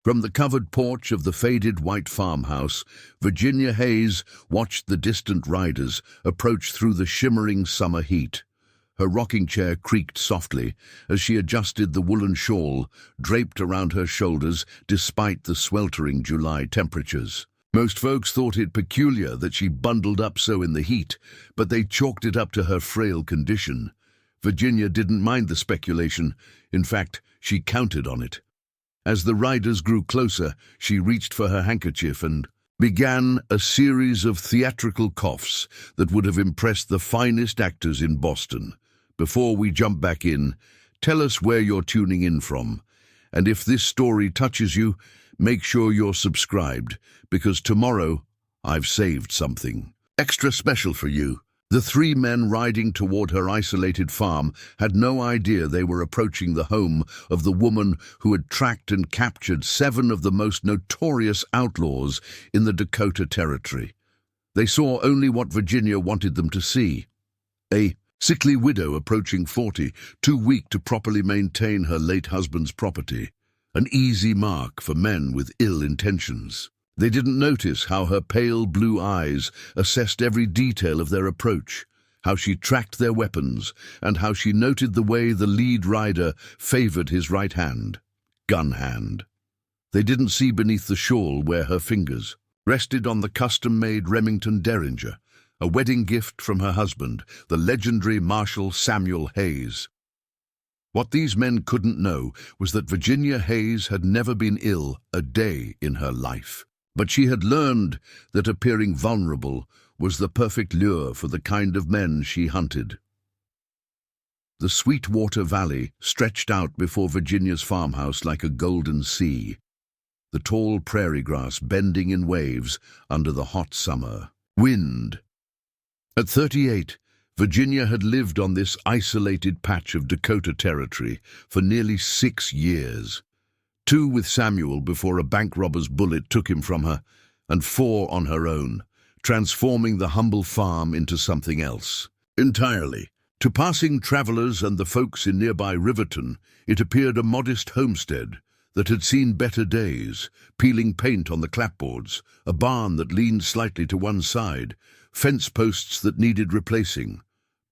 From the covered porch of the faded white farmhouse, Virginia Hayes watched the distant riders approach through the shimmering summer heat. Her rocking chair creaked softly as she adjusted the woolen shawl draped around her shoulders despite the sweltering July temperatures. Most folks thought it peculiar that she bundled up so in the heat, but they chalked it up to her frail condition. Virginia didn't mind the speculation. In fact, she counted on it. As the riders grew closer, she reached for her handkerchief and began a series of theatrical coughs that would have impressed the finest actors in Boston. Before we jump back in, tell us where you're tuning in from. And if this story touches you, make sure you're subscribed, because tomorrow I've saved something extra special for you. The three men riding toward her isolated farm had no idea they were approaching the home of the woman who had tracked and captured 7 of the most notorious outlaws in the Dakota Territory. They saw only what Virginia wanted them to see: a sickly widow approaching 40, too weak to properly maintain her late husband's property. An easy mark for men with ill intentions. They didn't notice how her pale blue eyes assessed every detail of their approach, how she tracked their weapons, and how she noted the way the lead rider favored his right hand, gun hand. They didn't see beneath the shawl where her fingers rested on the custom-made Remington Derringer, a wedding gift from her husband, the legendary Marshal Samuel Hayes. What these men couldn't know was that Virginia Hayes had never been ill a day in her life. But she had learned that appearing vulnerable was the perfect lure for the kind of men she hunted. The Sweetwater Valley stretched out before Virginia's farmhouse like a golden sea, the tall prairie grass bending in waves under the hot summer wind. At 38, Virginia had lived on this isolated patch of Dakota Territory for nearly 6 years. 2 with Samuel before a bank robber's bullet took him from her, and 4 on her own, transforming the humble farm into something else entirely. To passing travelers and the folks in nearby Riverton, it appeared a modest homestead that had seen better days, peeling paint on the clapboards, a barn that leaned slightly to one side, fence posts that needed replacing.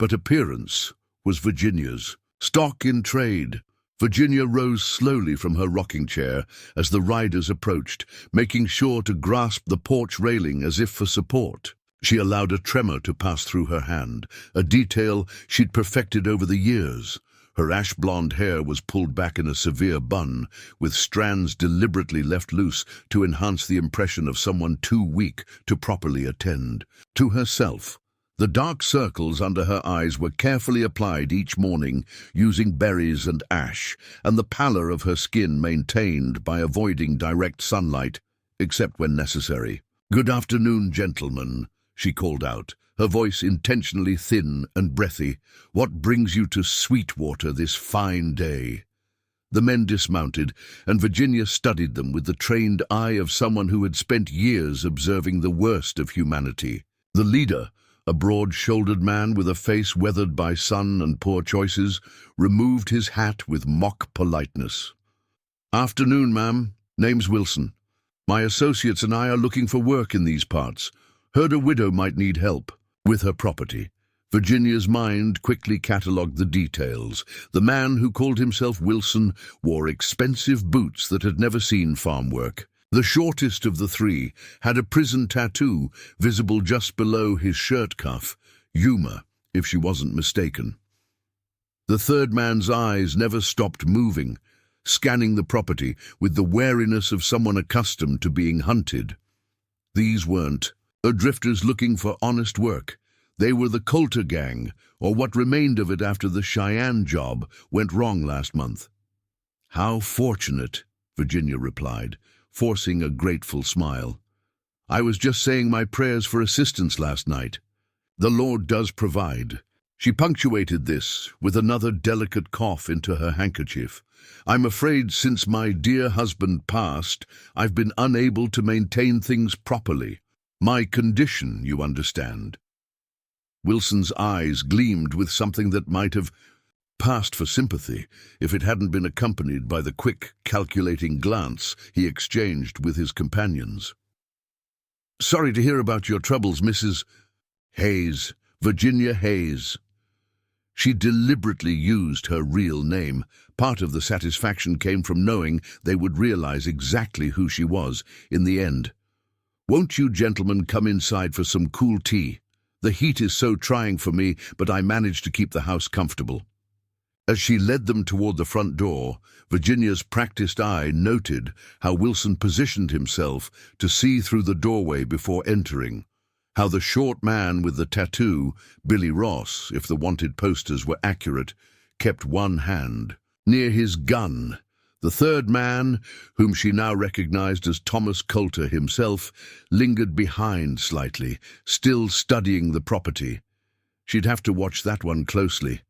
But appearance was Virginia's. Stock in trade. Virginia rose slowly from her rocking chair as the riders approached, making sure to grasp the porch railing as if for support. She allowed a tremor to pass through her hand, a detail she'd perfected over the years. Her ash-blonde hair was pulled back in a severe bun, with strands deliberately left loose to enhance the impression of someone too weak to properly attend to herself. The dark circles under her eyes were carefully applied each morning using berries and ash, and the pallor of her skin maintained by avoiding direct sunlight, except when necessary. "Good afternoon, gentlemen," she called out, her voice intentionally thin and breathy. "What brings you to Sweetwater this fine day?" The men dismounted, and Virginia studied them with the trained eye of someone who had spent years observing the worst of humanity. The leader, a broad-shouldered man with a face weathered by sun and poor choices, removed his hat with mock politeness. "Afternoon, ma'am. Name's Wilson. My associates and I are looking for work in these parts. Heard a widow might need help with her property." Virginia's mind quickly catalogued the details. The man who called himself Wilson wore expensive boots that had never seen farm work. The shortest of the 3 had a prison tattoo visible just below his shirt cuff, Yuma, if she wasn't mistaken. The third man's eyes never stopped moving, scanning the property with the wariness of someone accustomed to being hunted. These weren't drifters looking for honest work. They were the Coulter gang, or what remained of it after the Cheyenne job went wrong last month. "How fortunate," Virginia replied, forcing a grateful smile. "I was just saying my prayers for assistance last night. The Lord does provide." She punctuated this with another delicate cough into her handkerchief. "I'm afraid since my dear husband passed, I've been unable to maintain things properly. My condition, you understand." Wilson's eyes gleamed with something that might have passed for sympathy if it hadn't been accompanied by the quick, calculating glance he exchanged with his companions. "Sorry to hear about your troubles, Mrs. Hayes, Virginia Hayes." She deliberately used her real name. Part of the satisfaction came from knowing they would realize exactly who she was in the end. "Won't you gentlemen come inside for some cool tea? The heat is so trying for me, but I managed to keep the house comfortable." As she led them toward the front door, Virginia's practiced eye noted how Wilson positioned himself to see through the doorway before entering, how the short man with the tattoo, Billy Ross, if the wanted posters were accurate, kept one hand near his gun. The third man, whom she now recognized as Thomas Coulter himself, lingered behind slightly, still studying the property. She'd have to watch that one closely.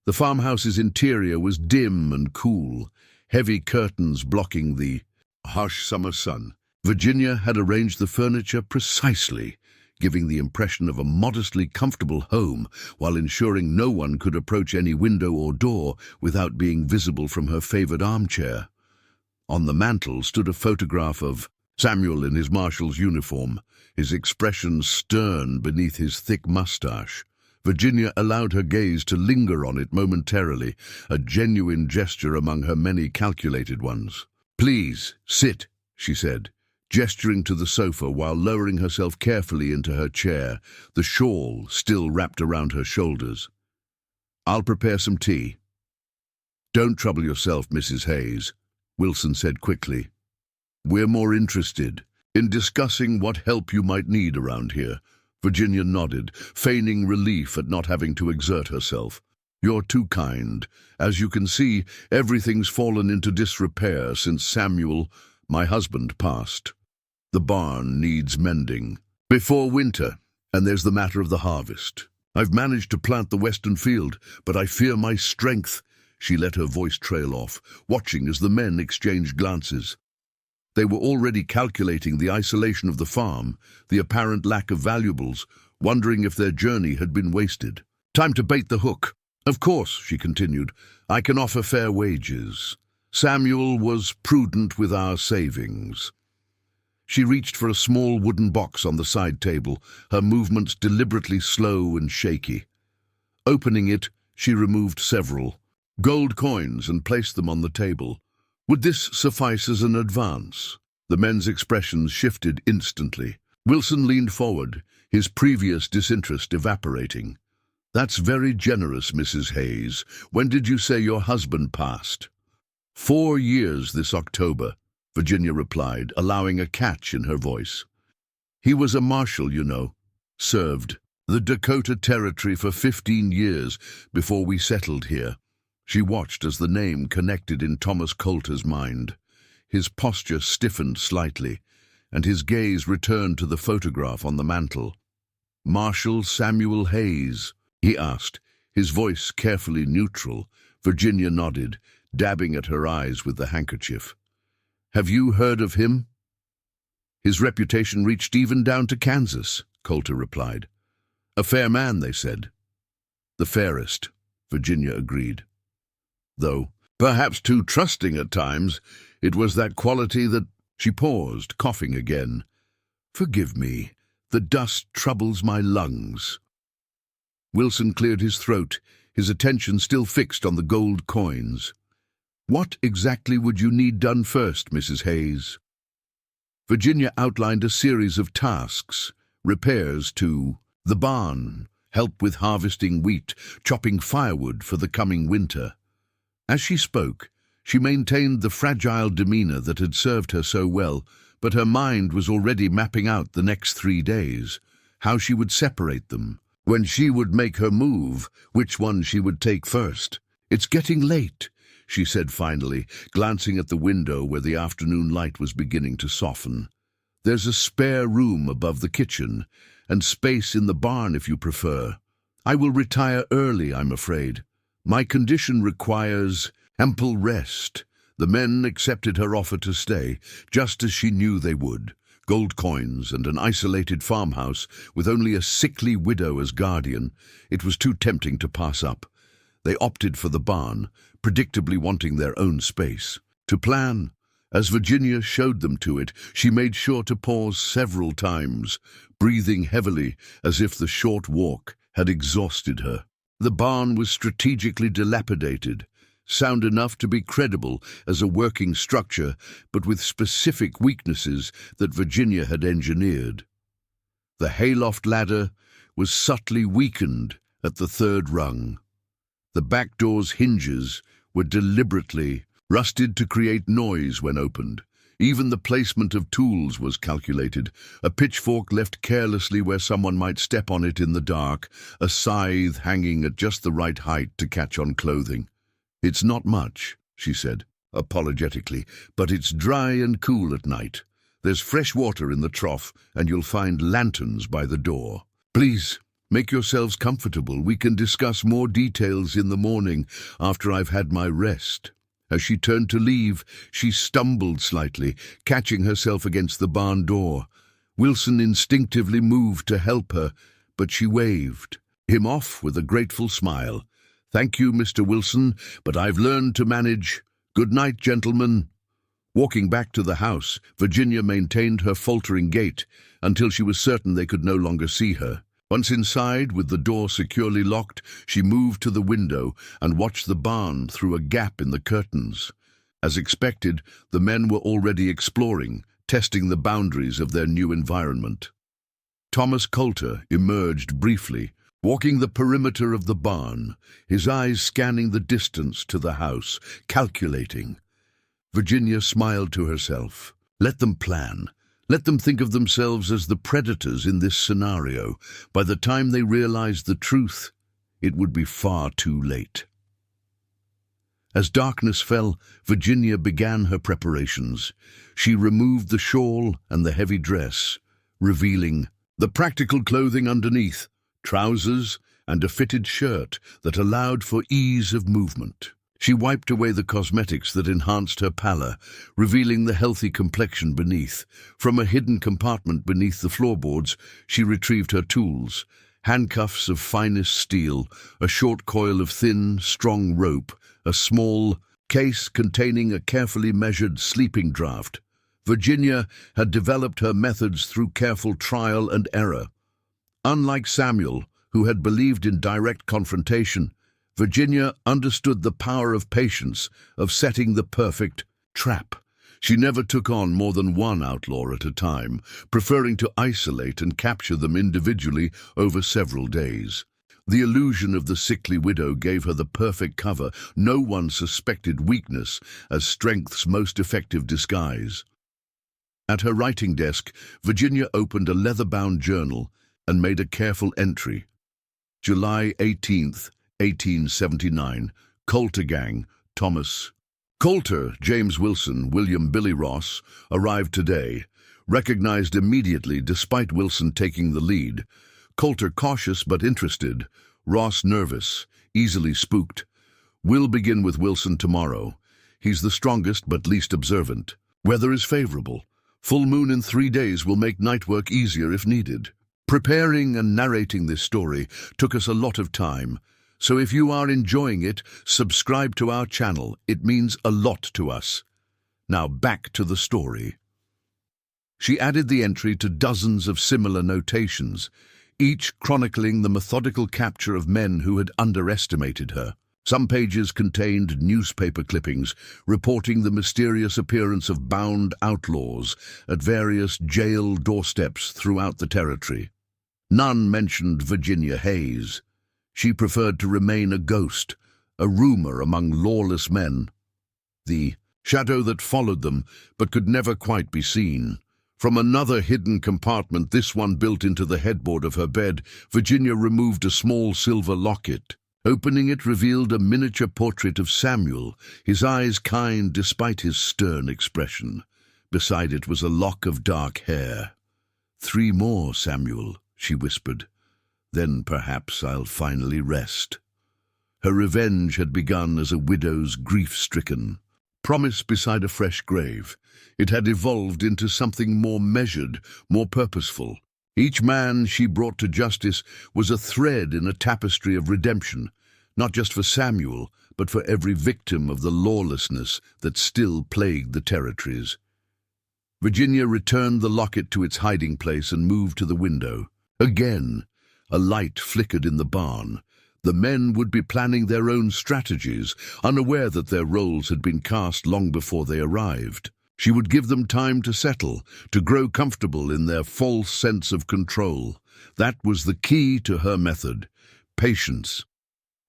The farmhouse's interior was dim and cool, heavy curtains blocking the harsh summer sun. Virginia had arranged the furniture precisely, giving the impression of a modestly comfortable home while ensuring no one could approach any window or door without being visible from her favored armchair. On the mantel stood a photograph of Samuel in his marshal's uniform, his expression stern beneath his thick mustache. Virginia allowed her gaze to linger on it momentarily, a genuine gesture among her many calculated ones. "Please, sit," she said, gesturing to the sofa while lowering herself carefully into her chair, the shawl still wrapped around her shoulders. "I'll prepare some tea." "Don't trouble yourself, Mrs. Hayes," Wilson said quickly. "We're more interested in discussing what help you might need around here." Virginia nodded, feigning relief at not having to exert herself. "You're too kind. As you can see, everything's fallen into disrepair since Samuel, my husband, passed. The barn needs mending before winter, and there's the matter of the harvest. I've managed to plant the western field, but I fear my strength." She let her voice trail off, watching as the men exchanged glances. They were already calculating the isolation of the farm, the apparent lack of valuables, wondering if their journey had been wasted. "Time to bait the hook. Of course," she continued, "I can offer fair wages. Samuel was prudent with our savings." She reached for a small wooden box on the side table, her movements deliberately slow and shaky. Opening it, she removed several gold coins and placed them on the table. Would this suffice as an advance? The men's expressions shifted instantly. Wilson leaned forward, his previous disinterest evaporating. "That's very generous, Mrs. Hayes. When did you say your husband passed?" 4 years this October," Virginia replied, allowing a catch in her voice. "He was a marshal, you know. Served the Dakota Territory for 15 years before we settled here." She watched as the name connected in Thomas Coulter's mind. His posture stiffened slightly, and his gaze returned to the photograph on the mantel. "Marshal Samuel Hayes?" he asked, his voice carefully neutral. Virginia nodded, dabbing at her eyes with the handkerchief. "Have you heard of him?" "His reputation reached even down to Kansas," Coulter replied. "A fair man, they said." "The fairest," Virginia agreed. "Though perhaps too trusting at times. It was that quality that—" She paused, coughing again. "Forgive me. The dust troubles my lungs." Wilson cleared his throat, his attention still fixed on the gold coins. "What exactly would you need done first, Mrs. Hayes?" Virginia outlined a series of tasks: repairs to the barn, help with harvesting wheat, chopping firewood for the coming winter. As she spoke, she maintained the fragile demeanor that had served her so well, but her mind was already mapping out the next 3 days, how she would separate them, when she would make her move, which one she would take first. "It's getting late," she said finally, glancing at the window where the afternoon light was beginning to soften. "There's a spare room above the kitchen, and space in the barn if you prefer. I will retire early, I'm afraid. My condition requires ample rest." The men accepted her offer to stay, just as she knew they would. Gold coins and an isolated farmhouse with only a sickly widow as guardian. It was too tempting to pass up. They opted for the barn, predictably wanting their own space. To plan, as Virginia showed them to it, she made sure to pause several times, breathing heavily as if the short walk had exhausted her. The barn was strategically dilapidated, sound enough to be credible as a working structure, but with specific weaknesses that Virginia had engineered. The hayloft ladder was subtly weakened at the third rung. The back door's hinges were deliberately rusted to create noise when opened. Even the placement of tools was calculated, a pitchfork left carelessly where someone might step on it in the dark, a scythe hanging at just the right height to catch on clothing. "It's not much," she said, apologetically, "but it's dry and cool at night. There's fresh water in the trough, and you'll find lanterns by the door. Please, make yourselves comfortable. We can discuss more details in the morning after I've had my rest." As she turned to leave, she stumbled slightly, catching herself against the barn door. Wilson instinctively moved to help her, but she waved him off with a grateful smile. "Thank you, Mr. Wilson, but I've learned to manage. Good night, gentlemen." Walking back to the house, Virginia maintained her faltering gait until she was certain they could no longer see her. Once inside, with the door securely locked, she moved to the window and watched the barn through a gap in the curtains. As expected, the men were already exploring, testing the boundaries of their new environment. Thomas Coulter emerged briefly, walking the perimeter of the barn, his eyes scanning the distance to the house, calculating. Virginia smiled to herself. Let them plan. Let them think of themselves as the predators in this scenario. By the time they realized the truth, it would be far too late. As darkness fell, Virginia began her preparations. She removed the shawl and the heavy dress, revealing the practical clothing underneath, trousers and a fitted shirt that allowed for ease of movement. She wiped away the cosmetics that enhanced her pallor, revealing the healthy complexion beneath. From a hidden compartment beneath the floorboards, she retrieved her tools, handcuffs of finest steel, a short coil of thin, strong rope, a small case containing a carefully measured sleeping draught. Virginia had developed her methods through careful trial and error. Unlike Samuel, who had believed in direct confrontation, Virginia understood the power of patience, of setting the perfect trap. She never took on more than one outlaw at a time, preferring to isolate and capture them individually over several days. The illusion of the sickly widow gave her the perfect cover. No one suspected weakness as strength's most effective disguise. At her writing desk, Virginia opened a leather-bound journal and made a careful entry. July 18th, 1879, Coulter Gang, Thomas. Coulter, James Wilson, William Billy Ross, arrived today, recognized immediately despite Wilson taking the lead. Coulter cautious but interested, Ross nervous, easily spooked. "We'll begin with Wilson tomorrow. He's the strongest but least observant. Weather is favorable. Full moon in 3 days will make night work easier if needed." Preparing and narrating this story took us a lot of time. So if you are enjoying it, subscribe to our channel. It means a lot to us. Now back to the story. She added the entry to dozens of similar notations, each chronicling the methodical capture of men who had underestimated her. Some pages contained newspaper clippings reporting the mysterious appearance of bound outlaws at various jail doorsteps throughout the territory. None mentioned Virginia Hayes. She preferred to remain a ghost, a rumor among lawless men. The shadow that followed them, but could never quite be seen. From another hidden compartment, this one built into the headboard of her bed, Virginia removed a small silver locket. Opening it revealed a miniature portrait of Samuel, his eyes kind despite his stern expression. Beside it was a lock of dark hair. "3 more, Samuel," she whispered. "Then perhaps I'll finally rest." Her revenge had begun as a widow's grief-stricken promise beside a fresh grave. It had evolved into something more measured, more purposeful. Each man she brought to justice was a thread in a tapestry of redemption. not just for Samuel, but for every victim of the lawlessness that still plagued the territories. Virginia returned the locket to its hiding place and moved to the window. Again, a light flickered in the barn. The men would be planning their own strategies, unaware that their roles had been cast long before they arrived. She would give them time to settle, to grow comfortable in their false sense of control. That was the key to her method: patience.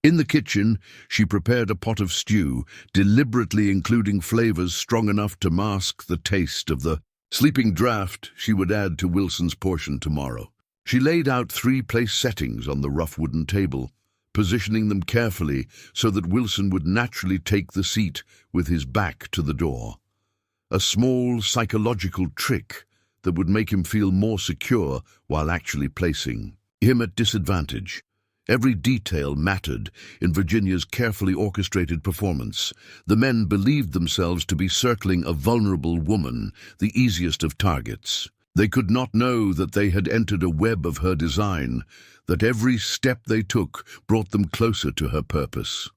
In the kitchen, she prepared a pot of stew, deliberately including flavors strong enough to mask the taste of the sleeping draught she would add to Wilson's portion tomorrow. She laid out 3 place settings on the rough wooden table, positioning them carefully so that Wilson would naturally take the seat with his back to the door. A small psychological trick that would make him feel more secure while actually placing him at disadvantage. Every detail mattered in Virginia's carefully orchestrated performance. The men believed themselves to be circling a vulnerable woman, the easiest of targets. They could not know that they had entered a web of her design, that every step they took brought them closer to her purpose.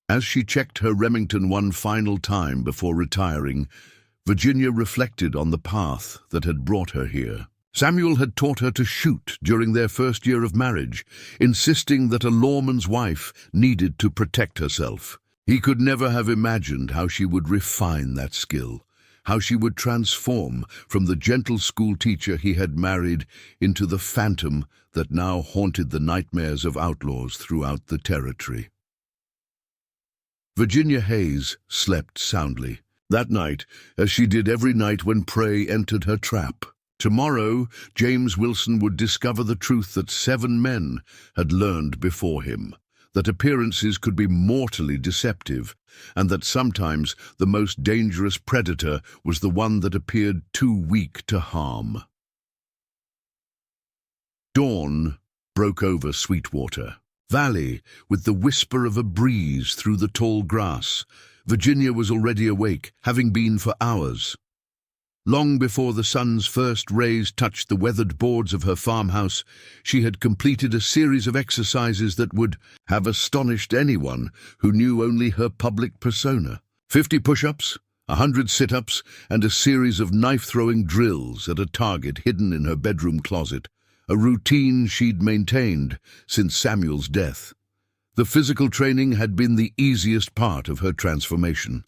As she checked her Remington one final time before retiring, Virginia reflected on the path that had brought her here. Samuel had taught her to shoot during their first year of marriage, insisting that a lawman's wife needed to protect herself. He could never have imagined how she would refine that skill, how she would transform from the gentle schoolteacher he had married into the phantom that now haunted the nightmares of outlaws throughout the territory. Virginia Hayes slept soundly that night, as she did every night when prey entered her trap. Tomorrow, James Wilson would discover the truth that 7 men had learned before him, that appearances could be mortally deceptive, and that sometimes the most dangerous predator was the one that appeared too weak to harm. Dawn broke over Sweetwater Valley with the whisper of a breeze through the tall grass. Virginia was already awake, having been for hours. Long before the sun's first rays touched the weathered boards of her farmhouse, she had completed a series of exercises that would have astonished anyone who knew only her public persona. 50 push-ups, 100 sit-ups, and a series of knife-throwing drills at a target hidden in her bedroom closet, a routine she'd maintained since Samuel's death. The physical training had been the easiest part of her transformation.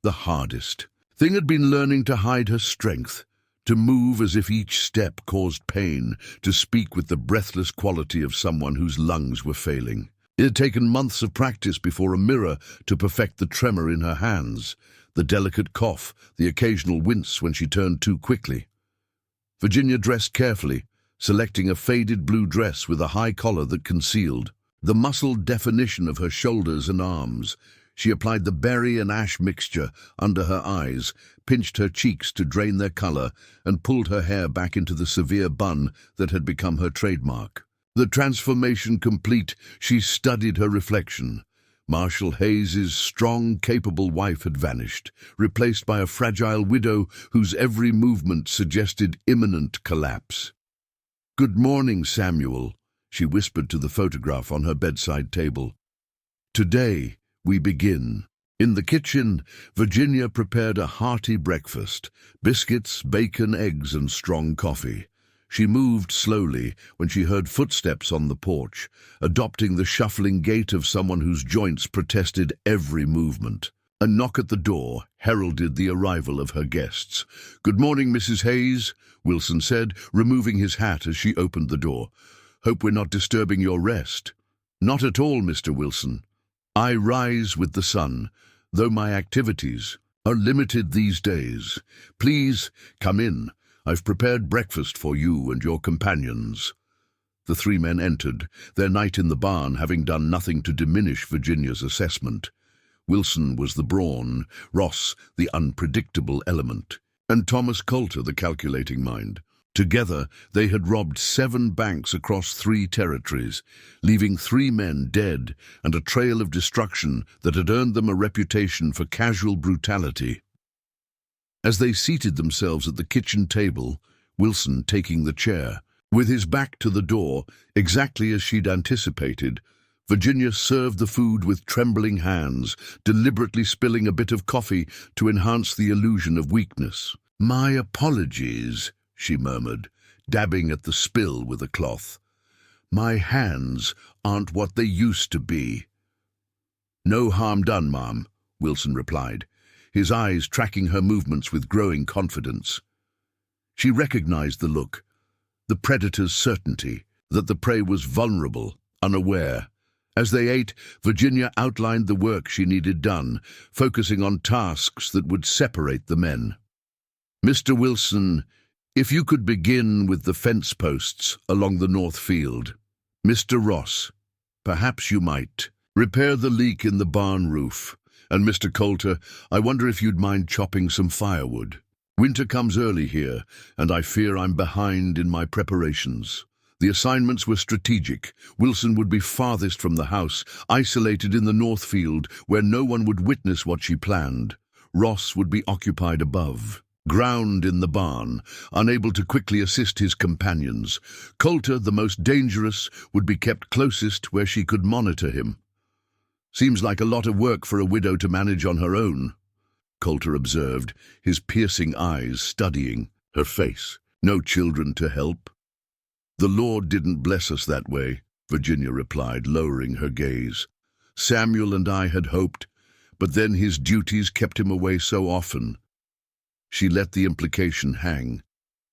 The hardest thing had been learning to hide her strength, to move as if each step caused pain, to speak with the breathless quality of someone whose lungs were failing. It had taken months of practice before a mirror to perfect the tremor in her hands, the delicate cough, the occasional wince when she turned too quickly. Virginia dressed carefully, selecting a faded blue dress with a high collar that concealed the muscled definition of her shoulders and arms. She applied the berry and ash mixture under her eyes, pinched her cheeks to drain their color, and pulled her hair back into the severe bun that had become her trademark. The transformation complete, she studied her reflection. Marshall Hayes's strong, capable wife had vanished, replaced by a fragile widow whose every movement suggested imminent collapse. "Good morning, Samuel," she whispered to the photograph on her bedside table. "Today, we begin." In the kitchen, Virginia prepared a hearty breakfast: biscuits, bacon, eggs, and strong coffee. She moved slowly when she heard footsteps on the porch, adopting the shuffling gait of someone whose joints protested every movement. A knock at the door heralded the arrival of her guests. "Good morning, Mrs. Hayes," Wilson said, removing his hat as she opened the door. "Hope we're not disturbing your rest." "Not at all, Mr. Wilson. I rise with the sun, though my activities are limited these days. Please come in. I've prepared breakfast for you and your companions." The 3 men entered, their night in the barn having done nothing to diminish Virginia's assessment. Wilson was the brawn, Ross the unpredictable element, and Thomas Coulter the calculating mind. Together, they had robbed 7 banks across 3 territories, leaving 3 men dead and a trail of destruction that had earned them a reputation for casual brutality. As they seated themselves at the kitchen table, Wilson taking the chair, with his back to the door, exactly as she'd anticipated, Virginia served the food with trembling hands, deliberately spilling a bit of coffee to enhance the illusion of weakness. "My apologies," she murmured, dabbing at the spill with a cloth. "My hands aren't what they used to be." "No harm done, ma'am," Wilson replied, his eyes tracking her movements with growing confidence. She recognized the look, the predator's certainty that the prey was vulnerable, unaware. As they ate, Virginia outlined the work she needed done, focusing on tasks that would separate the men. "Mr. Wilson, if you could begin with the fence posts along the north field. Mr. Ross, perhaps you might repair the leak in the barn roof. And Mr. Coulter, I wonder if you'd mind chopping some firewood. Winter comes early here, and I fear I'm behind in my preparations." The assignments were strategic. Wilson would be farthest from the house, isolated in the north field, where no one would witness what she planned. Ross would be occupied above, ground in the barn, unable to quickly assist his companions. Coulter, the most dangerous, would be kept closest where she could monitor him. "Seems like a lot of work for a widow to manage on her own," Coulter observed, his piercing eyes studying her face. "No children to help?" "The Lord didn't bless us that way," Virginia replied, lowering her gaze. "Samuel and I had hoped, but then his duties kept him away so often." She let the implication hang,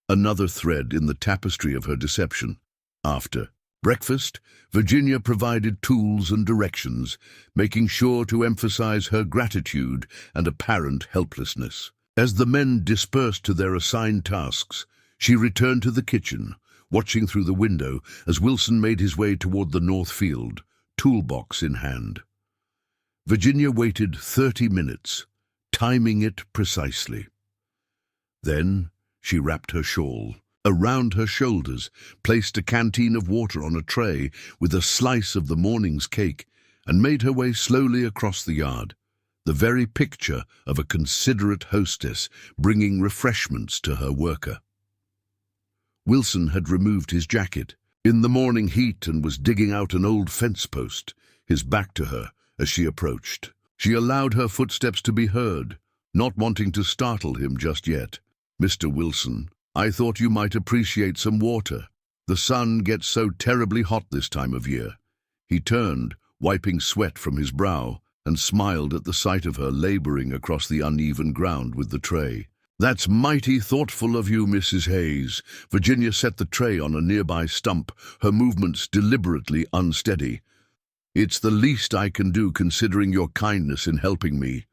another thread in the tapestry of her deception. After breakfast, Virginia provided tools and directions, making sure to emphasize her gratitude and apparent helplessness. As the men dispersed to their assigned tasks, she returned to the kitchen, watching through the window as Wilson made his way toward the north field, toolbox in hand. Virginia waited 30 minutes, timing it precisely. Then she wrapped her shawl around her shoulders, placed a canteen of water on a tray with a slice of the morning's cake, and made her way slowly across the yard, the very picture of a considerate hostess bringing refreshments to her worker. Wilson had removed his jacket in the morning heat and was digging out an old fence post, his back to her, as she approached. She allowed her footsteps to be heard, not wanting to startle him just yet. "Mr. Wilson, I thought you might appreciate some water. The sun gets so terribly hot this time of year." He turned, wiping sweat from his brow, and smiled at the sight of her laboring across the uneven ground with the tray. "That's mighty thoughtful of you, Mrs. Hayes." Virginia set the tray on a nearby stump, her movements deliberately unsteady. "It's the least I can do considering your kindness in helping me."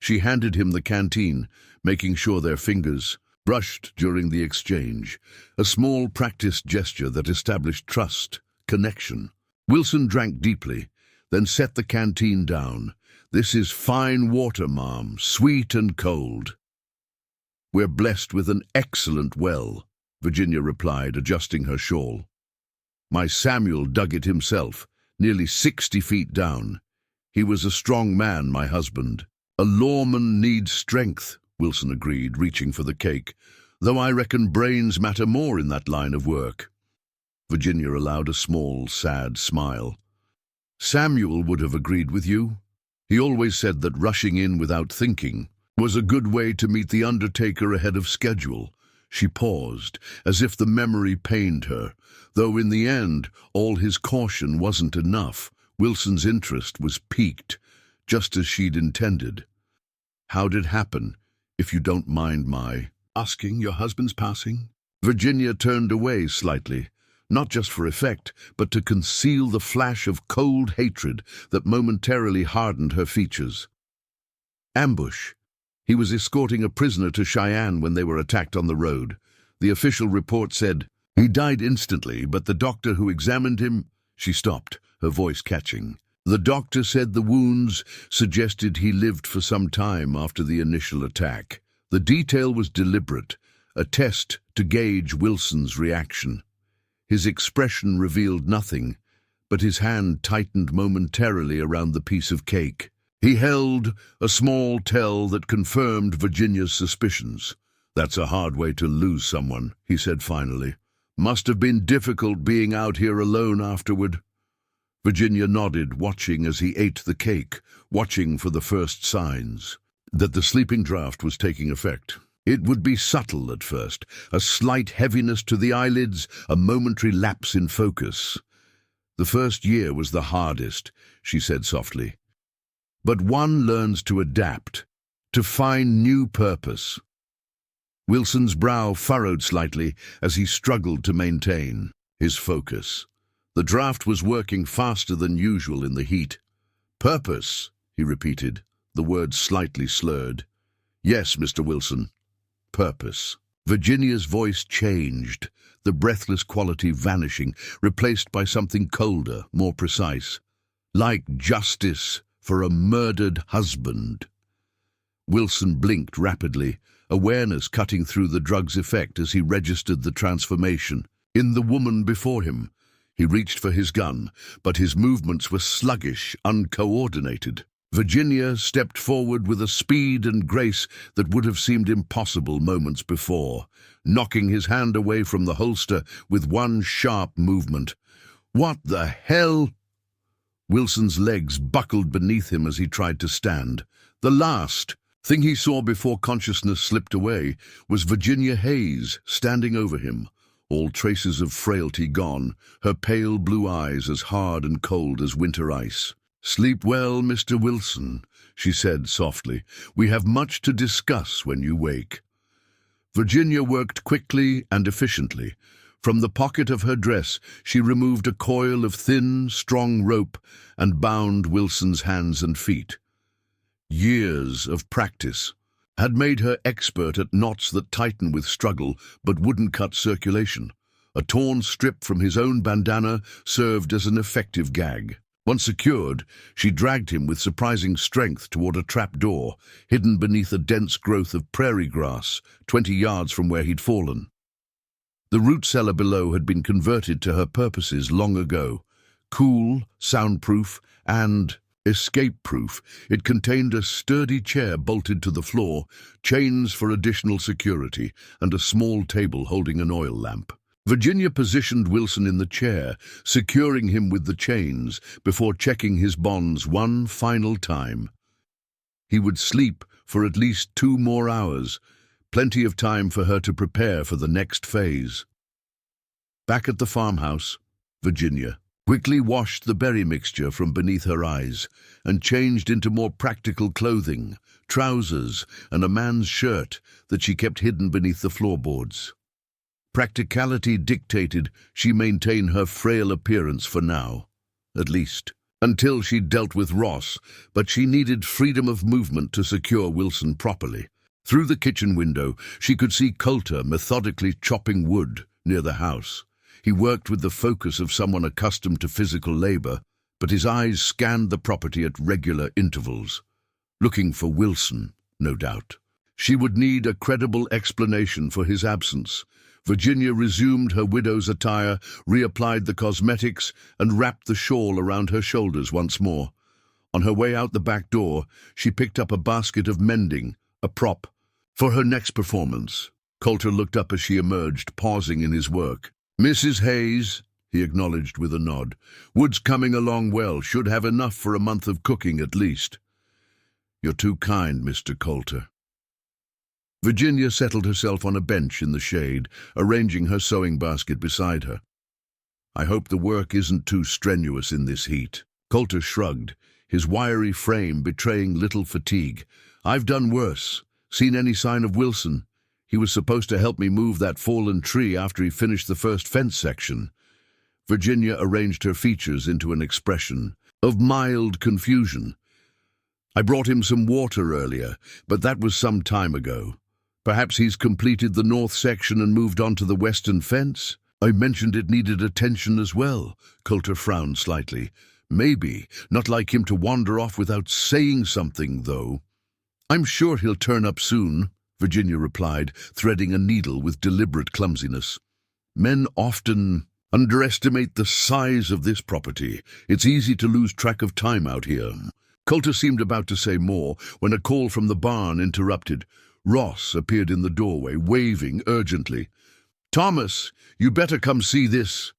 She handed him the canteen, making sure their fingers brushed during the exchange, a small practiced gesture that established trust, connection. Wilson drank deeply, then set the canteen down. "This is fine water, ma'am, sweet and cold." "We're blessed with an excellent well," Virginia replied, adjusting her shawl. "My Samuel dug it himself, nearly 60 feet down. He was a strong man, my husband." "A lawman needs strength," Wilson agreed, reaching for the cake, "though I reckon brains matter more in that line of work." Virginia allowed a small, sad smile. "Samuel would have agreed with you. He always said that rushing in without thinking was a good way to meet the undertaker ahead of schedule." She paused, as if the memory pained her, though in the end all his caution wasn't enough. Wilson's interest was piqued, just as she'd intended. "How'd it happen, if you don't mind my asking? Your husband's passing?" Virginia turned away slightly, not just for effect, but to conceal the flash of cold hatred that momentarily hardened her features. "Ambush. He was escorting a prisoner to Cheyenne when they were attacked on the road. The official report said he died instantly, but the doctor who examined him—" She stopped, her voice catching. "The doctor said the wounds suggested he lived for some time after the initial attack. The detail was deliberate, a test to gauge Wilson's reaction. His expression revealed nothing, but his hand tightened momentarily around the piece of cake. He held a small tell that confirmed Virginia's suspicions. "That's a hard way to lose someone," he said finally. "Must have been difficult being out here alone afterward." Virginia nodded, watching as he ate the cake, watching for the first signs that the sleeping draught was taking effect. It would be subtle at first, a slight heaviness to the eyelids, a momentary lapse in focus. The first year was the hardest, she said softly. But one learns to adapt, to find new purpose. Wilson's brow furrowed slightly as he struggled to maintain his focus. The draft was working faster than usual in the heat. "Purpose," he repeated, the words slightly slurred. "Yes, Mr. Wilson, purpose." Virginia's voice changed, the breathless quality vanishing, replaced by something colder, more precise. "Like justice for a murdered husband." Wilson blinked rapidly, awareness cutting through the drug's effect as he registered the transformation in the woman before him. He reached for his gun, but his movements were sluggish, uncoordinated. Virginia stepped forward with a speed and grace that would have seemed impossible moments before, knocking his hand away from the holster with one sharp movement. "What the hell?" Wilson's legs buckled beneath him as he tried to stand. The last thing he saw before consciousness slipped away was Virginia Hayes standing over him, all traces of frailty gone, her pale blue eyes as hard and cold as winter ice. "Sleep well, Mr. Wilson," she said softly. "We have much to discuss when you wake." Virginia worked quickly and efficiently. From the pocket of her dress, she removed a coil of thin, strong rope and bound Wilson's hands and feet. Years of practice had made her expert at knots that tighten with struggle but wouldn't cut circulation. A torn strip from his own bandana served as an effective gag. Once secured, she dragged him with surprising strength toward a trap door, hidden beneath a dense growth of prairie grass, 20 yards from where he'd fallen. The root cellar below had been converted to her purposes long ago. Cool, soundproof, and escape-proof, it contained a sturdy chair bolted to the floor, chains for additional security, and a small table holding an oil lamp. Virginia positioned Wilson in the chair, securing him with the chains before checking his bonds one final time. He would sleep for at least 2 more hours, plenty of time for her to prepare for the next phase. Back at the farmhouse, Virginia quickly washed the berry mixture from beneath her eyes and changed into more practical clothing, trousers and a man's shirt that she kept hidden beneath the floorboards. Practicality dictated she maintain her frail appearance for now, at least, until she dealt with Ross, but she needed freedom of movement to secure Wilson properly. Through the kitchen window, she could see Coulter methodically chopping wood near the house. He worked with the focus of someone accustomed to physical labor, but his eyes scanned the property at regular intervals, looking for Wilson, no doubt. She would need a credible explanation for his absence. Virginia resumed her widow's attire, reapplied the cosmetics, and wrapped the shawl around her shoulders once more. On her way out the back door, she picked up a basket of mending, a prop for her next performance. Coulter looked up as she emerged, pausing in his work. "Mrs. Hayes," he acknowledged with a nod. "Wood's coming along well, should have enough for a month of cooking at least." "You're too kind, Mr. Coulter." Virginia settled herself on a bench in the shade, arranging her sewing basket beside her. "I hope the work isn't too strenuous in this heat." Coulter shrugged, his wiry frame betraying little fatigue. "I've done worse. Seen any sign of Wilson? He was supposed to help me move that fallen tree after he finished the first fence section." Virginia arranged her features into an expression of mild confusion. "I brought him some water earlier, but that was some time ago. Perhaps he's completed the north section and moved on to the western fence? I mentioned it needed attention as well." Coulter frowned slightly. "Maybe. Not like him to wander off without saying something, though." "I'm sure he'll turn up soon," Virginia replied, threading a needle with deliberate clumsiness. "Men often underestimate the size of this property. It's easy to lose track of time out here." Coulter seemed about to say more when a call from the barn interrupted. Ross appeared in the doorway, waving urgently. "Thomas, you better come see this."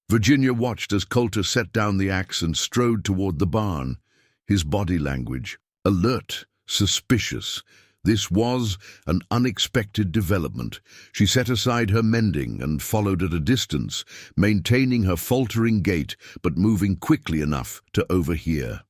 Virginia watched as Coulter set down the axe and strode toward the barn, his body language alert, suspicious. This was an unexpected development. She set aside her mending and followed at a distance, maintaining her faltering gait but moving quickly enough to overhear.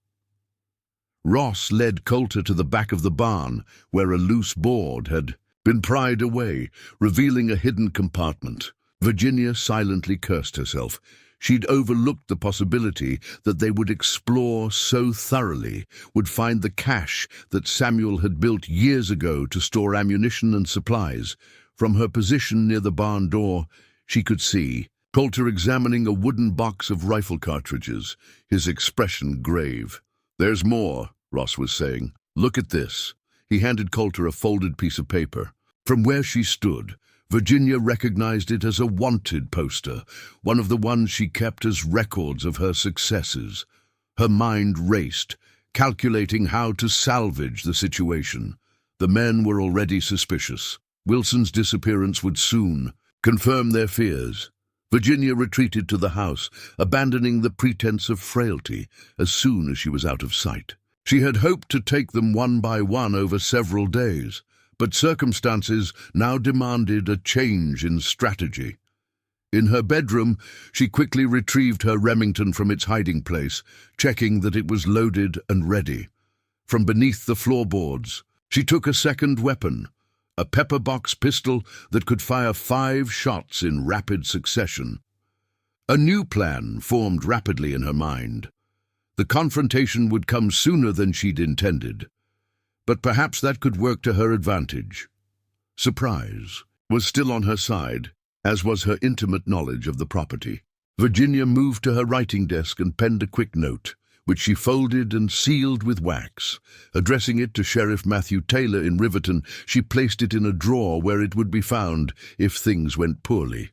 Ross led Coulter to the back of the barn, where a loose board had been pried away, revealing a hidden compartment. Virginia silently cursed herself. She'd overlooked the possibility that they would explore so thoroughly, would find the cache that Samuel had built years ago to store ammunition and supplies. From her position near the barn door, she could see Coulter examining a wooden box of rifle cartridges, his expression grave. "There's more," Ross was saying. "Look at this." He handed Coulter a folded piece of paper. From where she stood, Virginia recognized it as a wanted poster, one of the ones she kept as records of her successes. Her mind raced, calculating how to salvage the situation. The men were already suspicious. Wilson's disappearance would soon confirm their fears. Virginia retreated to the house, abandoning the pretense of frailty as soon as she was out of sight. She had hoped to take them one by one over several days, but circumstances now demanded a change in strategy. In her bedroom, she quickly retrieved her Remington from its hiding place, checking that it was loaded and ready. From beneath the floorboards, she took a second weapon, a pepper box pistol that could fire 5 shots in rapid succession. A new plan formed rapidly in her mind. The confrontation would come sooner than she'd intended, but perhaps that could work to her advantage. Surprise was still on her side, as was her intimate knowledge of the property. Virginia moved to her writing desk and penned a quick note, which she folded and sealed with wax. Addressing it to Sheriff Matthew Taylor in Riverton, she placed it in a drawer where it would be found if things went poorly.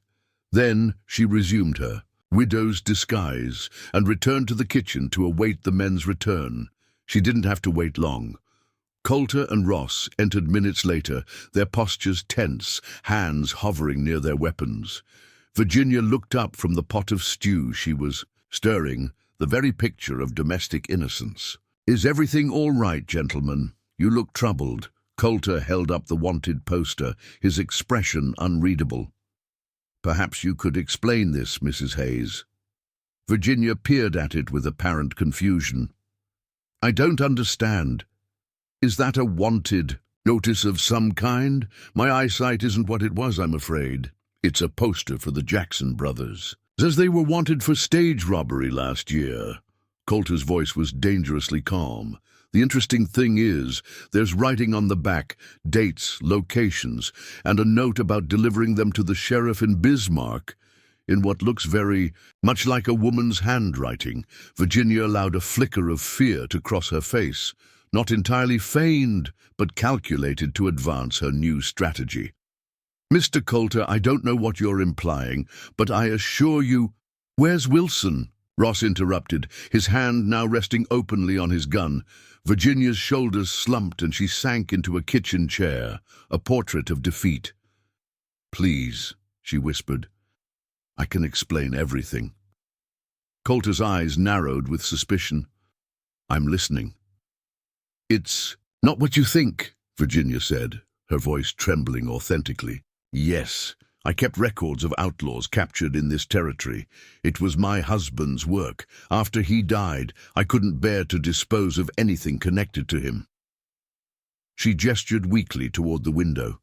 Then she resumed her widow's disguise and returned to the kitchen to await the men's return. She didn't have to wait long. Coulter and Ross entered minutes later, their postures tense, hands hovering near their weapons. Virginia looked up from the pot of stew she was stirring, the very picture of domestic innocence. "Is everything all right, gentlemen? You look troubled." Coulter held up the wanted poster, his expression unreadable. "Perhaps you could explain this, Mrs. Hayes." Virginia peered at it with apparent confusion. "I don't understand. Is that a wanted notice of some kind? My eyesight isn't what it was, I'm afraid." "It's a poster for the Jackson brothers. Says they were wanted for stage robbery last year." Coulter's voice was dangerously calm. "The interesting thing is, there's writing on the back, dates, locations, and a note about delivering them to the sheriff in Bismarck, in what looks very much like a woman's handwriting." Virginia allowed a flicker of fear to cross her face, not entirely feigned, but calculated to advance her new strategy. "Mr. Coulter, I don't know what you're implying, but I assure you—" "Where's Wilson?" Ross interrupted, his hand now resting openly on his gun. Virginia's shoulders slumped and she sank into a kitchen chair, a portrait of defeat. "Please," she whispered. "I can explain everything." Coulter's eyes narrowed with suspicion. "I'm listening." "It's not what you think," Virginia said, her voice trembling authentically. "Yes, I kept records of outlaws captured in this territory. It was my husband's work. After he died, I couldn't bear to dispose of anything connected to him." She gestured weakly toward the window.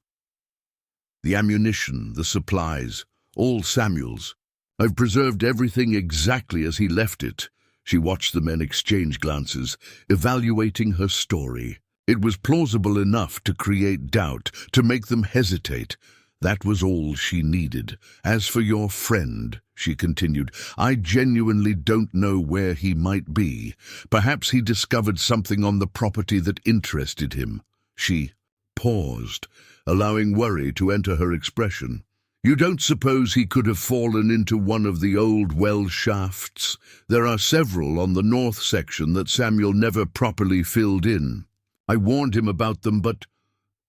"The ammunition, the supplies, all Samuel's. I've preserved everything exactly as he left it." She watched the men exchange glances, evaluating her story. It was plausible enough to create doubt, to make them hesitate. That was all she needed. "As for your friend," she continued, "I genuinely don't know where he might be. Perhaps he discovered something on the property that interested him." She paused, allowing worry to enter her expression. "You don't suppose he could have fallen into one of the old well shafts? There are several on the north section that Samuel never properly filled in. I warned him about them, but—"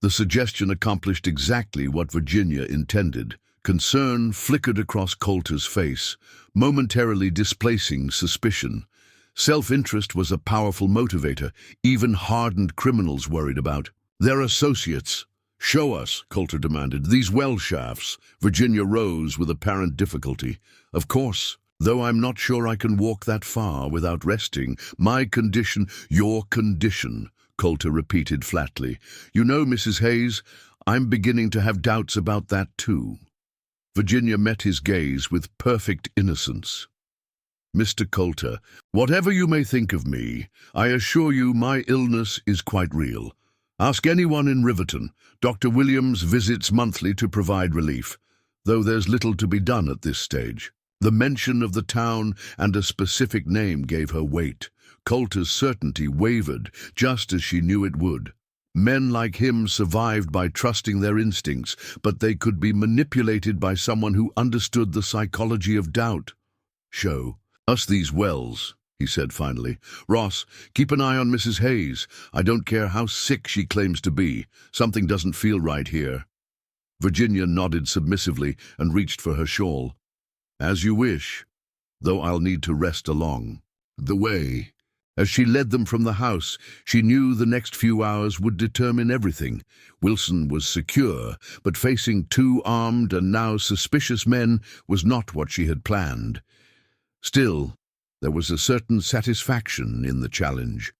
The suggestion accomplished exactly what Virginia intended. Concern flickered across Coulter's face, momentarily displacing suspicion. Self-interest was a powerful motivator, even hardened criminals worried about. "They're associates." "Show us," Coulter demanded. "These well shafts." Virginia rose with apparent difficulty. "Of course, though I'm not sure I can walk that far without resting. My condition—" "Your condition," Coulter repeated flatly. "You know, Mrs. Hayes, I'm beginning to have doubts about that too." Virginia met his gaze with perfect innocence. "Mr. Coulter, whatever you may think of me, I assure you my illness is quite real. Ask anyone in Riverton. Dr. Williams visits monthly to provide relief, though there's little to be done at this stage." The mention of the town and a specific name gave her weight. Coulter's certainty wavered, just as she knew it would. Men like him survived by trusting their instincts, but they could be manipulated by someone who understood the psychology of doubt. "Show us these wells," he said finally. "Ross, keep an eye on Mrs. Hayes. I don't care how sick she claims to be. Something doesn't feel right here." Virginia nodded submissively and reached for her shawl. "As you wish, though I'll need to rest along the way." As she led them from the house, she knew the next few hours would determine everything. Wilson was secure, but facing two armed and now suspicious men was not what she had planned. Still, there was a certain satisfaction in the challenge.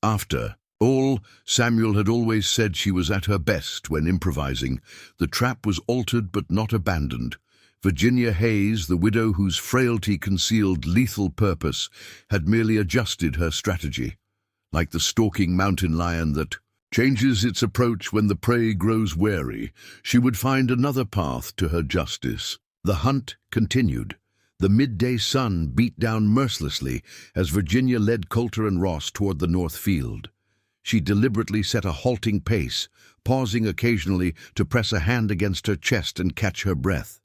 After all, Samuel had always said she was at her best when improvising. The trap was altered but not abandoned. Virginia Hayes, the widow whose frailty concealed lethal purpose, had merely adjusted her strategy. Like the stalking mountain lion that changes its approach when the prey grows wary, she would find another path to her justice. The hunt continued. The midday sun beat down mercilessly as Virginia led Coulter and Ross toward the north field. She deliberately set a halting pace, pausing occasionally to press a hand against her chest and catch her breath.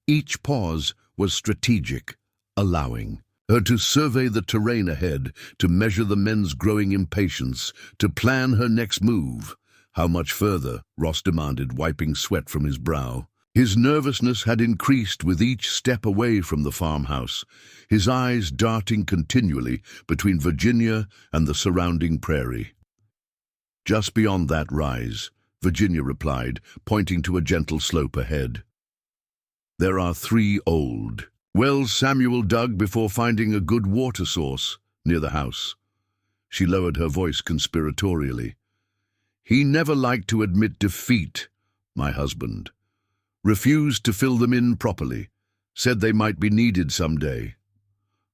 Each pause was strategic, allowing her to survey the terrain ahead, to measure the men's growing impatience, to plan her next move. "How much further?" Ross demanded, wiping sweat from his brow. His nervousness had increased with each step away from the farmhouse, his eyes darting continually between Virginia and the surrounding prairie. "Just beyond that rise," Virginia replied, pointing to a gentle slope ahead. "There are 3 old wells Samuel dug before finding a good water source near the house." She lowered her voice conspiratorially. "He never liked to admit defeat, my husband. Refused to fill them in properly. Said they might be needed someday."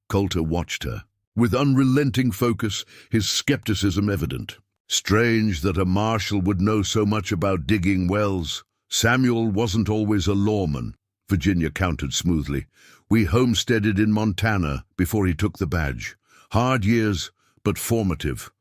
Coulter watched her, with unrelenting focus, his skepticism evident. Strange that a marshal would know so much about digging wells. "Samuel wasn't always a lawman," Virginia countered smoothly. "We homesteaded in Montana before he took the badge. Hard years, but formative."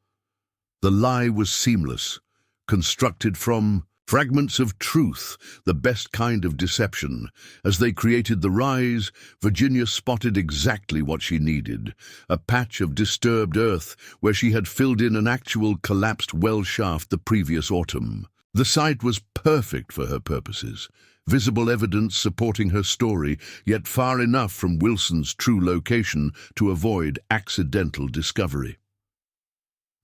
The lie was seamless, constructed from fragments of truth, the best kind of deception. As they created the rise, Virginia spotted exactly what she needed, a patch of disturbed earth where she had filled in an actual collapsed well shaft the previous autumn. The site was perfect for her purposes, visible evidence supporting her story, yet far enough from Wilson's true location to avoid accidental discovery.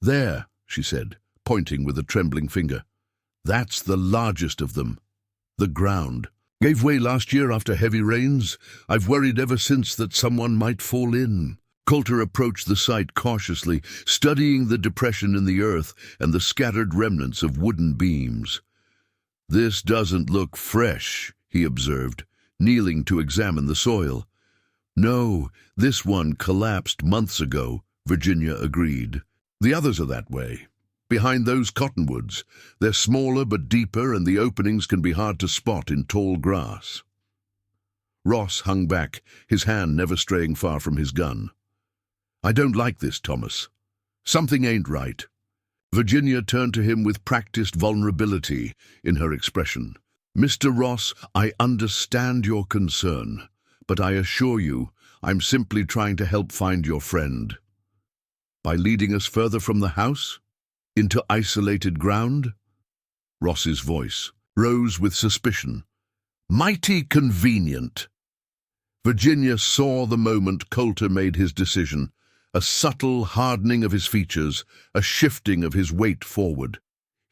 "There," she said, pointing with a trembling finger. "That's the largest of them. The ground gave way last year after heavy rains. I've worried ever since that someone might fall in." Coulter approached the site cautiously, studying the depression in the earth and the scattered remnants of wooden beams. "This doesn't look fresh," he observed, kneeling to examine the soil. "No, this one collapsed months ago," Virginia agreed. "The others are that way. Behind those cottonwoods. They're smaller but deeper, and the openings can be hard to spot in tall grass." Ross hung back, his hand never straying far from his gun. "I don't like this, Thomas. Something ain't right." Virginia turned to him with practiced vulnerability in her expression. "Mr. Ross, I understand your concern, but I assure you I'm simply trying to help find your friend." "By leading us further from the house? Into isolated ground?" Ross's voice rose with suspicion. Mighty convenient. Virginia saw the moment Coulter made his decision, a subtle hardening of his features, a shifting of his weight forward.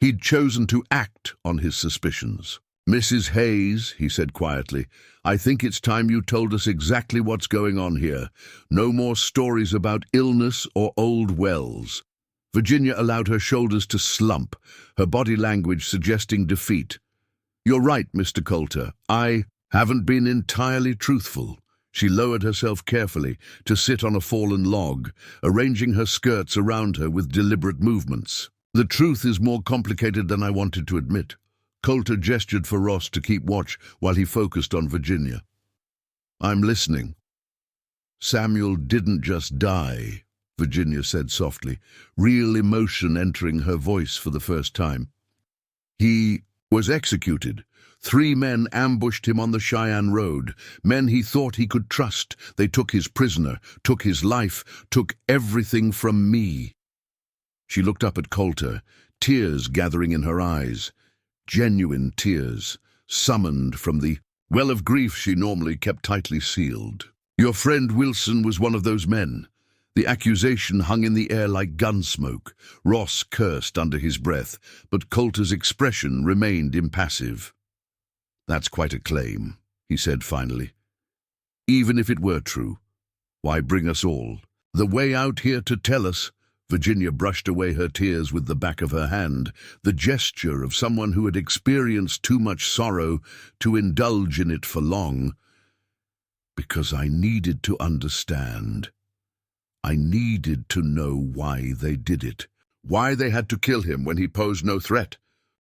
He'd chosen to act on his suspicions. "Mrs. Hayes," he said quietly, "I think it's time you told us exactly what's going on here. No more stories about illness or old wells." Virginia allowed her shoulders to slump, her body language suggesting defeat. "You're right, Mr. Coulter. I haven't been entirely truthful." She lowered herself carefully to sit on a fallen log, arranging her skirts around her with deliberate movements. "The truth is more complicated than I wanted to admit." Coulter gestured for Ross to keep watch while he focused on Virginia. "I'm listening." "Samuel didn't just die," Virginia said softly, real emotion entering her voice for the first time. "He was executed. 3 men ambushed him on the Cheyenne Road, men he thought he could trust. They took his prisoner, took his life, took everything from me." She looked up at Coulter, tears gathering in her eyes. Genuine tears, summoned from the well of grief she normally kept tightly sealed. "Your friend Wilson was one of those men." The accusation hung in the air like gun smoke. Ross cursed under his breath, but Coulter's expression remained impassive. "That's quite a claim," he said finally. "Even if it were true, why bring us all? The way out here to tell us." Virginia brushed away her tears with the back of her hand, the gesture of someone who had experienced too much sorrow to indulge in it for long. "Because I needed to understand. I needed to know why they did it, why they had to kill him when he posed no threat."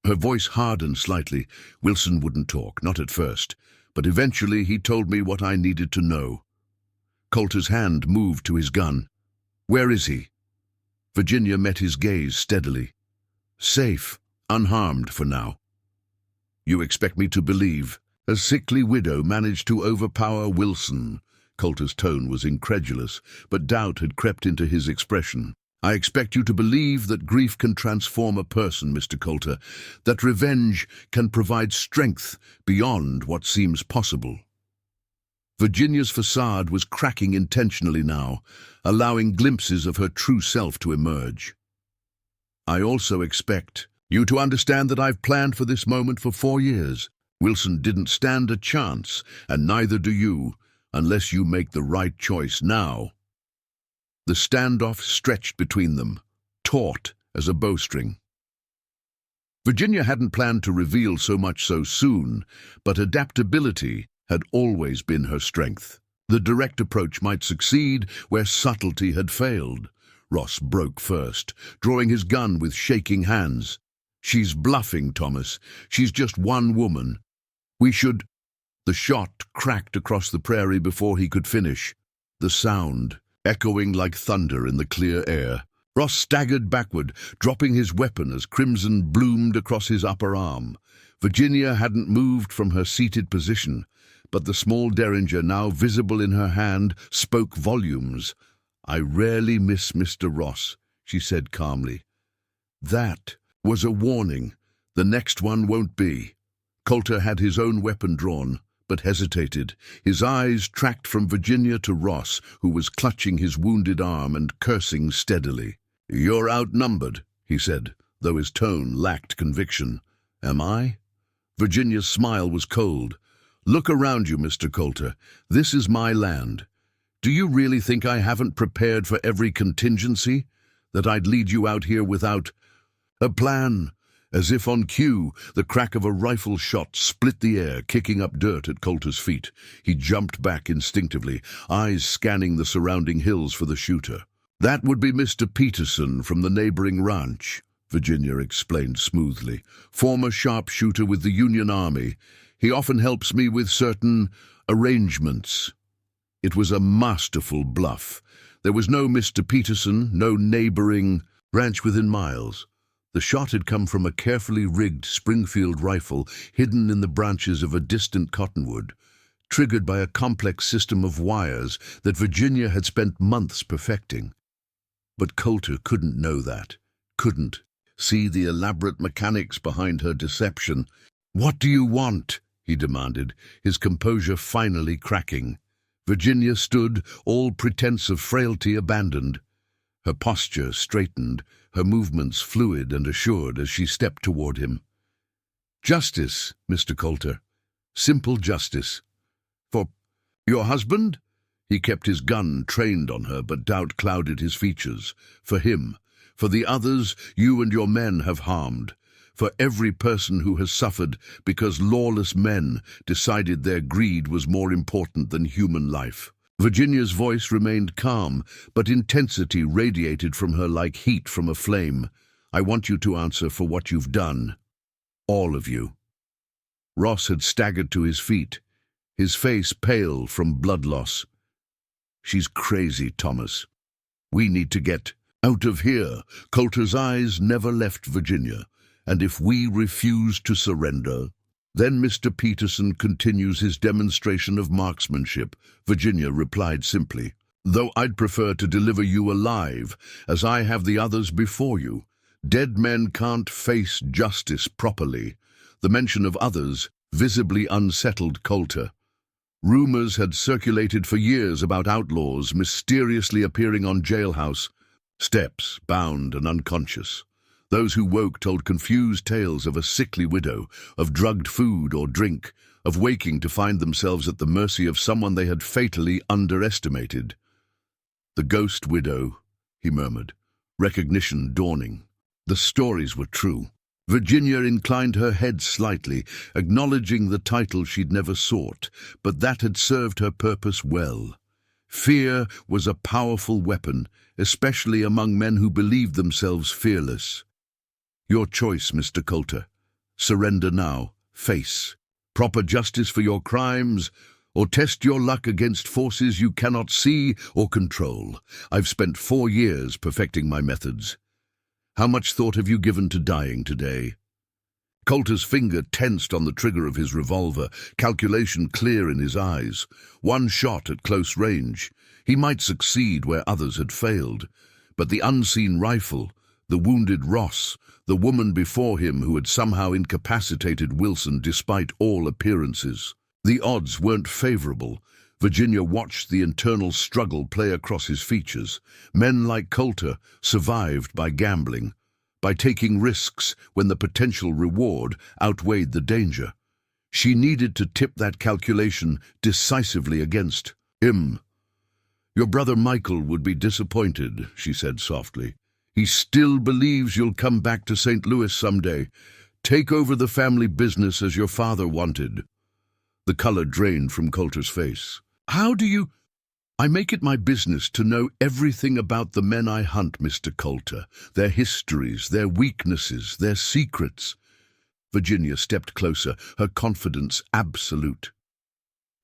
Her voice hardened slightly. "Wilson wouldn't talk, not at first, but eventually he told me what I needed to know." Coulter's hand moved to his gun. "Where is he?" Virginia met his gaze steadily. "Safe, unharmed for now." "You expect me to believe a sickly widow managed to overpower Wilson?" Coulter's tone was incredulous, but doubt had crept into his expression. "I expect you to believe that grief can transform a person, Mr. Coulter, that revenge can provide strength beyond what seems possible." Virginia's facade was cracking intentionally now, allowing glimpses of her true self to emerge. "I also expect you to understand that I've planned for this moment for 4 years. Wilson didn't stand a chance, and neither do you, unless you make the right choice now." The standoff stretched between them, taut as a bowstring. Virginia hadn't planned to reveal so much so soon, but adaptability had always been her strength. The direct approach might succeed where subtlety had failed. Ross broke first, drawing his gun with shaking hands. "She's bluffing, Thomas. She's just one woman. We should—" The shot cracked across the prairie before he could finish, the sound echoing like thunder in the clear air. Ross staggered backward, dropping his weapon as crimson bloomed across his upper arm. Virginia hadn't moved from her seated position, but the small derringer now visible in her hand spoke volumes. "I rarely miss Mr. Ross," she said calmly. "That was a warning. The next one won't be." Coulter had his own weapon drawn, but hesitated. His eyes tracked from Virginia to Ross, who was clutching his wounded arm and cursing steadily. "You're outnumbered," he said, though his tone lacked conviction. "Am I?" Virginia's smile was cold. "Look around you, Mr. Coulter. This is my land. Do you really think I haven't prepared for every contingency? That I'd lead you out here without a plan?" As if on cue, the crack of a rifle shot split the air, kicking up dirt at Coulter's feet. He jumped back instinctively, eyes scanning the surrounding hills for the shooter. "That would be Mr. Peterson from the neighboring ranch," Virginia explained smoothly. "Former sharpshooter with the Union Army. He often helps me with certain arrangements." It was a masterful bluff. There was no Mr. Peterson, no neighboring ranch within miles. The shot had come from a carefully rigged Springfield rifle hidden in the branches of a distant cottonwood, triggered by a complex system of wires that Virginia had spent months perfecting. But Coulter couldn't know that, couldn't see the elaborate mechanics behind her deception. "What do you want?" he demanded, his composure finally cracking. Virginia stood, all pretense of frailty abandoned. Her posture straightened, her movements fluid and assured as she stepped toward him. "Justice, Mr. Coulter. Simple justice. For your husband?" He kept his gun trained on her, but doubt clouded his features. "For him. For the others you and your men have harmed. For every person who has suffered because lawless men decided their greed was more important than human life." Virginia's voice remained calm, but intensity radiated from her like heat from a flame. "I want you to answer for what you've done. All of you." Ross had staggered to his feet, his face pale from blood loss. "She's crazy, Thomas. We need to get out of here." Coulter's eyes never left Virginia. "And if we refuse to surrender?" "Then Mr. Peterson continues his demonstration of marksmanship," Virginia replied simply. "Though I'd prefer to deliver you alive, as I have the others before you. Dead men can't face justice properly." The mention of others visibly unsettled Coulter. Rumors had circulated for years about outlaws mysteriously appearing on jailhouse steps, bound and unconscious. Those who woke told confused tales of a sickly widow, of drugged food or drink, of waking to find themselves at the mercy of someone they had fatally underestimated. "The ghost widow," he murmured, recognition dawning. The stories were true. Virginia inclined her head slightly, acknowledging the title she'd never sought, but that had served her purpose well. Fear was a powerful weapon, especially among men who believed themselves fearless. "Your choice, Mr. Coulter. Surrender now, face proper justice for your crimes, or test your luck against forces you cannot see or control. I've spent 4 years perfecting my methods. How much thought have you given to dying today?" Coulter's finger tensed on the trigger of his revolver, calculation clear in his eyes. One shot at close range. He might succeed where others had failed. But the unseen rifle, the wounded Ross, the woman before him who had somehow incapacitated Wilson despite all appearances. The odds weren't favorable. Virginia watched the internal struggle play across his features. Men like Coulter survived by gambling, by taking risks when the potential reward outweighed the danger. She needed to tip that calculation decisively against him. "Your brother Michael would be disappointed," she said softly. "He still believes you'll come back to St. Louis someday. Take over the family business as your father wanted." The color drained from Coulter's face. "How do you—" "I make it my business to know everything about the men I hunt, Mr. Coulter. Their histories, their weaknesses, their secrets." Virginia stepped closer, her confidence absolute.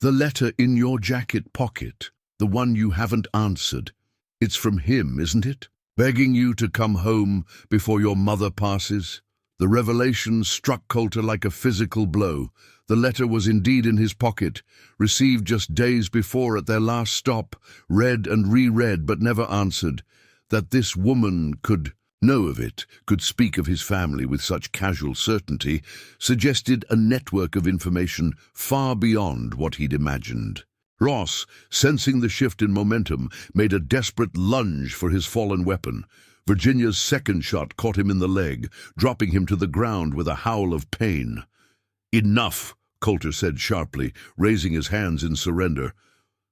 "The letter in your jacket pocket, the one you haven't answered. It's from him, isn't it? Begging you to come home before your mother passes." The revelation struck Coulter like a physical blow. The letter was indeed in his pocket, received just days before at their last stop, read and reread but never answered. That this woman could know of it, could speak of his family with such casual certainty, suggested a network of information far beyond what he'd imagined. Ross, sensing the shift in momentum, made a desperate lunge for his fallen weapon. Virginia's second shot caught him in the leg, dropping him to the ground with a howl of pain. "Enough," Coulter said sharply, raising his hands in surrender.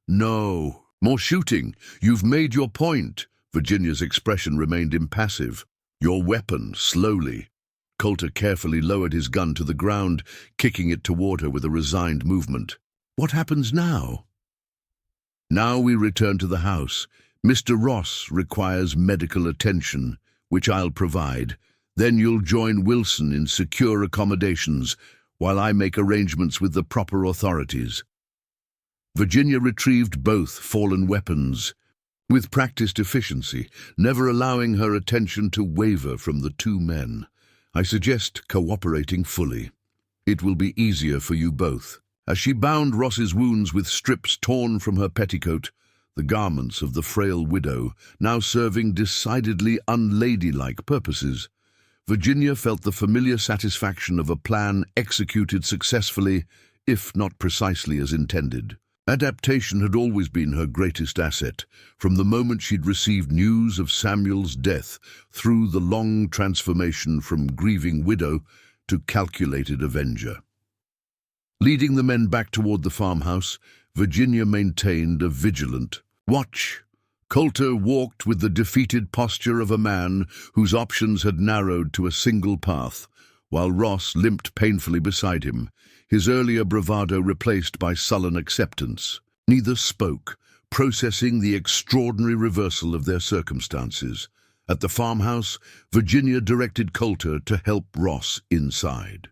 "No, more shooting. You've made your point." Virginia's expression remained impassive. "Your weapon, slowly." Coulter carefully lowered his gun to the ground, kicking it toward her with a resigned movement. "What happens now?" "Now we return to the house. Mr. Ross requires medical attention, which I'll provide. Then you'll join Wilson in secure accommodations, while I make arrangements with the proper authorities." Virginia retrieved both fallen weapons with practiced efficiency, never allowing her attention to waver from the 2 men. "I suggest cooperating fully. It will be easier for you both." As she bound Ross's wounds with strips torn from her petticoat, the garments of the frail widow, now serving decidedly unladylike purposes, Virginia felt the familiar satisfaction of a plan executed successfully if not precisely as intended. Adaptation had always been her greatest asset, from the moment she'd received news of Samuel's death through the long transformation from grieving widow to calculated avenger. Leading the men back toward the farmhouse, Virginia maintained a vigilant watch. Coulter walked with the defeated posture of a man whose options had narrowed to a single path, while Ross limped painfully beside him, his earlier bravado replaced by sullen acceptance. Neither spoke, processing the extraordinary reversal of their circumstances. At the farmhouse, Virginia directed Coulter to help Ross inside.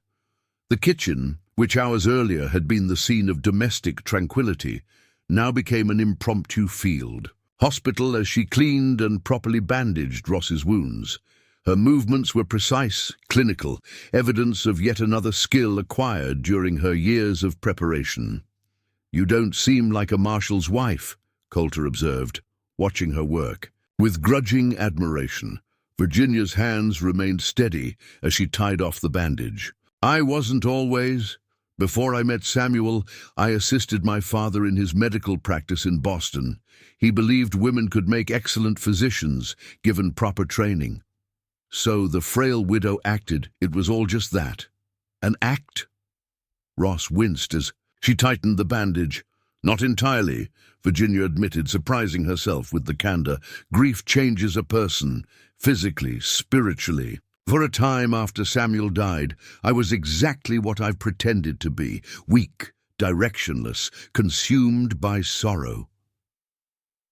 The kitchen, which hours earlier had been the scene of domestic tranquility, now became an impromptu field hospital as she cleaned and properly bandaged Ross's wounds. Her movements were precise, clinical, evidence of yet another skill acquired during her years of preparation. "You don't seem like a marshal's wife," Coulter observed, watching her work. With grudging admiration, Virginia's hands remained steady as she tied off the bandage. "I wasn't always. Before I met Samuel, I assisted my father in his medical practice in Boston. He believed women could make excellent physicians, given proper training." So the frail widow acted. It was all just that. An act? Ross winced as she tightened the bandage. "Not entirely," Virginia admitted, surprising herself with the candor. "Grief changes a person, physically, spiritually. For a time after Samuel died, I was exactly what I've pretended to be, weak, directionless, consumed by sorrow."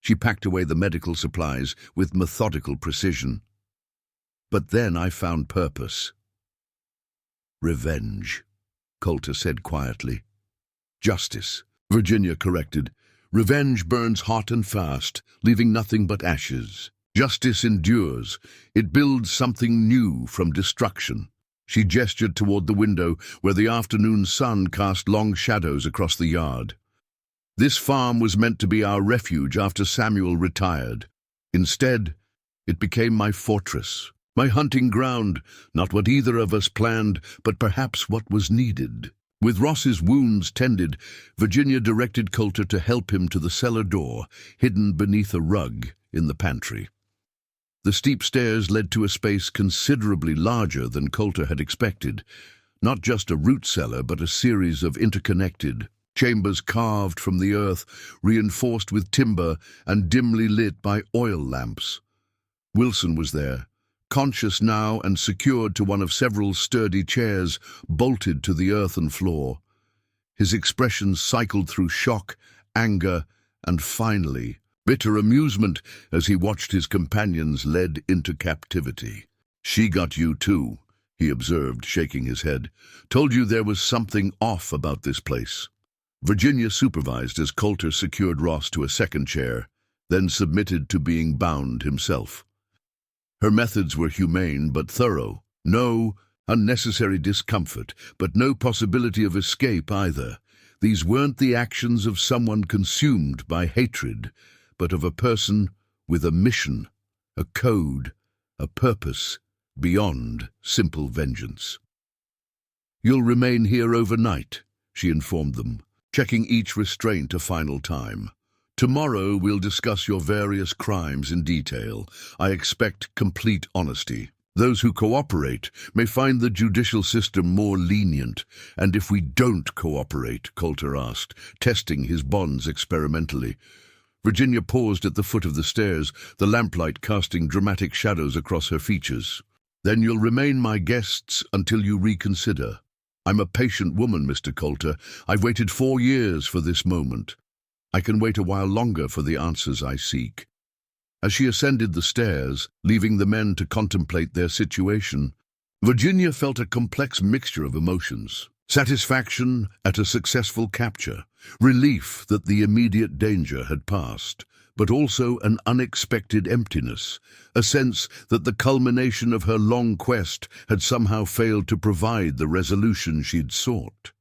She packed away the medical supplies with methodical precision. "But then I found purpose." "Revenge," Coulter said quietly. "Justice," Virginia corrected. "Revenge burns hot and fast, leaving nothing but ashes. Justice endures. It builds something new from destruction." She gestured toward the window where the afternoon sun cast long shadows across the yard. "This farm was meant to be our refuge after Samuel retired. Instead, it became my fortress, my hunting ground, not what either of us planned, but perhaps what was needed." With Ross's wounds tended, Virginia directed Coulter to help him to the cellar door, hidden beneath a rug in the pantry. The steep stairs led to a space considerably larger than Coulter had expected. Not just a root cellar, but a series of interconnected chambers carved from the earth, reinforced with timber and dimly lit by oil lamps. Wilson was there, conscious now and secured to one of several sturdy chairs bolted to the earthen floor. His expressions cycled through shock, anger, and finally, bitter amusement as he watched his companions led into captivity. "She got you too," he observed, shaking his head. "Told you there was something off about this place." Virginia supervised as Coulter secured Ross to a second chair, then submitted to being bound himself. Her methods were humane but thorough. No unnecessary discomfort, but no possibility of escape either. These weren't the actions of someone consumed by hatred, but of a person with a mission, a code, a purpose beyond simple vengeance. "You'll remain here overnight," she informed them, checking each restraint a final time. "Tomorrow we'll discuss your various crimes in detail. I expect complete honesty. Those who cooperate may find the judicial system more lenient." "And if we don't cooperate?" Coulter asked, testing his bonds experimentally. Virginia paused at the foot of the stairs, the lamplight casting dramatic shadows across her features. "Then you'll remain my guests until you reconsider. I'm a patient woman, Mr. Coulter. I've waited 4 years for this moment. I can wait a while longer for the answers I seek." As she ascended the stairs, leaving the men to contemplate their situation, Virginia felt a complex mixture of emotions. Satisfaction at a successful capture, relief that the immediate danger had passed, but also an unexpected emptiness, a sense that the culmination of her long quest had somehow failed to provide the resolution she'd sought.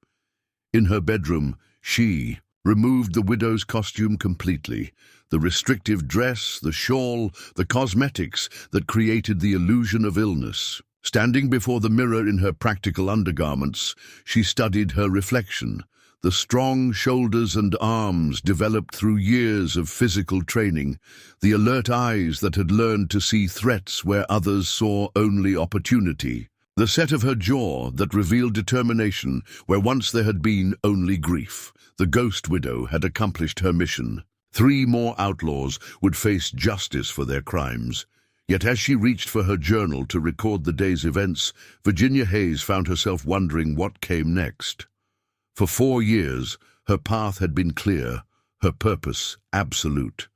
In her bedroom, she removed the widow's costume completely, the restrictive dress, the shawl, the cosmetics that created the illusion of illness. Standing before the mirror in her practical undergarments, she studied her reflection, The strong shoulders and arms developed through years of physical training, the alert eyes that had learned to see threats where others saw only opportunity, the set of her jaw that revealed determination where once there had been only grief. The ghost widow had accomplished her mission. 3 more outlaws would face justice for their crimes. Yet as she reached for her journal to record the day's events, Virginia Hayes found herself wondering what came next. For 4 years, her path had been clear, her purpose absolute.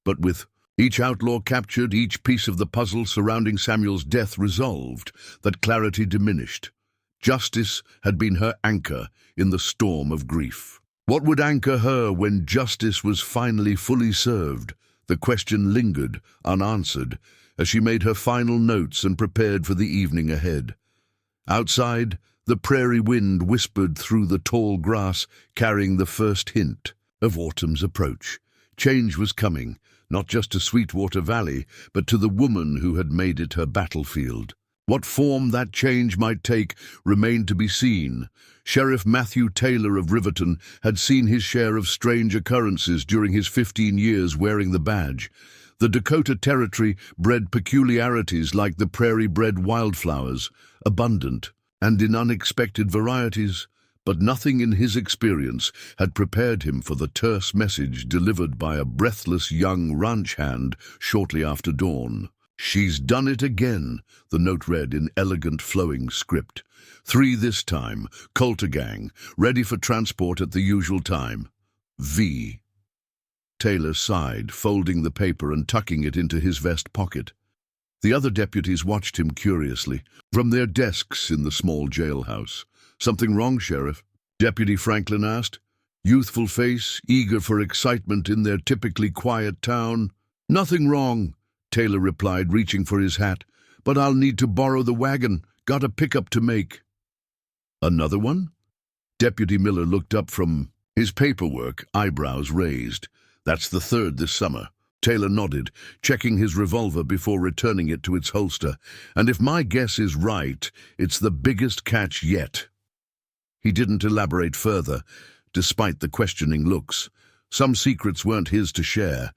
But with each outlaw captured, each piece of the puzzle surrounding Samuel's death resolved, that clarity diminished. Justice had been her anchor in the storm of grief. What would anchor her when justice was finally fully served? The question lingered, unanswered, as she made her final notes and prepared for the evening ahead. Outside, the prairie wind whispered through the tall grass, carrying the first hint of autumn's approach. Change was coming, not just to Sweetwater Valley, but to the woman who had made it her battlefield. What form that change might take remained to be seen. Sheriff Matthew Taylor of Riverton had seen his share of strange occurrences during his 15 years wearing the badge. The Dakota Territory bred peculiarities like the prairie-bred wildflowers, abundant and in unexpected varieties, but nothing in his experience had prepared him for the terse message delivered by a breathless young ranch hand shortly after dawn. "She's done it again," the note read in elegant flowing script. 3 this time, Coulter gang, ready for transport at the usual time. V. Taylor sighed, folding the paper and tucking it into his vest pocket. The other deputies watched him curiously, from their desks in the small jailhouse. "Something wrong, Sheriff?" Deputy Franklin asked, youthful face, eager for excitement in their typically quiet town. "Nothing wrong," Taylor replied, reaching for his hat, "but I'll need to borrow the wagon. Got a pickup to make." "Another one?" Deputy Miller looked up from his paperwork, eyebrows raised. "That's the 3rd this summer." Taylor nodded, checking his revolver before returning it to its holster. "And if my guess is right, it's the biggest catch yet." He didn't elaborate further, despite the questioning looks. Some secrets weren't his to share,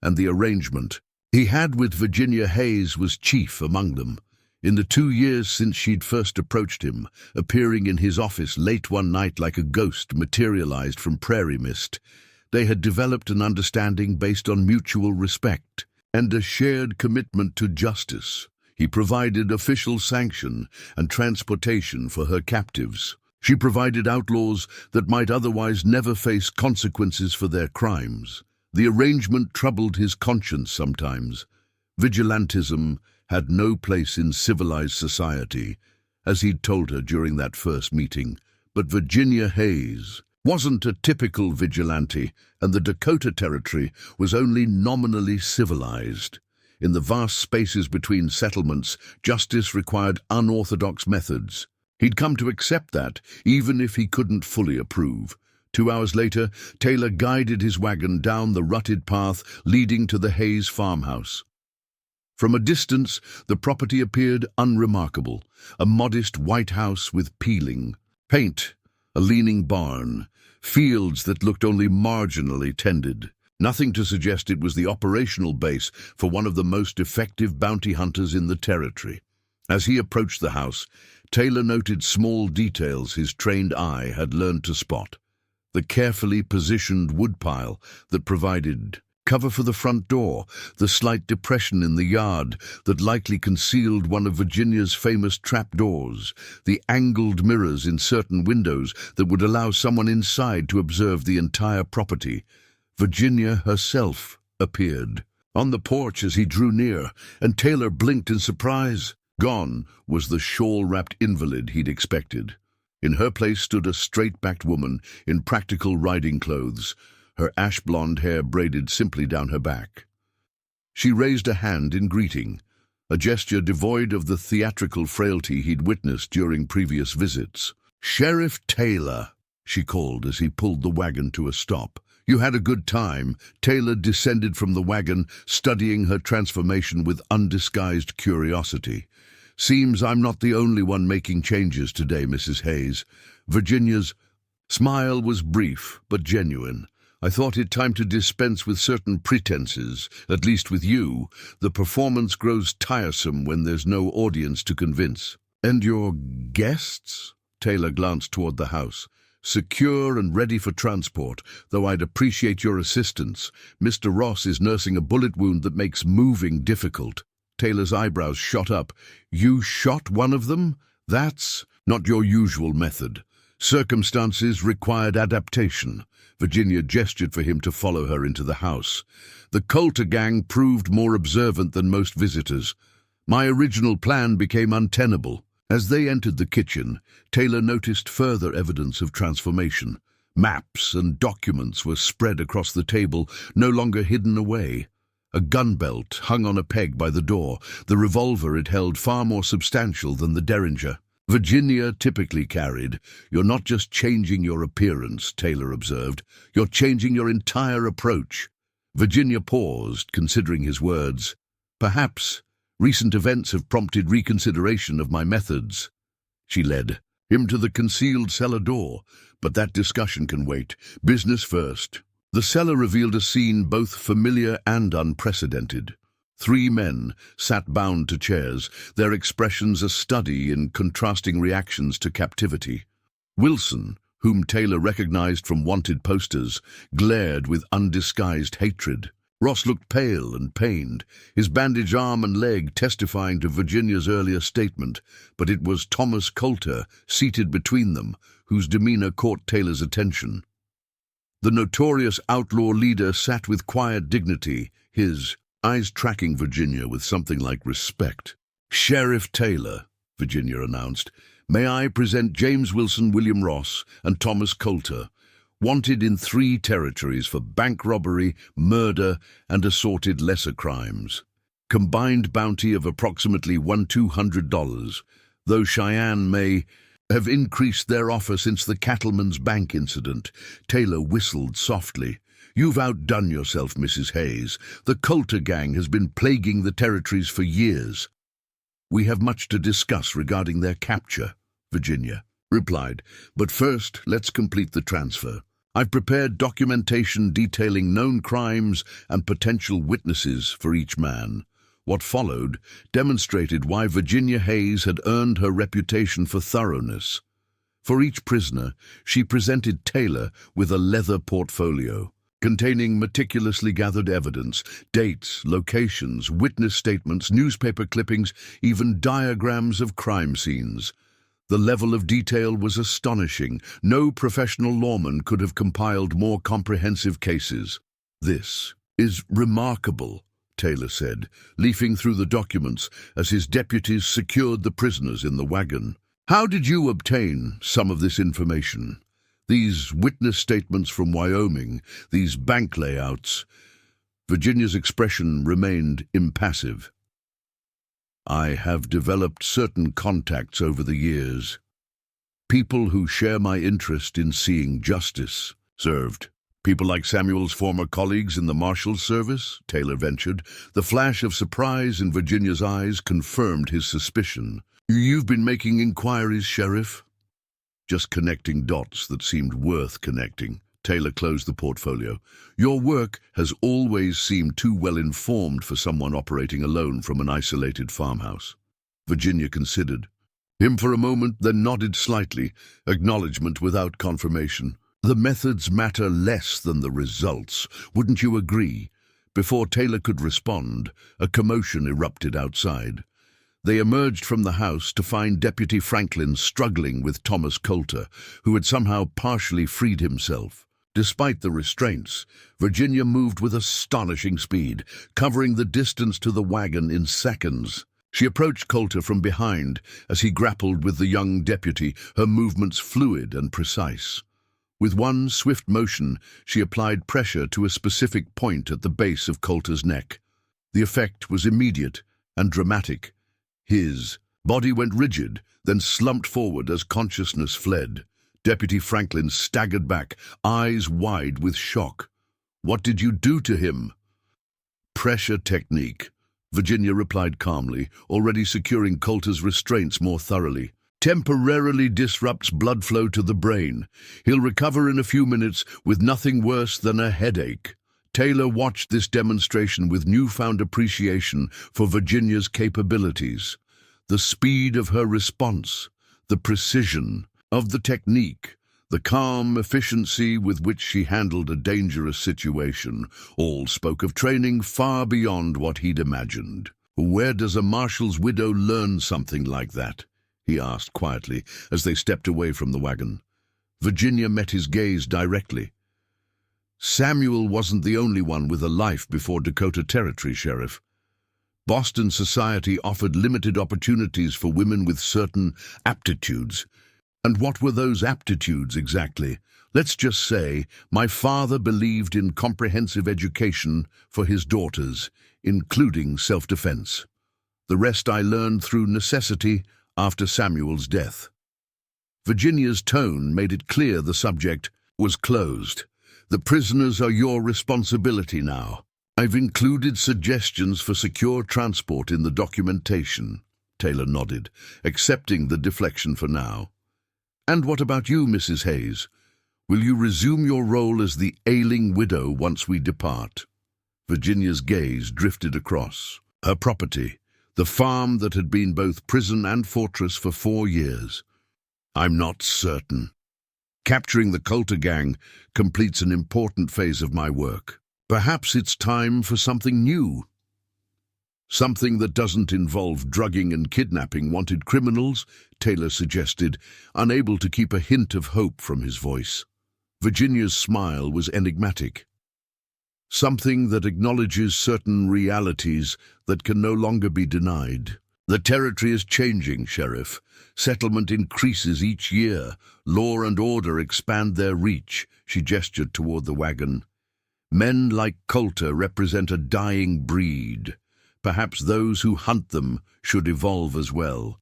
and the arrangement he had with Virginia Hayes was chief among them. In the 2 years since she'd first approached him, appearing in his office late one night like a ghost materialized from prairie mist, they had developed an understanding based on mutual respect and a shared commitment to justice. He provided official sanction and transportation for her captives. She provided outlaws that might otherwise never face consequences for their crimes. The arrangement troubled his conscience sometimes. Vigilantism had no place in civilized society, as he'd told her during that first meeting. But Virginia Hayes wasn't a typical vigilante, and the Dakota Territory was only nominally civilized. In the vast spaces between settlements, justice required unorthodox methods. He'd come to accept that, even if he couldn't fully approve. 2 hours later, Taylor guided his wagon down the rutted path leading to the Hayes farmhouse. From a distance, the property appeared unremarkable, a modest white house with peeling paint, a leaning barn, fields that looked only marginally tended. Nothing to suggest it was the operational base for one of the most effective bounty hunters in the territory. As he approached the house, Taylor noted small details his trained eye had learned to spot. The carefully positioned woodpile that provided cover for the front door, the slight depression in the yard that likely concealed one of Virginia's famous trapdoors, the angled mirrors in certain windows that would allow someone inside to observe the entire property. Virginia herself appeared on the porch as he drew near, and Taylor blinked in surprise. Gone was the shawl-wrapped invalid he'd expected. In her place stood a straight-backed woman in practical riding clothes, her ash-blonde hair braided simply down her back. She raised a hand in greeting, a gesture devoid of the theatrical frailty he'd witnessed during previous visits. "Sheriff Taylor," she called as he pulled the wagon to a stop. "You had a good time." Taylor descended from the wagon, studying her transformation with undisguised curiosity. "Seems I'm not the only one making changes today, Mrs. Hayes." Virginia's Smile was brief but genuine. I thought it time to dispense with certain pretenses, at least with you. The performance grows tiresome when there's no audience to convince. And your guests? Taylor glanced toward the house. Secure and ready for transport, though I'd appreciate your assistance. Mr. Ross is nursing a bullet wound that makes moving difficult. Taylor's eyebrows shot up. You shot one of them? That's not your usual method. Circumstances required adaptation. Virginia gestured for him to follow her into the house. The Coulter gang proved more observant than most visitors. My original plan became untenable. As they entered the kitchen, Taylor noticed further evidence of transformation. Maps and documents were spread across the table, no longer hidden away. A gun belt hung on a peg by the door, the revolver it held far more substantial than the Derringer. Virginia typically carried. You're not just changing your appearance, Taylor observed. You're changing your entire approach. Virginia paused, considering his words. Perhaps recent events have prompted reconsideration of my methods. She led him to the concealed cellar door, but that discussion can wait. Business first. The cellar revealed a scene both familiar and unprecedented. 3 men sat bound to chairs, their expressions a study in contrasting reactions to captivity. Wilson, whom Taylor recognized from wanted posters, glared with undisguised hatred. Ross looked pale and pained, his bandaged arm and leg testifying to Virginia's earlier statement, but it was Thomas Coulter, seated between them, whose demeanor caught Taylor's attention. The notorious outlaw leader sat with quiet dignity, his eyes tracking Virginia with something like respect. Sheriff Taylor, Virginia announced, may I present James Wilson, William Ross, and Thomas Coulter, wanted in 3 territories for bank robbery, murder, and assorted lesser crimes. Combined bounty of approximately $1,200, though Cheyenne may have increased their offer since the Cattleman's Bank incident. Taylor whistled softly. You've outdone yourself, Mrs. Hayes. The Coulter gang has been plaguing the territories for years. We have much to discuss regarding their capture, Virginia replied. But first, let's complete the transfer. I've prepared documentation detailing known crimes and potential witnesses for each man. What followed demonstrated why Virginia Hayes had earned her reputation for thoroughness. For each prisoner, she presented Taylor with a leather portfolio containing meticulously gathered evidence, dates, locations, witness statements, newspaper clippings, even diagrams of crime scenes. The level of detail was astonishing. No professional lawman could have compiled more comprehensive cases. This is remarkable, Taylor said, leafing through the documents as his deputies secured the prisoners in the wagon. How did you obtain some of this information? These witness statements from Wyoming, these bank layouts. Virginia's expression remained impassive. I have developed certain contacts over the years. People who share my interest in seeing justice served. People like Samuel's former colleagues in the Marshal's service, Taylor ventured. The flash of surprise in Virginia's eyes confirmed his suspicion. You've been making inquiries, Sheriff? Just connecting dots that seemed worth connecting. Taylor closed the portfolio. Your work has always seemed too well informed for someone operating alone from an isolated farmhouse. Virginia considered him for a moment, then nodded slightly, acknowledgement without confirmation. The methods matter less than the results, wouldn't you agree? Before Taylor could respond, a commotion erupted outside. They emerged from the house to find Deputy Franklin struggling with Thomas Coulter, who had somehow partially freed himself. Despite the restraints, Virginia moved with astonishing speed, covering the distance to the wagon in seconds. She approached Coulter from behind as he grappled with the young deputy, her movements fluid and precise. With one swift motion, she applied pressure to a specific point at the base of Coulter's neck. The effect was immediate and dramatic. His body went rigid, then slumped forward as consciousness fled. Deputy Franklin staggered back, eyes wide with shock. What did you do to him? Pressure technique, Virginia replied calmly, already securing Coulter's restraints more thoroughly. temporarily disrupts blood flow to the brain. He'll recover in a few minutes with nothing worse than a headache. Taylor watched this demonstration with newfound appreciation for Virginia's capabilities. The speed of her response, the precision of the technique, the calm efficiency with which she handled a dangerous situation, all spoke of training far beyond what he'd imagined. "Where does a marshal's widow learn something like that?" he asked quietly as they stepped away from the wagon. Virginia met his gaze directly. "Samuel wasn't the only one with a life before Dakota Territory, Sheriff. Boston society offered limited opportunities for women with certain aptitudes. And what were those aptitudes exactly? Let's just say my father believed in comprehensive education for his daughters, including self-defense. The rest I learned through necessity after Samuel's death." Virginia's tone made it clear the subject was closed. "The prisoners are your responsibility now. I've included suggestions for secure transport in the documentation." Taylor nodded, accepting the deflection for now. "And what about you, Mrs. Hayes? Will you resume your role as the ailing widow once we depart?" Virginia's gaze drifted across her property, the farm that had been both prison and fortress for 4 years. "I'm not certain. Capturing the Coulter gang completes an important phase of my work. Perhaps it's time for something new. Something that doesn't involve drugging and kidnapping wanted criminals," Taylor suggested, unable to keep a hint of hope from his voice. Virginia's smile was enigmatic. "Something that acknowledges certain realities that can no longer be denied. The territory is changing, Sheriff. Settlement increases each year. Law and order expand their reach." She gestured toward the wagon. "Men like Coulter represent a dying breed. Perhaps those who hunt them should evolve as well."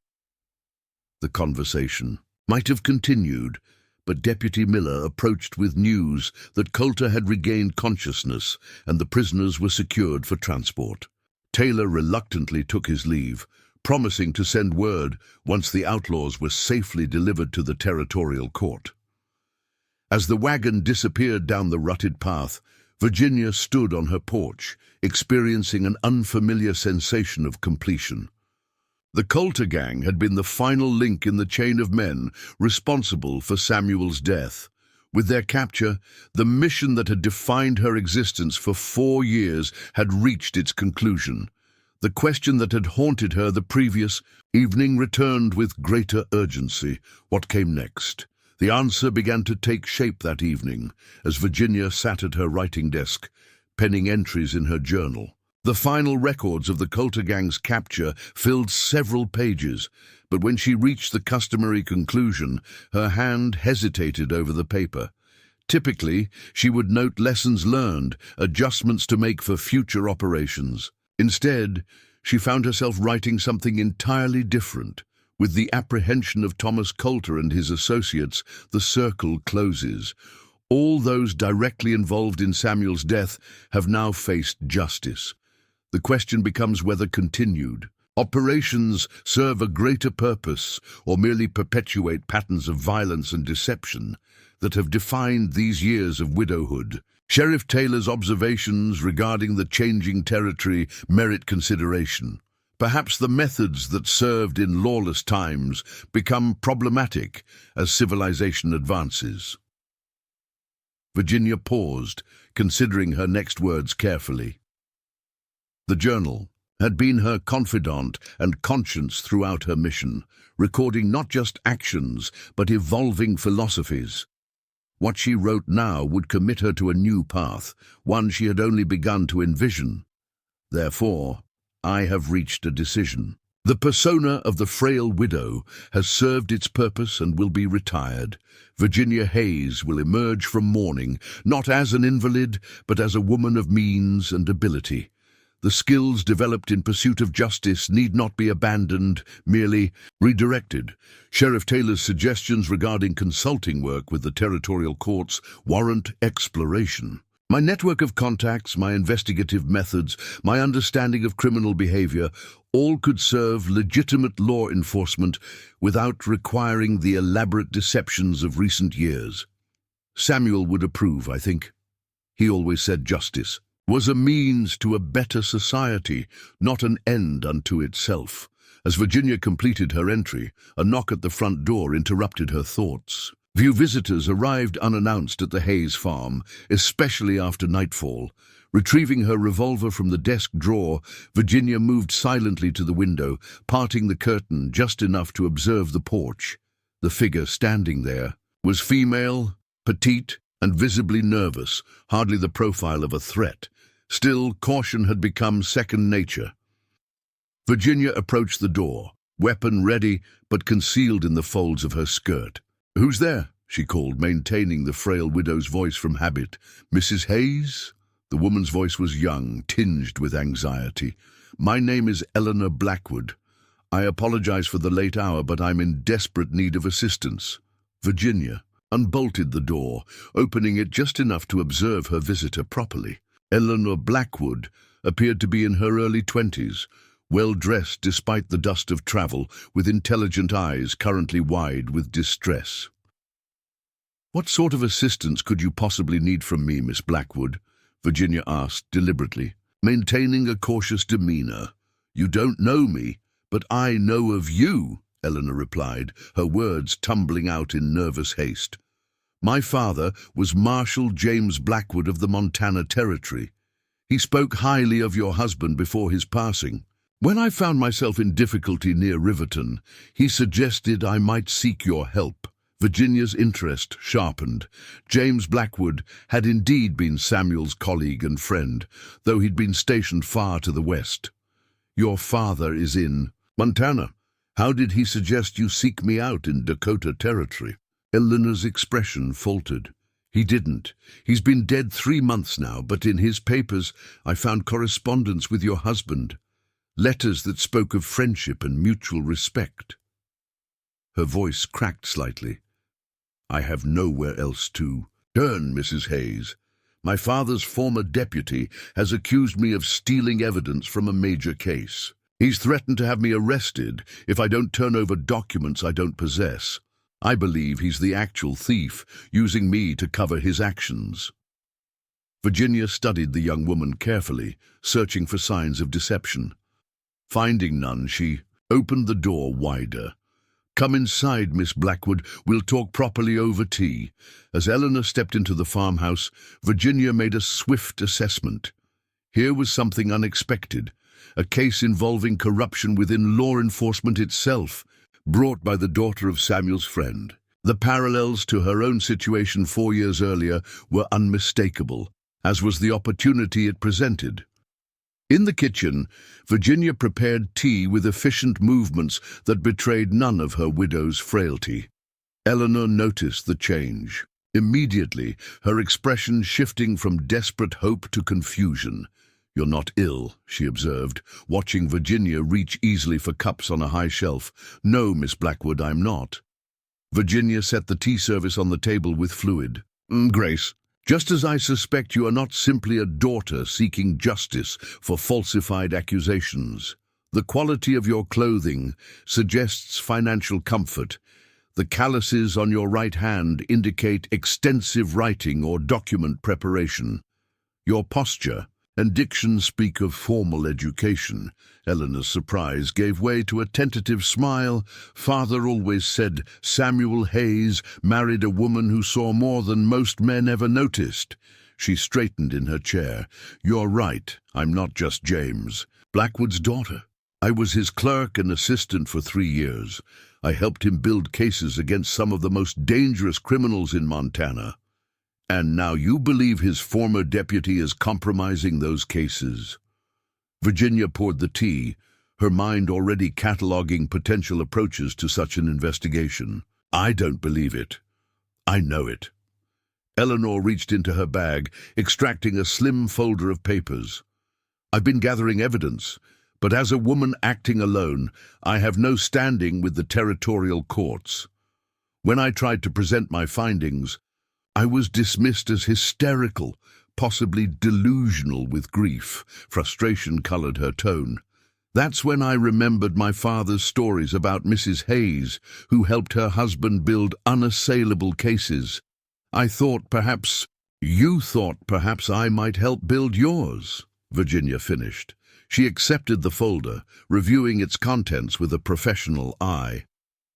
The conversation might have continued, but Deputy Miller approached with news that Coulter had regained consciousness and the prisoners were secured for transport. Taylor reluctantly took his leave, promising to send word once the outlaws were safely delivered to the territorial court. As the wagon disappeared down the rutted path, Virginia stood on her porch, experiencing an unfamiliar sensation of completion. The Coulter gang had been the final link in the chain of men responsible for Samuel's death. With their capture, the mission that had defined her existence for 4 years had reached its conclusion. The question that had haunted her the previous evening returned with greater urgency. What came next? The answer began to take shape that evening, as Virginia sat at her writing desk, penning entries in her journal. The final records of the Coulter gang's capture filled several pages, but when she reached the customary conclusion, her hand hesitated over the paper. Typically, she would note lessons learned, adjustments to make for future operations. Instead, she found herself writing something entirely different. With the apprehension of Thomas Coulter and his associates, the circle closes. All those directly involved in Samuel's death have now faced justice. The question becomes whether continued operations serve a greater purpose or merely perpetuate patterns of violence and deception that have defined these years of widowhood. Sheriff Taylor's observations regarding the changing territory merit consideration. Perhaps the methods that served in lawless times become problematic as civilization advances. Virginia paused, considering her next words carefully. The journal had been her confidant and conscience throughout her mission, recording not just actions, but evolving philosophies. What she wrote now would commit her to a new path, one she had only begun to envision. Therefore, I have reached a decision. The persona of the frail widow has served its purpose and will be retired. Virginia Hayes will emerge from mourning, not as an invalid, but as a woman of means and ability. The skills developed in pursuit of justice need not be abandoned, merely redirected. Sheriff Taylor's suggestions regarding consulting work with the territorial courts warrant exploration. My network of contacts, my investigative methods, my understanding of criminal behavior, all could serve legitimate law enforcement without requiring the elaborate deceptions of recent years. Samuel would approve, I think. He always said justice was a means to a better society, not an end unto itself. As Virginia completed her entry, a knock at the front door interrupted her thoughts. Few visitors arrived unannounced at the Hayes farm, especially after nightfall. Retrieving her revolver from the desk drawer, Virginia moved silently to the window, parting the curtain just enough to observe the porch. The figure standing there was female, petite, and visibly nervous, hardly the profile of a threat. Still, caution had become second nature. Virginia approached the door, weapon ready but concealed in the folds of her skirt. "Who's there?" she called, maintaining the frail widow's voice from habit. "Mrs. Hayes?" The woman's voice was young, tinged with anxiety. "My name is Eleanor Blackwood. I apologize for the late hour, but I'm in desperate need of assistance." Virginia unbolted the door, opening it just enough to observe her visitor properly. Eleanor Blackwood appeared to be in her early 20s, well-dressed despite the dust of travel, with intelligent eyes currently wide with distress. "What sort of assistance could you possibly need from me, Miss Blackwood?" Virginia asked deliberately, maintaining a cautious demeanor. "You don't know me, but I know of you," Eleanor replied, her words tumbling out in nervous haste. "My father was Marshal James Blackwood of the Montana Territory. He spoke highly of your husband before his passing. When I found myself in difficulty near Riverton, he suggested I might seek your help." Virginia's interest sharpened. James Blackwood had indeed been Samuel's colleague and friend, though he'd been stationed far to the west. "Your father is in Montana. How did he suggest you seek me out in Dakota Territory?" Eleanor's expression faltered. "He didn't. He's been dead 3 months now, but in his papers I found correspondence with your husband. Letters that spoke of friendship and mutual respect." Her voice cracked slightly. "I have nowhere else to turn, Mrs. Hayes. My father's former deputy has accused me of stealing evidence from a major case. He's threatened to have me arrested if I don't turn over documents I don't possess. I believe he's the actual thief, using me to cover his actions." Virginia studied the young woman carefully, searching for signs of deception. Finding none, she opened the door wider. "Come inside, Miss Blackwood. We'll talk properly over tea." As Eleanor stepped into the farmhouse, Virginia made a swift assessment. Here was something unexpected, a case involving corruption within law enforcement itself, brought by the daughter of Samuel's friend. The parallels to her own situation 4 years earlier were unmistakable, as was the opportunity it presented. In the kitchen, Virginia prepared tea with efficient movements that betrayed none of her widow's frailty. Eleanor noticed the change. Immediately, her expression shifting from desperate hope to confusion. "You're not ill," she observed, watching Virginia reach easily for cups on a high shelf. "No, Miss Blackwood, I'm not." Virginia set the tea service on the table with fluid. "Grace, just as I suspect, you are not simply a daughter seeking justice for falsified accusations. The quality of your clothing suggests financial comfort. The calluses on your right hand indicate extensive writing or document preparation. Your posture and diction speak of formal education." Eleanor's surprise gave way to a tentative smile. "Father always said Samuel Hayes married a woman who saw more than most men ever noticed." She straightened in her chair. "You're right. I'm not just James Blackwood's daughter. I was his clerk and assistant for 3 years. I helped him build cases against some of the most dangerous criminals in Montana. And now you believe his former deputy is compromising those cases." Virginia poured the tea, her mind already cataloging potential approaches to such an investigation. "I don't believe it. I know it." Eleanor reached into her bag, extracting a slim folder of papers. "I've been gathering evidence, but as a woman acting alone, I have no standing with the territorial courts. When I tried to present my findings, I was dismissed as hysterical, possibly delusional with grief. Frustration colored her tone. That's when I remembered my father's stories about Mrs. Hayes, who helped her husband build unassailable cases. You thought perhaps I might help build yours, Virginia finished. She accepted the folder, reviewing its contents with a professional eye.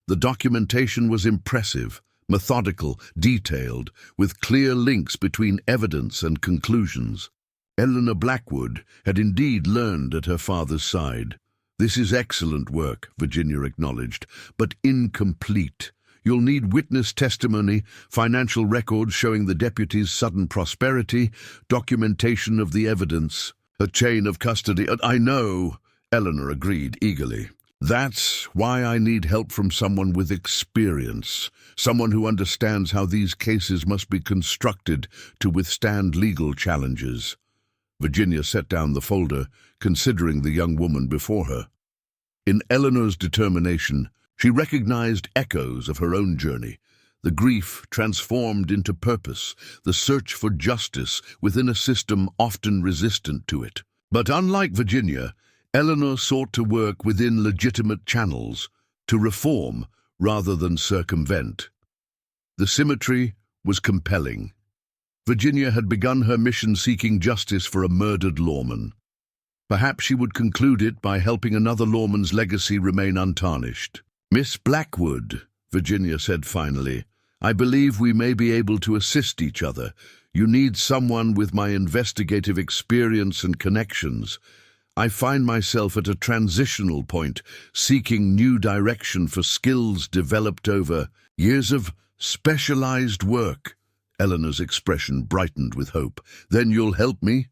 The documentation was impressive, methodical, detailed, with clear links between evidence and conclusions. Eleanor Blackwood had indeed learned at her father's side. This is excellent work, Virginia acknowledged, but incomplete. You'll need witness testimony, financial records showing the deputy's sudden prosperity, documentation of the evidence, a chain of custody. I know, Eleanor agreed eagerly. That's why I need help from someone with experience, someone who understands how these cases must be constructed to withstand legal challenges. Virginia set down the folder, considering the young woman before her. In Eleanor's determination, she recognized echoes of her own journey, the grief transformed into purpose, the search for justice within a system often resistant to it. But unlike Virginia, Eleanor sought to work within legitimate channels, to reform rather than circumvent. The symmetry was compelling. Virginia had begun her mission seeking justice for a murdered lawman. Perhaps she would conclude it by helping another lawman's legacy remain untarnished. Miss Blackwood, Virginia said finally, I believe we may be able to assist each other. You need someone with my investigative experience and connections. I find myself at a transitional point, seeking new direction for skills developed over years of specialized work. Eleanor's expression brightened with hope. Then you'll help me?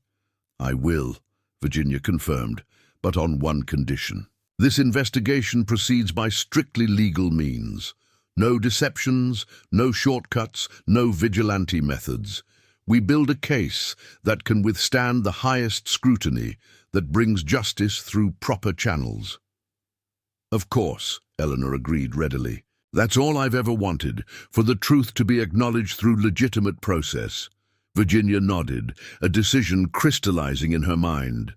I will, Virginia confirmed, but on one condition. This investigation proceeds by strictly legal means. No deceptions, no shortcuts, no vigilante methods. We build a case that can withstand the highest scrutiny, that brings justice through proper channels. Of course, Eleanor agreed readily. That's all I've ever wanted, for the truth to be acknowledged through legitimate process. Virginia nodded, a decision crystallizing in her mind.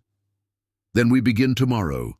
Then we begin tomorrow.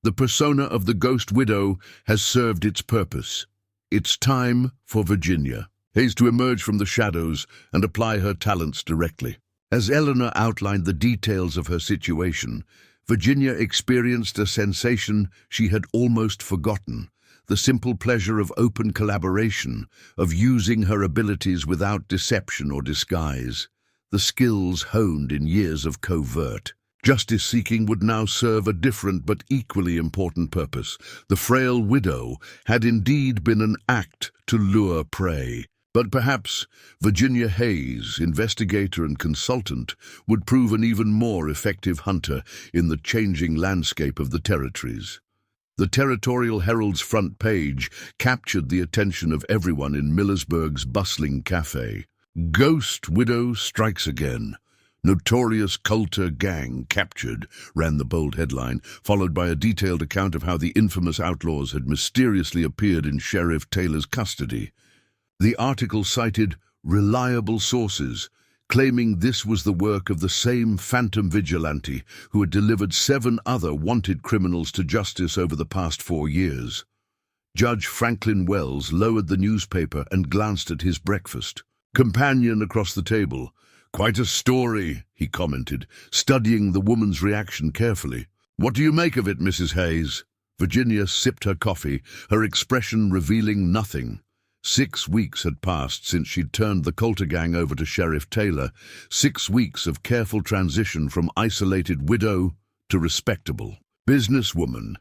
The persona of the ghost widow has served its purpose. It's time for Virginia Hayes to emerge from the shadows and apply her talents directly. As Eleanor outlined the details of her situation, Virginia experienced a sensation she had almost forgotten, the simple pleasure of open collaboration, of using her abilities without deception or disguise, the skills honed in years of covert. Justice-seeking would now serve a different but equally important purpose. The frail widow had indeed been an act to lure prey. But perhaps Virginia Hayes, investigator and consultant, would prove an even more effective hunter in the changing landscape of the territories. The Territorial Herald's front page captured the attention of everyone in Millersburg's bustling cafe. Ghost Widow Strikes Again. Notorious Coulter Gang Captured, ran the bold headline, followed by a detailed account of how the infamous Outlaws had mysteriously appeared in Sheriff Taylor's custody. The article cited reliable sources, claiming this was the work of the same phantom vigilante who had delivered 7 other wanted criminals to justice over the past 4 years. Judge Franklin Wells lowered the newspaper and glanced at his breakfast companion across the table. Quite a story, he commented, studying the woman's reaction carefully. What do you make of it, Mrs. Hayes? Virginia sipped her coffee, her expression revealing nothing. 6 weeks had passed since she'd turned the Coulter Gang over to Sheriff Taylor, 6 weeks of careful transition from isolated widow to respectable businesswoman.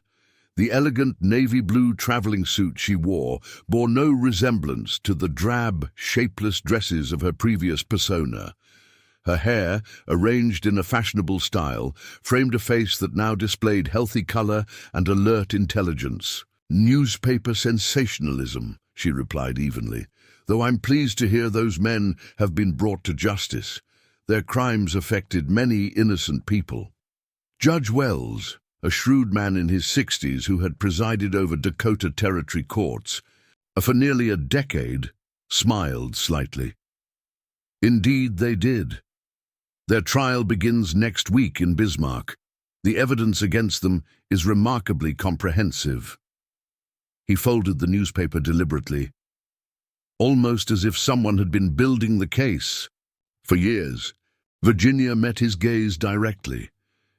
The elegant navy blue traveling suit she wore bore no resemblance to the drab, shapeless dresses of her previous persona. Her hair, arranged in a fashionable style, framed a face that now displayed healthy color and alert intelligence. Newspaper sensationalism, she replied evenly, though I'm pleased to hear those men have been brought to justice. Their crimes affected many innocent people. Judge Wells, a shrewd man in his 60s who had presided over Dakota Territory courts for nearly a decade, smiled slightly. Indeed they did. Their trial begins next week in Bismarck. The evidence against them is remarkably comprehensive." He folded the newspaper deliberately, almost as if someone had been building the case. For years, Virginia met his gaze directly.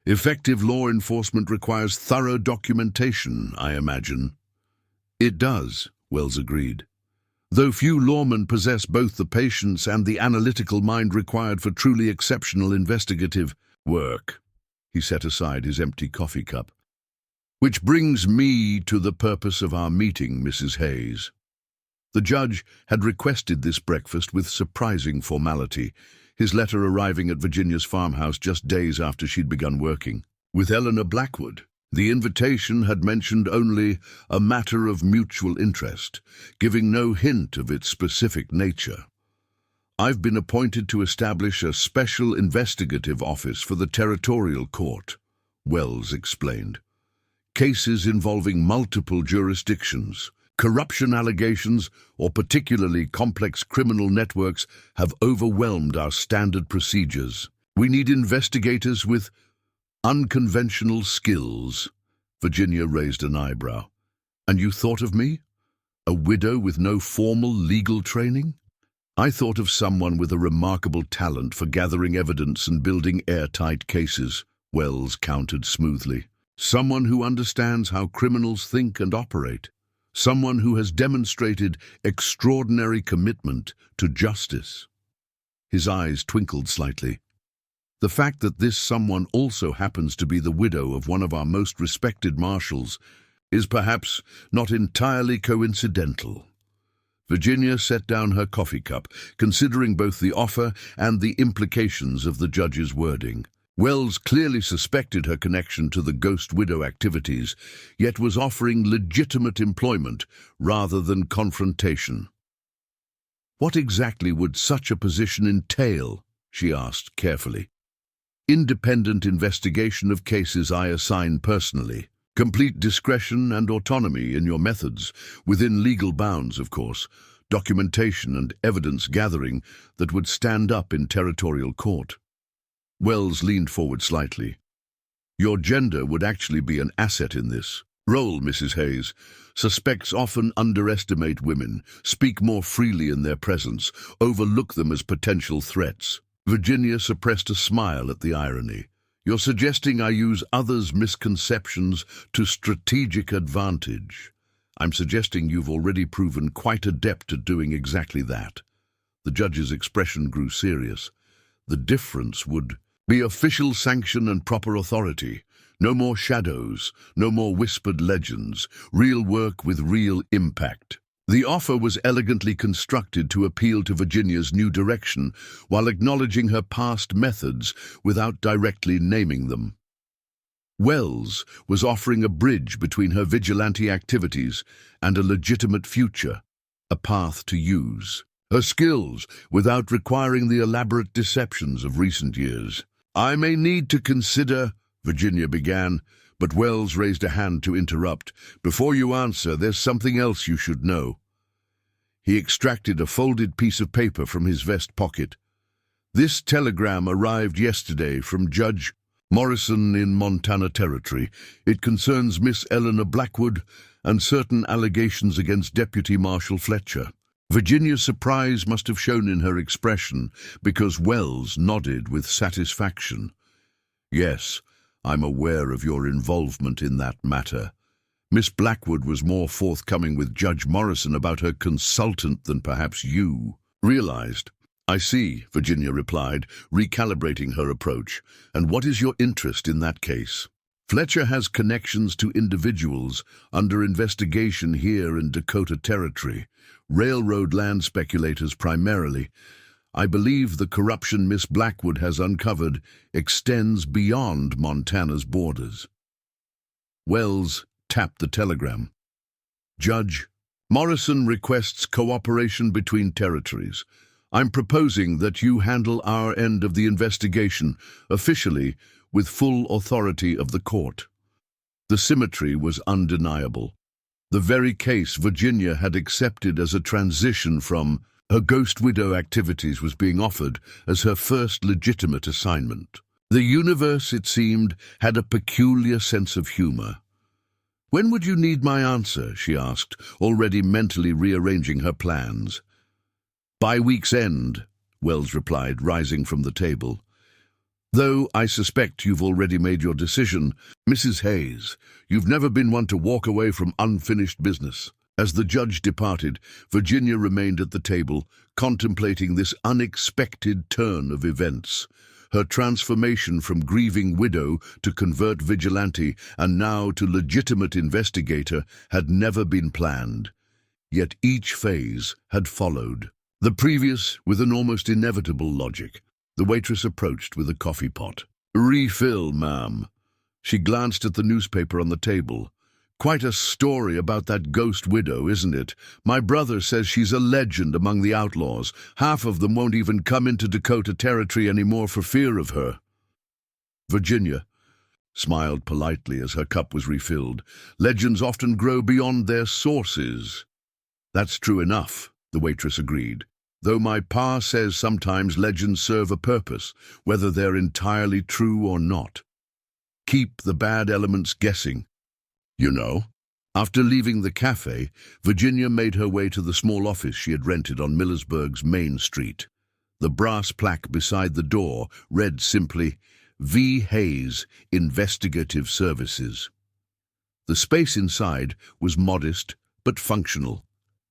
"Effective law enforcement requires thorough documentation, I imagine." "It does," Wells agreed. "Though few lawmen possess both the patience and the analytical mind required for truly exceptional investigative work." He set aside his empty coffee cup. "Which brings me to the purpose of our meeting, Mrs. Hayes." The judge had requested this breakfast with surprising formality, his letter arriving at Virginia's farmhouse just days after she'd begun working. With Eleanor Blackwood, the invitation had mentioned only a matter of mutual interest, giving no hint of its specific nature. "I've been appointed to establish a special investigative office for the territorial court," Wells explained. "Cases involving multiple jurisdictions, corruption allegations, or particularly complex criminal networks have overwhelmed our standard procedures. We need investigators with unconventional skills." Virginia raised an eyebrow. "And you thought of me? A widow with no formal legal training?" "I thought of someone with a remarkable talent for gathering evidence and building airtight cases," Wells countered smoothly. "Someone who understands how criminals think and operate. Someone who has demonstrated extraordinary commitment to justice." His eyes twinkled slightly. "The fact that this someone also happens to be the widow of one of our most respected marshals is perhaps not entirely coincidental." Virginia set down her coffee cup, considering both the offer and the implications of the judge's wording. Wells clearly suspected her connection to the ghost widow activities, yet was offering legitimate employment rather than confrontation. "What exactly would such a position entail?" she asked carefully. "Independent investigation of cases I assign personally. Complete discretion and autonomy in your methods, within legal bounds, of course. Documentation and evidence gathering that would stand up in territorial court." Wells leaned forward slightly. "Your gender would actually be an asset in this role, Mrs. Hayes. Suspects often underestimate women, speak more freely in their presence, overlook them as potential threats." Virginia suppressed a smile at the irony. "You're suggesting I use others' misconceptions to strategic advantage. I'm suggesting you've already proven quite adept at doing exactly that." The judge's expression grew serious. "The difference would be official sanction and proper authority. No more shadows, no more whispered legends, real work with real impact." The offer was elegantly constructed to appeal to Virginia's new direction, while acknowledging her past methods without directly naming them. Wells was offering a bridge between her vigilante activities and a legitimate future, a path to use her skills without requiring the elaborate deceptions of recent years. "I may need to consider," Virginia began, but Wells raised a hand to interrupt. "Before you answer, there's something else you should know." He extracted a folded piece of paper from his vest pocket. "This telegram arrived yesterday from Judge Morrison in Montana Territory. It concerns Miss Eleanor Blackwood and certain allegations against Deputy Marshal Fletcher." Virginia's surprise must have shown in her expression, because Wells nodded with satisfaction. "Yes, I'm aware of your involvement in that matter. Miss Blackwood was more forthcoming with Judge Morrison about her consultant than perhaps you realized." "I see," Virginia replied, recalibrating her approach. "And what is your interest in that case?" "Fletcher has connections to individuals under investigation here in Dakota Territory, railroad land speculators primarily. I believe the corruption Miss Blackwood has uncovered extends beyond Montana's borders." Wells tapped the telegram. "Judge, Morrison requests cooperation between territories. I'm proposing that you handle our end of the investigation officially with full authority of the court." The symmetry was undeniable. The very case Virginia had accepted as a transition from Her ghost widow activities was being offered as her first legitimate assignment. The universe, it seemed, had a peculiar sense of humor. "When would you need my answer?" she asked, already mentally rearranging her plans. "By week's end," Wells replied, rising from the table. "Though I suspect you've already made your decision, Mrs. Hayes, you've never been one to walk away from unfinished business." As the judge departed, Virginia remained at the table, contemplating this unexpected turn of events. Her transformation from grieving widow to covert vigilante and now to legitimate investigator had never been planned. Yet each phase had followed. The previous with an almost inevitable logic. The waitress approached with a coffee pot. "Refill, ma'am." She glanced at the newspaper on the table. "Quite a story about that ghost widow, isn't it? My brother says she's a legend among the outlaws. Half of them won't even come into Dakota Territory anymore for fear of her." Virginia smiled politely as her cup was refilled. "Legends often grow beyond their sources." "That's true enough," the waitress agreed. "Though my pa says sometimes legends serve a purpose, whether they're entirely true or not. Keep the bad elements guessing. You know." After leaving the cafe, Virginia made her way to the small office she had rented on Millersburg's Main Street. The brass plaque beside the door read simply, "V. Hayes, Investigative Services." The space inside was modest but functional.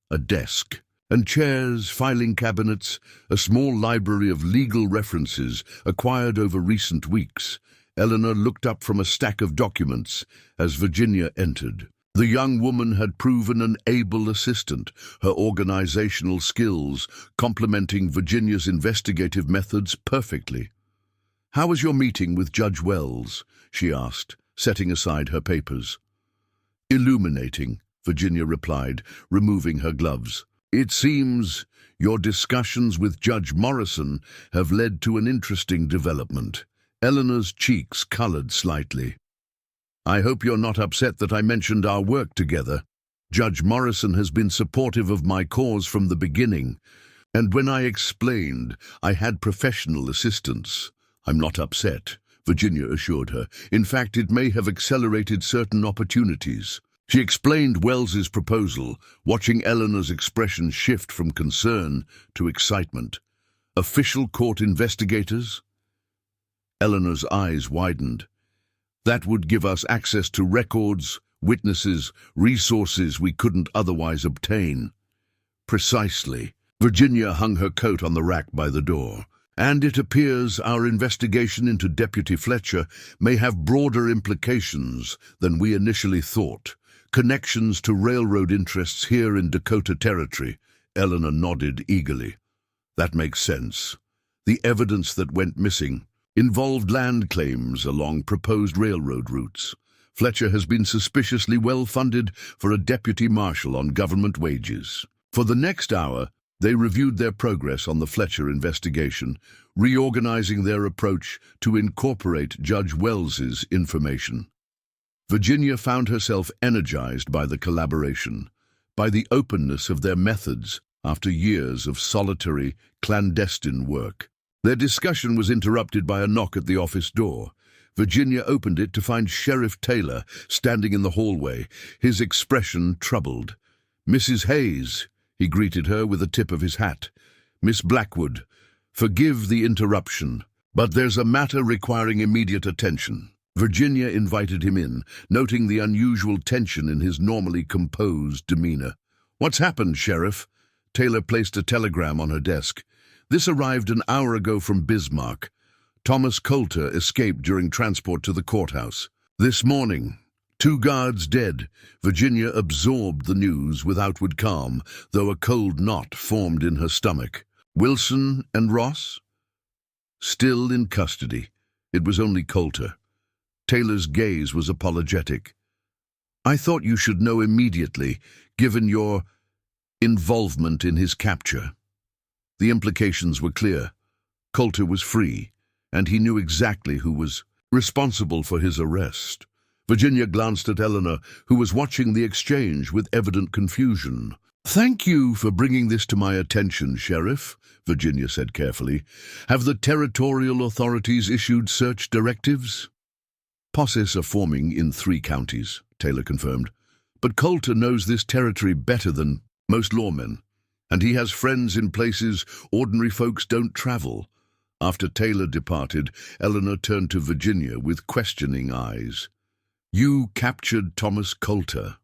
A desk and chairs, filing cabinets, a small library of legal references acquired over recent weeks. Eleanor looked up from a stack of documents as Virginia entered. The young woman had proven an able assistant, her organizational skills complementing Virginia's investigative methods perfectly. "How was your meeting with Judge Wells?" she asked, setting aside her papers. "Illuminating," Virginia replied, removing her gloves. "It seems your discussions with Judge Morrison have led to an interesting development." Eleanor's cheeks colored slightly. "I hope you're not upset that I mentioned our work together. Judge Morrison has been supportive of my cause from the beginning, and when I explained I had professional assistance." "I'm not upset," Virginia assured her. "In fact, it may have accelerated certain opportunities." She explained Wells's proposal, watching Eleanor's expression shift from concern to excitement. "Official court investigators?" Eleanor's eyes widened. "That would give us access to records, witnesses, resources we couldn't otherwise obtain." "Precisely." Virginia hung her coat on the rack by the door. "And it appears our investigation into Deputy Fletcher may have broader implications than we initially thought. Connections to railroad interests here in Dakota Territory." Eleanor nodded eagerly. "That makes sense. The evidence that went missing involved land claims along proposed railroad routes. Fletcher has been suspiciously well funded for a deputy marshal on government wages." For the next hour, they reviewed their progress on the Fletcher investigation, reorganizing their approach to incorporate Judge Wells's information. Virginia found herself energized by the collaboration, by the openness of their methods after years of solitary, clandestine work. Their discussion was interrupted by a knock at the office door. Virginia opened it to find Sheriff Taylor standing in the hallway, his expression troubled. "Mrs. Hayes," he greeted her with a tip of his hat. "Miss Blackwood, forgive the interruption, but there's a matter requiring immediate attention." Virginia invited him in, noting the unusual tension in his normally composed demeanor. "What's happened, Sheriff?" Taylor placed a telegram on her desk. "This arrived an hour ago from Bismarck. Thomas Coulter escaped during transport to the courthouse. This morning, 2 guards dead." Virginia absorbed the news with outward calm, though a cold knot formed in her stomach. "Wilson and Ross?" "Still in custody." It was only Coulter. Taylor's gaze was apologetic. "I thought you should know immediately, given your involvement in his capture." The implications were clear. Coulter was free, and he knew exactly who was responsible for his arrest. Virginia glanced at Eleanor, who was watching the exchange with evident confusion. "Thank you for bringing this to my attention, Sheriff," Virginia said carefully. "Have the territorial authorities issued search directives?" "Posses are forming in 3 counties," Taylor confirmed. "But Coulter knows this territory better than most lawmen, and he has friends in places ordinary folks don't travel." After Taylor departed, Eleanor turned to Virginia with questioning eyes. "You captured Thomas Coulter."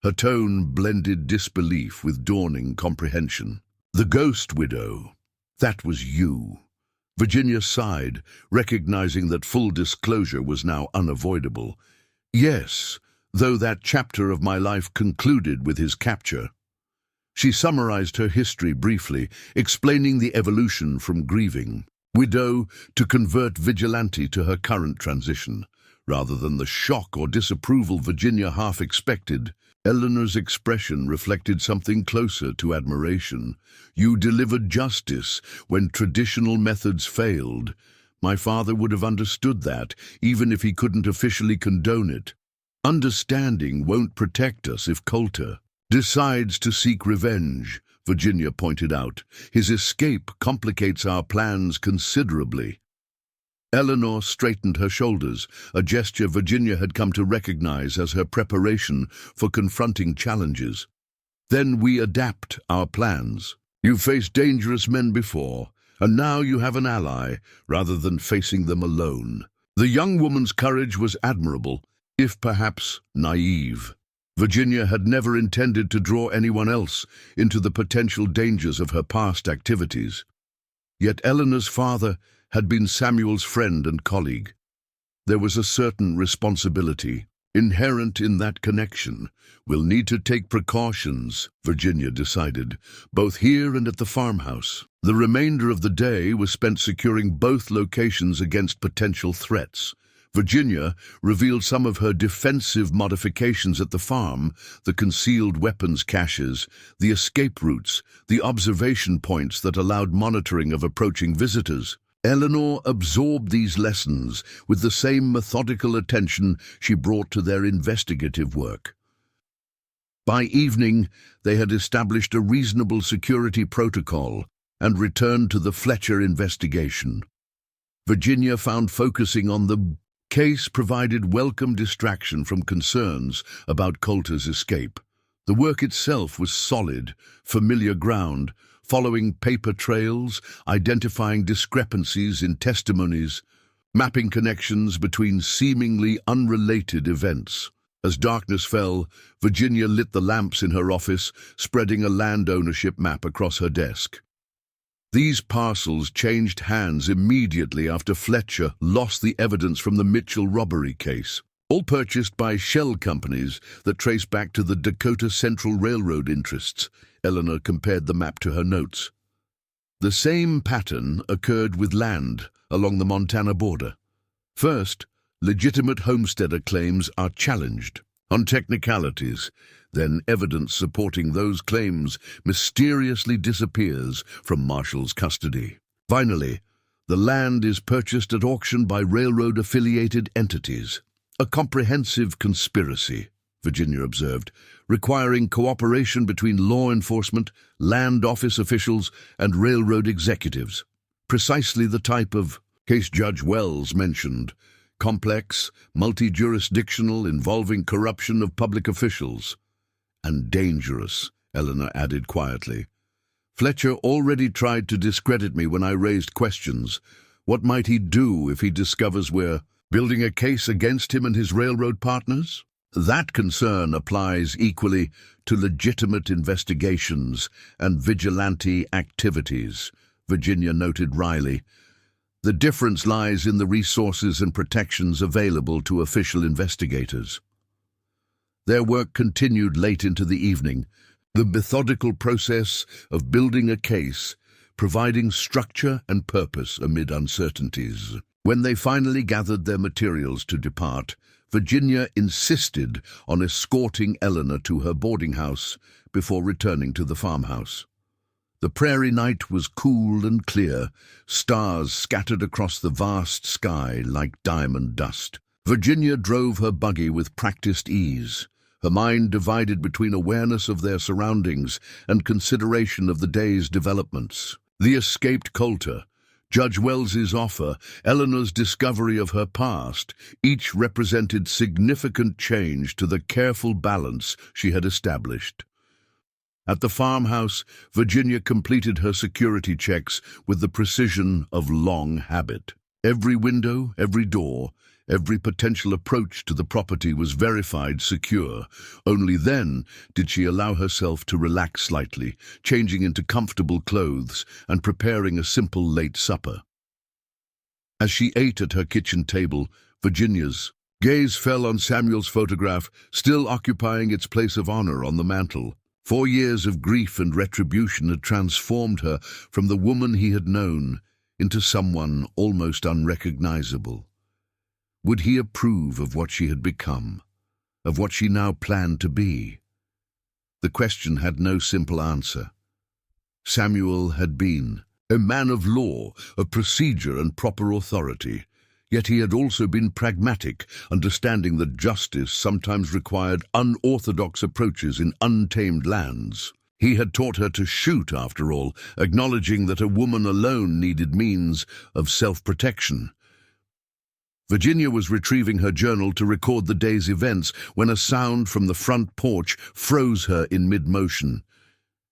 Her tone blended disbelief with dawning comprehension. "The ghost widow, that was you." Virginia sighed, recognizing that full disclosure was now unavoidable. "Yes, though that chapter of my life concluded with his capture." She summarized her history briefly, explaining the evolution from grieving widow to convert vigilante to her current transition. Rather than the shock or disapproval Virginia half expected, Eleanor's expression reflected something closer to admiration. "You delivered justice when traditional methods failed. My father would have understood that, even if he couldn't officially condone it. Understanding won't protect us if Coulter decides to seek revenge," Virginia pointed out. "His escape complicates our plans considerably." Eleanor straightened her shoulders, a gesture Virginia had come to recognize as her preparation for confronting challenges. "Then we adapt our plans. You've faced dangerous men before, and now you have an ally, rather than facing them alone." The young woman's courage was admirable, if perhaps naive. Virginia had never intended to draw anyone else into the potential dangers of her past activities. Yet Eleanor's father had been Samuel's friend and colleague. There was a certain responsibility inherent in that connection. "We'll need to take precautions," Virginia decided, "both here and at the farmhouse." The remainder of the day was spent securing both locations against potential threats. Virginia revealed some of her defensive modifications at the farm: the concealed weapons caches, the escape routes, the observation points that allowed monitoring of approaching visitors. Eleanor absorbed these lessons with the same methodical attention she brought to their investigative work. By evening, they had established a reasonable security protocol and returned to the Fletcher investigation. Virginia found focusing on the case provided welcome distraction from concerns about Coulter's escape. The work itself was solid, familiar ground, following paper trails, identifying discrepancies in testimonies, mapping connections between seemingly unrelated events. As darkness fell, Virginia lit the lamps in her office, spreading a land ownership map across her desk. These parcels changed hands immediately after Fletcher lost the evidence from the Mitchell robbery case, all purchased by shell companies that trace back to the Dakota Central Railroad interests. Eleanor compared the map to her notes. The same pattern occurred with land along the Montana border. First, legitimate homesteader claims are challenged on technicalities. Then evidence supporting those claims mysteriously disappears from Marshall's custody. Finally, the land is purchased at auction by railroad-affiliated entities. A comprehensive conspiracy, Virginia observed, requiring cooperation between law enforcement, land office officials, and railroad executives. Precisely the type of case Judge Wells mentioned: complex, multi-jurisdictional, involving corruption of public officials. And dangerous, Eleanor added quietly. Fletcher already tried to discredit me when I raised questions. What might he do if he discovers we're building a case against him and his railroad partners? That concern applies equally to legitimate investigations and vigilante activities, Virginia noted wryly. The difference lies in the resources and protections available to official investigators. Their work continued late into the evening, the methodical process of building a case, providing structure and purpose amid uncertainties. When they finally gathered their materials to depart, Virginia insisted on escorting Eleanor to her boarding house before returning to the farmhouse. The prairie night was cool and clear, stars scattered across the vast sky like diamond dust. Virginia drove her buggy with practiced ease, her mind divided between awareness of their surroundings and consideration of the day's developments. The escaped Coulter, Judge Wells's offer, Eleanor's discovery of her past, each represented significant change to the careful balance she had established. At the farmhouse, Virginia completed her security checks with the precision of long habit. Every window, every door, every potential approach to the property was verified secure. Only then did she allow herself to relax slightly, changing into comfortable clothes and preparing a simple late supper. As she ate at her kitchen table, Virginia's gaze fell on Samuel's photograph, still occupying its place of honor on the mantel. 4 years of grief and retribution had transformed her from the woman he had known into someone almost unrecognizable. Would he approve of what she had become, of what she now planned to be? The question had no simple answer. Samuel had been a man of law, of procedure and proper authority, yet he had also been pragmatic, understanding that justice sometimes required unorthodox approaches in untamed lands. He had taught her to shoot, after all, acknowledging that a woman alone needed means of self-protection. Virginia was retrieving her journal to record the day's events when a sound from the front porch froze her in mid-motion.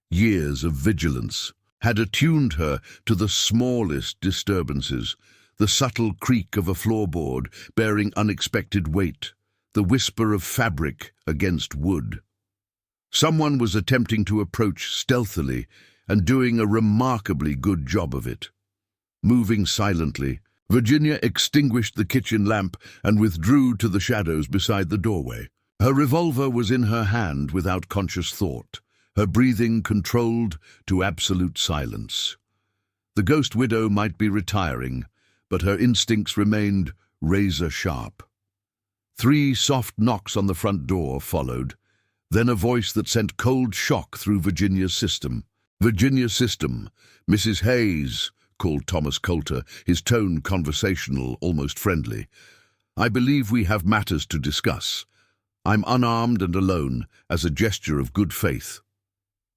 Years of vigilance had attuned her to the smallest disturbances, the subtle creak of a floorboard bearing unexpected weight, the whisper of fabric against wood. Someone was attempting to approach stealthily and doing a remarkably good job of it. Moving silently, Virginia extinguished the kitchen lamp and withdrew to the shadows beside the doorway. Her revolver was in her hand without conscious thought, her breathing controlled to absolute silence. The ghost widow might be retiring, but her instincts remained razor-sharp. 3 soft knocks on the front door followed, then a voice that sent cold shock through Virginia's system. "Virginia's system, Mrs. Hayes," called Thomas Coulter, his tone conversational, almost friendly. "I believe we have matters to discuss. I'm unarmed and alone, as a gesture of good faith."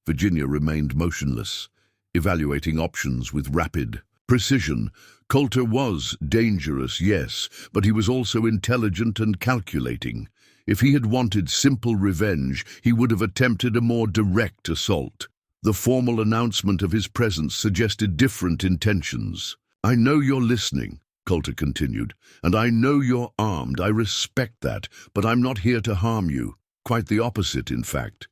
Virginia remained motionless, evaluating options with rapid precision. Coulter was dangerous, yes, but he was also intelligent and calculating. If he had wanted simple revenge, he would have attempted a more direct assault. The formal announcement of his presence suggested different intentions. "I know you're listening," Coulter continued, "and I know you're armed. I respect that, but I'm not here to harm you. Quite the opposite, in fact."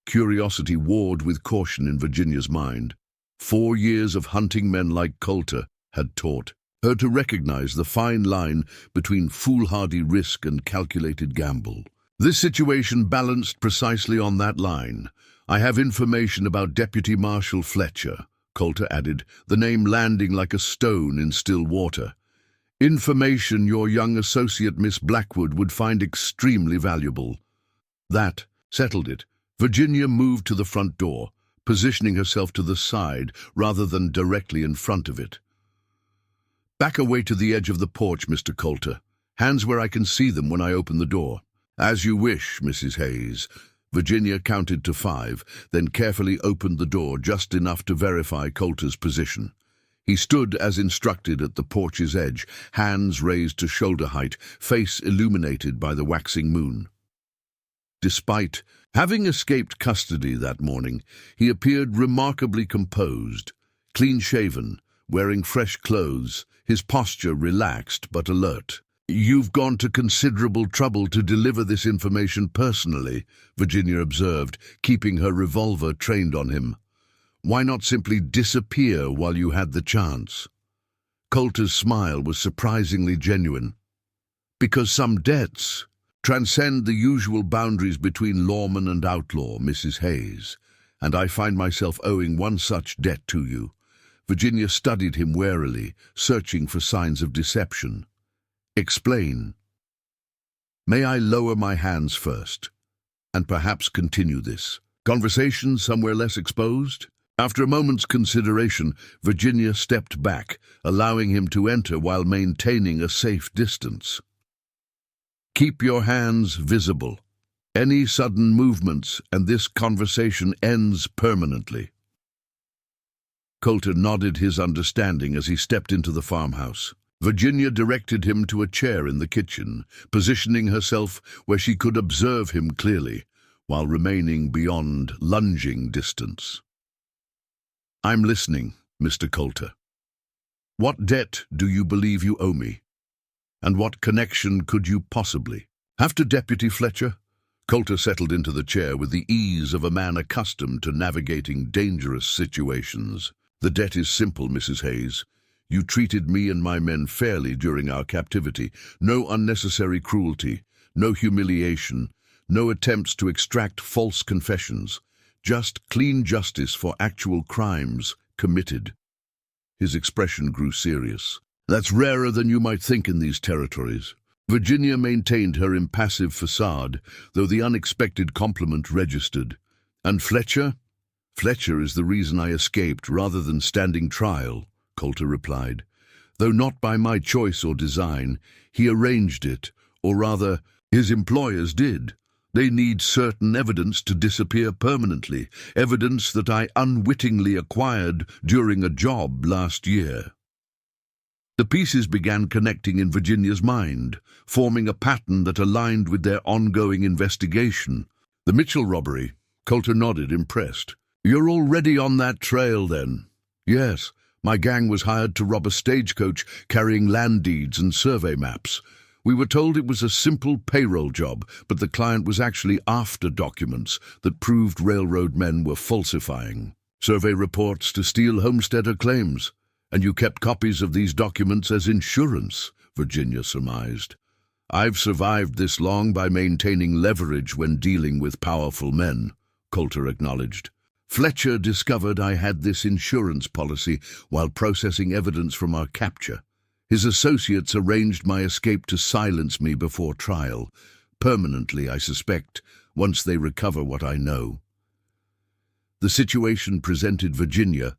Curiosity warred with caution in Virginia's mind. 4 years of hunting men like Coulter had taught her to recognize the fine line between foolhardy risk and calculated gamble. This situation balanced precisely on that line. "I have information about Deputy Marshal Fletcher," Coulter added, the name landing like a stone in still water. "Information your young associate Miss Blackwood would find extremely valuable." That settled it. Virginia moved to the front door, positioning herself to the side rather than directly in front of it. "Back away to the edge of the porch, Mr. Coulter. Hands where I can see them when I open the door." "As you wish, Mrs. Hayes." Virginia counted to 5, then carefully opened the door just enough to verify Coulter's position. He stood as instructed at the porch's edge, hands raised to shoulder height, face illuminated by the waxing moon. Despite having escaped custody that morning, he appeared remarkably composed, clean-shaven, wearing fresh clothes, his posture relaxed but alert. "You've gone to considerable trouble to deliver this information personally," Virginia observed, keeping her revolver trained on him. "Why not simply disappear while you had the chance?" Coulter's smile was surprisingly genuine. "Because some debts transcend the usual boundaries between lawman and outlaw, Mrs. Hayes, and I find myself owing one such debt to you." Virginia studied him warily, searching for signs of deception. "Explain." "May I lower my hands first, and perhaps continue this conversation somewhere less exposed?" After a moment's consideration, Virginia stepped back, allowing him to enter while maintaining a safe distance. "Keep your hands visible." Any sudden movements, and this conversation ends permanently." Coulter nodded his understanding as he stepped into the farmhouse. Virginia directed him to a chair in the kitchen, positioning herself where she could observe him clearly, while remaining beyond lunging distance. "I'm listening, Mr. Coulter. What debt do you believe you owe me? And what connection could you possibly have to Deputy Fletcher?" Coulter settled into the chair with the ease of a man accustomed to navigating dangerous situations. "The debt is simple, Mrs. Hayes. You treated me and my men fairly during our captivity. No unnecessary cruelty, no humiliation, no attempts to extract false confessions. Just clean justice for actual crimes committed." His expression grew serious. "That's rarer than you might think in these territories." Virginia maintained her impassive facade, though the unexpected compliment registered. "And Fletcher?" "Fletcher is the reason I escaped rather than standing trial," Coulter replied. "Though not by my choice or design, he arranged it, or rather, his employers did. They need certain evidence to disappear permanently, evidence that I unwittingly acquired during a job last year." The pieces began connecting in Virginia's mind, forming a pattern that aligned with their ongoing investigation. "The Mitchell robbery," Coulter nodded, impressed. "You're already on that trail, then?" "Yes. My gang was hired to rob a stagecoach carrying land deeds and survey maps. We were told it was a simple payroll job, but the client was actually after documents that proved railroad men were falsifying survey reports to steal homesteader claims. And you kept copies of these documents as insurance," Virginia surmised. "I've survived this long by maintaining leverage when dealing with powerful men," Coulter acknowledged. "Fletcher discovered I had this insurance policy while processing evidence from our capture. His associates arranged my escape to silence me before trial, permanently, I suspect, once they recover what I know." The situation presented Virginia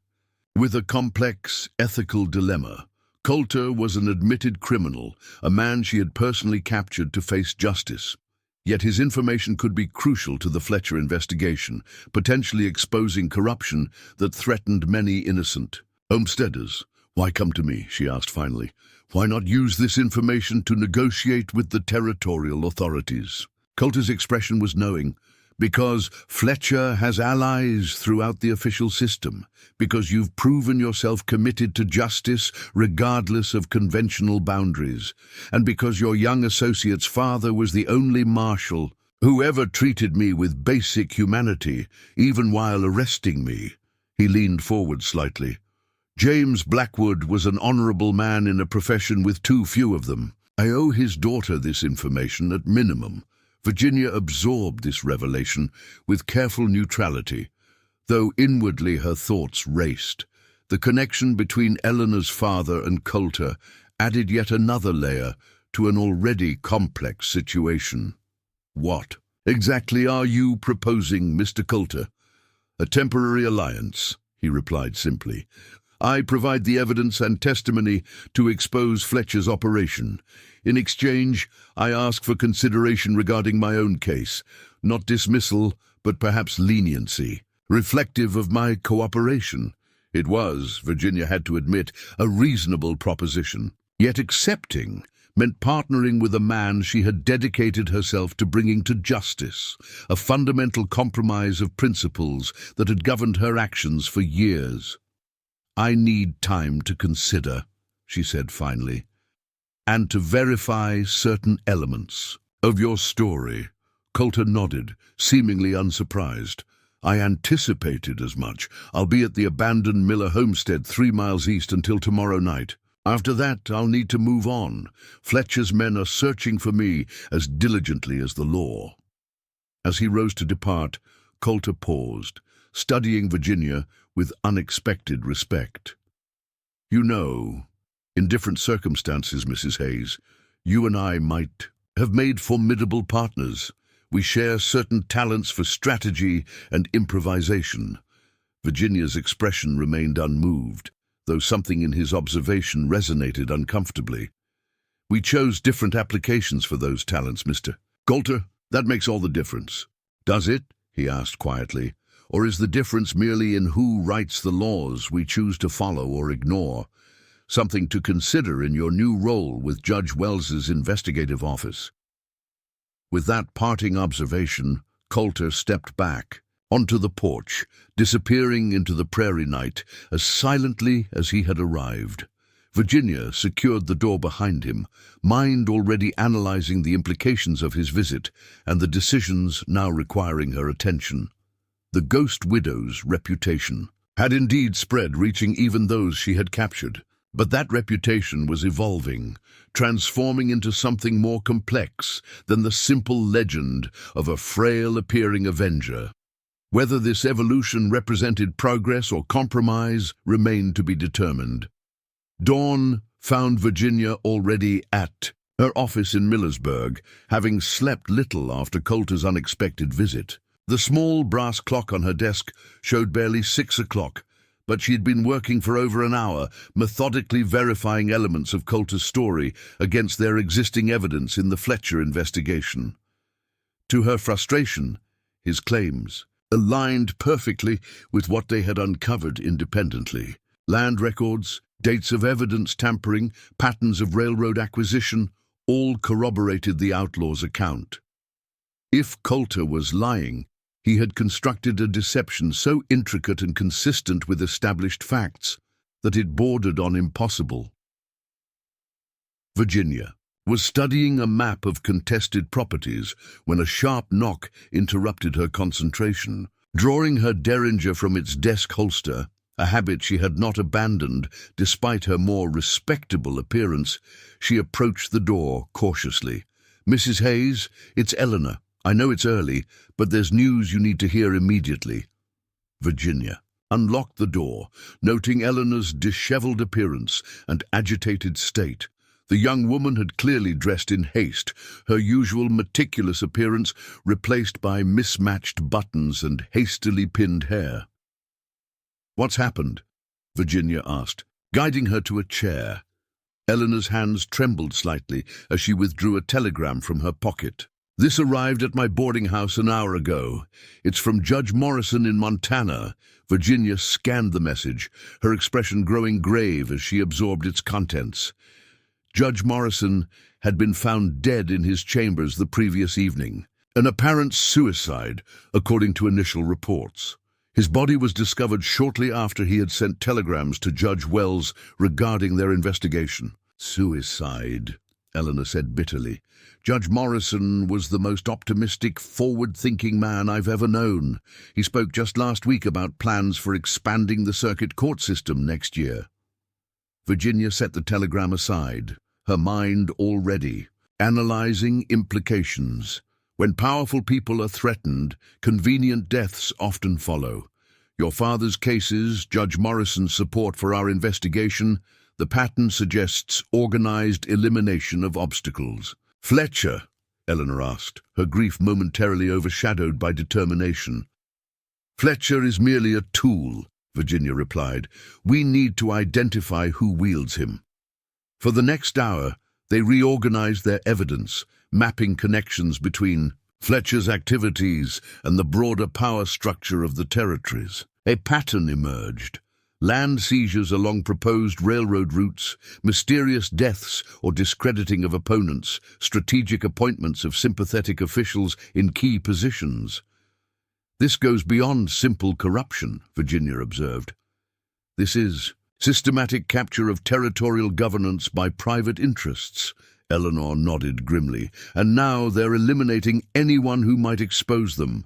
with a complex ethical dilemma. Coulter was an admitted criminal, a man she had personally captured to face justice. Yet his information could be crucial to the Fletcher investigation, potentially exposing corruption that threatened many innocent homesteaders. "Why come to me?" she asked finally. "Why not use this information to negotiate with the territorial authorities?" Coulter's expression was knowing. "Because Fletcher has allies throughout the official system, because you've proven yourself committed to justice regardless of conventional boundaries, and because your young associate's father was the only marshal who ever treated me with basic humanity, even while arresting me." He leaned forward slightly. "James Blackwood was an honorable man in a profession with too few of them. I owe his daughter this information at minimum." Virginia absorbed this revelation with careful neutrality, though inwardly her thoughts raced. The connection between Eleanor's father and Coulter added yet another layer to an already complex situation. "What exactly are you proposing, Mr. Coulter?" "A temporary alliance," he replied simply. "I provide the evidence and testimony to expose Fletcher's operation. In exchange, I ask for consideration regarding my own case, not dismissal, but perhaps leniency, reflective of my cooperation." It was, Virginia had to admit, a reasonable proposition. Yet accepting meant partnering with a man she had dedicated herself to bringing to justice, a fundamental compromise of principles that had governed her actions for years. "I need time to consider," she said finally, "and to verify certain elements of your story." Coulter nodded, seemingly unsurprised. "I anticipated as much. I'll be at the abandoned Miller homestead 3 miles east until tomorrow night. After that, I'll need to move on. Fletcher's men are searching for me as diligently as the law." As he rose to depart, Coulter paused, studying Virginia with unexpected respect. "You know, in different circumstances, Mrs. Hayes, you and I might have made formidable partners. We share certain talents for strategy and improvisation." Virginia's expression remained unmoved, though something in his observation resonated uncomfortably. "We chose different applications for those talents, Mr. Coulter. That makes all the difference. Does it? He asked quietly. Or is the difference merely in who writes the laws we choose to follow or ignore? Something to consider in your new role with Judge Wells's investigative office. With that parting observation, Coulter stepped back, onto the porch, disappearing into the prairie night as silently as he had arrived. Virginia secured the door behind him, mind already analyzing the implications of his visit and the decisions now requiring her attention. The ghost widow's reputation had indeed spread, reaching even those she had captured. But that reputation was evolving, transforming into something more complex than the simple legend of a frail-appearing avenger. Whether this evolution represented progress or compromise remained to be determined. Dawn found Virginia already at her office in Millersburg, having slept little after Coulter's unexpected visit. The small brass clock on her desk showed barely 6 o'clock, but she had been working for over an hour, methodically verifying elements of Coulter's story against their existing evidence in the Fletcher investigation. To her frustration, his claims aligned perfectly with what they had uncovered independently. Land records, dates of evidence tampering, patterns of railroad acquisition, all corroborated the Outlaws' account. If Coulter was lying, he had constructed a deception so intricate and consistent with established facts that it bordered on impossible. Virginia was studying a map of contested properties when a sharp knock interrupted her concentration. Drawing her derringer from its desk holster, a habit she had not abandoned despite her more respectable appearance, she approached the door cautiously. "Mrs. Hayes, it's Eleanor. I know it's early, but there's news you need to hear immediately." Virginia unlocked the door, noting Eleanor's disheveled appearance and agitated state. The young woman had clearly dressed in haste, her usual meticulous appearance replaced by mismatched buttons and hastily pinned hair. "What's happened?" Virginia asked, guiding her to a chair. Eleanor's hands trembled slightly as she withdrew a telegram from her pocket. "This arrived at my boarding house an hour ago. It's from Judge Morrison in Montana." Virginia scanned the message, her expression growing grave as she absorbed its contents. Judge Morrison had been found dead in his chambers the previous evening, an apparent suicide, according to initial reports. His body was discovered shortly after he had sent telegrams to Judge Wells regarding their investigation. "Suicide," Eleanor said bitterly. "Judge Morrison was the most optimistic, forward-thinking man I've ever known. He spoke just last week about plans for expanding the circuit court system next year." Virginia set the telegram aside, her mind already analyzing implications. When powerful people are threatened, convenient deaths often follow. Your father's cases, Judge Morrison's support for our investigation, the pattern suggests organized elimination of obstacles. "Fletcher?" Eleanor asked, her grief momentarily overshadowed by determination. "Fletcher is merely a tool," Virginia replied. "We need to identify who wields him." For the next hour, they reorganized their evidence, mapping connections between Fletcher's activities and the broader power structure of the territories. A pattern emerged. Land seizures along proposed railroad routes, mysterious deaths or discrediting of opponents, strategic appointments of sympathetic officials in key positions. "This goes beyond simple corruption," Virginia observed. "This is systematic capture of territorial governance by private interests." Eleanor nodded grimly. "And now they're eliminating anyone who might expose them.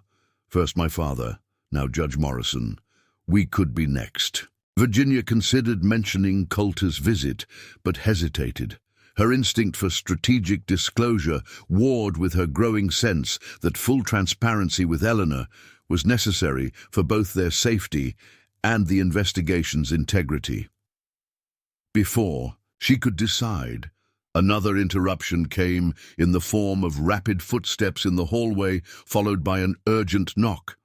First my father, now Judge Morrison. We could be next." Virginia considered mentioning Coulter's visit, but hesitated. Her instinct for strategic disclosure warred with her growing sense that full transparency with Eleanor was necessary for both their safety and the investigation's integrity. Before she could decide, another interruption came in the form of rapid footsteps in the hallway, followed by an urgent knock.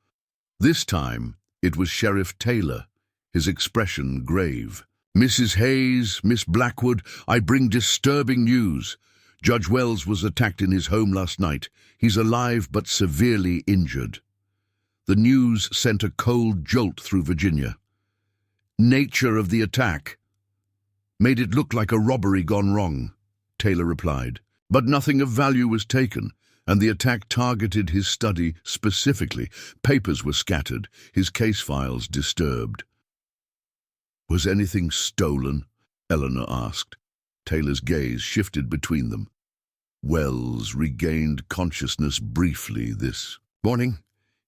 This time, it was Sheriff Taylor, his expression grave. "Mrs. Hayes, Miss Blackwood, I bring disturbing news. Judge Wells was attacked in his home last night. He's alive but severely injured. The news sent a cold jolt through Virginia. Nature of the attack made it look like a robbery gone wrong, Taylor replied. But nothing of value was taken, and the attack targeted his study specifically. Papers were scattered, his case files disturbed. Was anything stolen? Eleanor asked. Taylor's gaze shifted between them. Wells regained consciousness briefly this morning.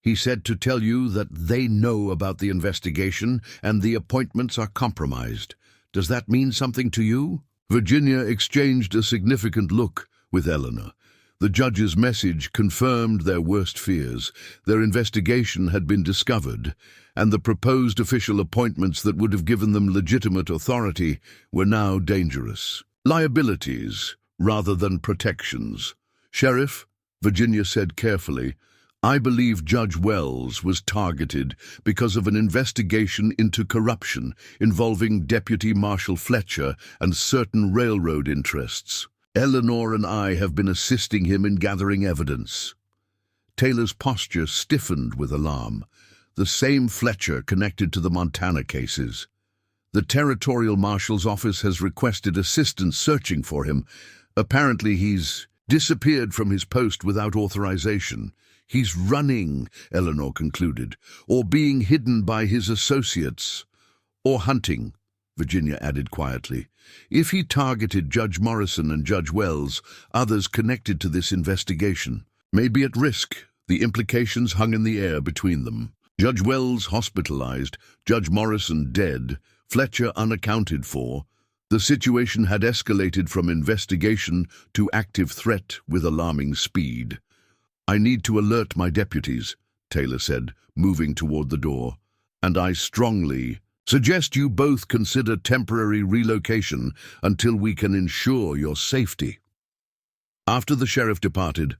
He said to tell you that they know about the investigation and the appointments are compromised. Does that mean something to you? Virginia exchanged a significant look with Eleanor. The judge's message confirmed their worst fears. Their investigation had been discovered, and the proposed official appointments that would have given them legitimate authority were now dangerous. Liabilities rather than protections. Sheriff, Virginia said carefully, I believe Judge Wells was targeted because of an investigation into corruption involving Deputy Marshal Fletcher and certain railroad interests. Eleanor and I have been assisting him in gathering evidence. Taylor's posture stiffened with alarm. The same Fletcher connected to the Montana cases. The Territorial Marshal's office has requested assistance searching for him. Apparently he's disappeared from his post without authorization. He's running, Eleanor concluded, or being hidden by his associates. Or hunting, Virginia added quietly. If he targeted Judge Morrison and Judge Wells, others connected to this investigation may be at risk. The implications hung in the air between them. Judge Wells hospitalized, Judge Morrison dead, Fletcher unaccounted for. The situation had escalated from investigation to active threat with alarming speed. I need to alert my deputies, Taylor said, moving toward the door, and I strongly suggest you both consider temporary relocation until we can ensure your safety. After the sheriff departed,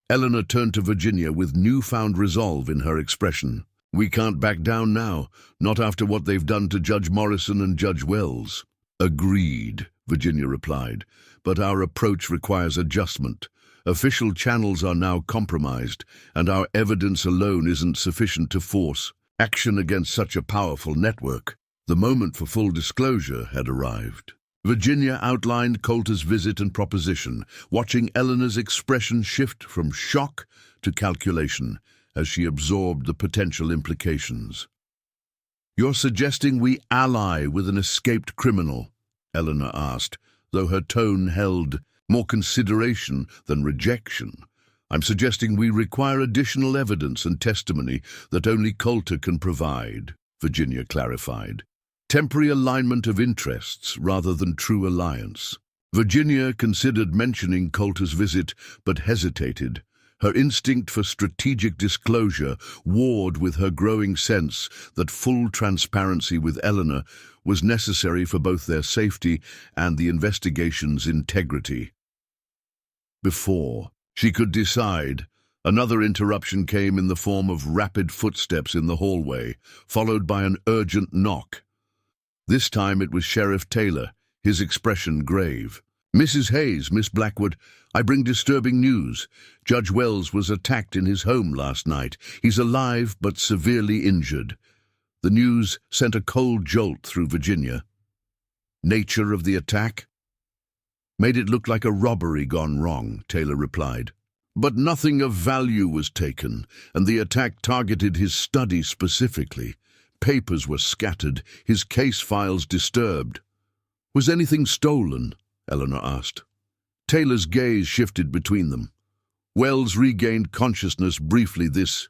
Eleanor turned to Virginia with newfound resolve in her expression. We can't back down now, not after what they've done to Judge Morrison and Judge Wells. Agreed, Virginia replied, but our approach requires adjustment. Official channels are now compromised, and our evidence alone isn't sufficient to force action against such a powerful network. The moment for full disclosure had arrived. Virginia outlined Coulter's visit and proposition, watching Eleanor's expression shift from shock to calculation as she absorbed the potential implications. You're suggesting we ally with an escaped criminal? Eleanor asked, though her tone held more consideration than rejection. I'm suggesting we require additional evidence and testimony that only Coulter can provide, Virginia clarified. Temporary alignment of interests rather than true alliance. Virginia considered mentioning Coulter's visit, but hesitated. Her instinct for strategic disclosure warred with her growing sense that full transparency with Eleanor was necessary for both their safety and the investigation's integrity. Before she could decide, another interruption came in the form of rapid footsteps in the hallway, followed by an urgent knock. This time it was Sheriff Taylor, his expression grave. Mrs. Hayes, Miss Blackwood, I bring disturbing news. Judge Wells was attacked in his home last night. He's alive but severely injured. The news sent a cold jolt through Virginia. Nature of the attack made it look like a robbery gone wrong, Taylor replied. But nothing of value was taken, and the attack targeted his study specifically. Papers were scattered, his case files disturbed. Was anything stolen? Eleanor asked. Taylor's gaze shifted between them. Wells regained consciousness briefly this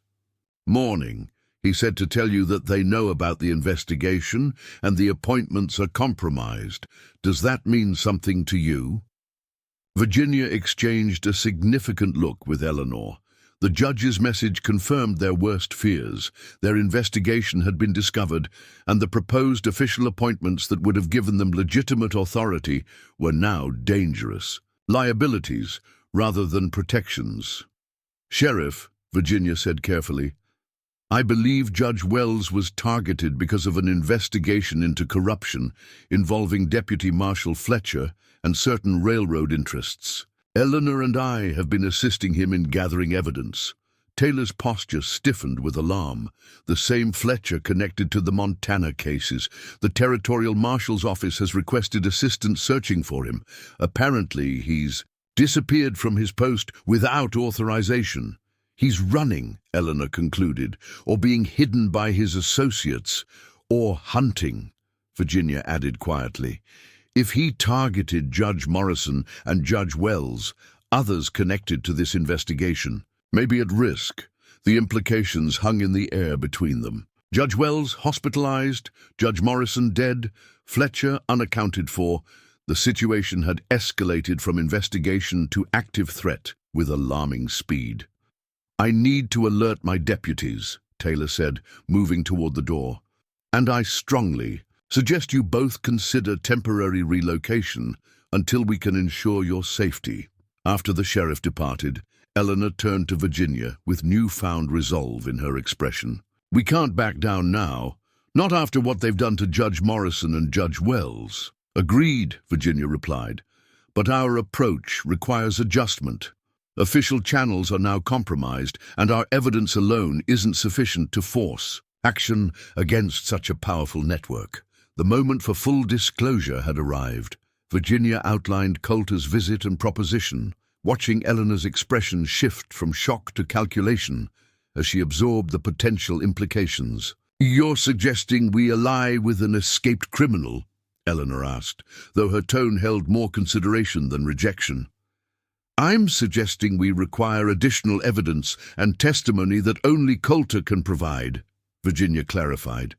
morning. He said to tell you that they know about the investigation and the appointments are compromised. Does that mean something to you? Virginia exchanged a significant look with Eleanor. The judge's message confirmed their worst fears. Their investigation had been discovered, and the proposed official appointments that would have given them legitimate authority were now dangerous. Liabilities rather than protections. Sheriff, Virginia said carefully, I believe Judge Wells was targeted because of an investigation into corruption involving Deputy Marshal Fletcher and certain railroad interests. Eleanor and I have been assisting him in gathering evidence. Taylor's posture stiffened with alarm. The same Fletcher connected to the Montana cases. The Territorial Marshal's office has requested assistance searching for him. Apparently, he's disappeared from his post without authorization. He's running, Eleanor concluded, or being hidden by his associates, or hunting, Virginia added quietly. If he targeted Judge Morrison and Judge Wells, others connected to this investigation may be at risk. The implications hung in the air between them. Judge Wells hospitalized, Judge Morrison dead, Fletcher unaccounted for. The situation had escalated from investigation to active threat with alarming speed. I need to alert my deputies, Taylor said, moving toward the door. And I strongly suggest you both consider temporary relocation until we can ensure your safety. After the sheriff departed, Eleanor turned to Virginia with newfound resolve in her expression. We can't back down now, not after what they've done to Judge Morrison and Judge Wells. Agreed, Virginia replied, but our approach requires adjustment. Official channels are now compromised, and our evidence alone isn't sufficient to force action against such a powerful network. The moment for full disclosure had arrived. Virginia outlined Coulter's visit and proposition, watching Eleanor's expression shift from shock to calculation as she absorbed the potential implications. You're suggesting we ally with an escaped criminal? Eleanor asked, though her tone held more consideration than rejection. I'm suggesting we require additional evidence and testimony that only Coulter can provide, Virginia clarified.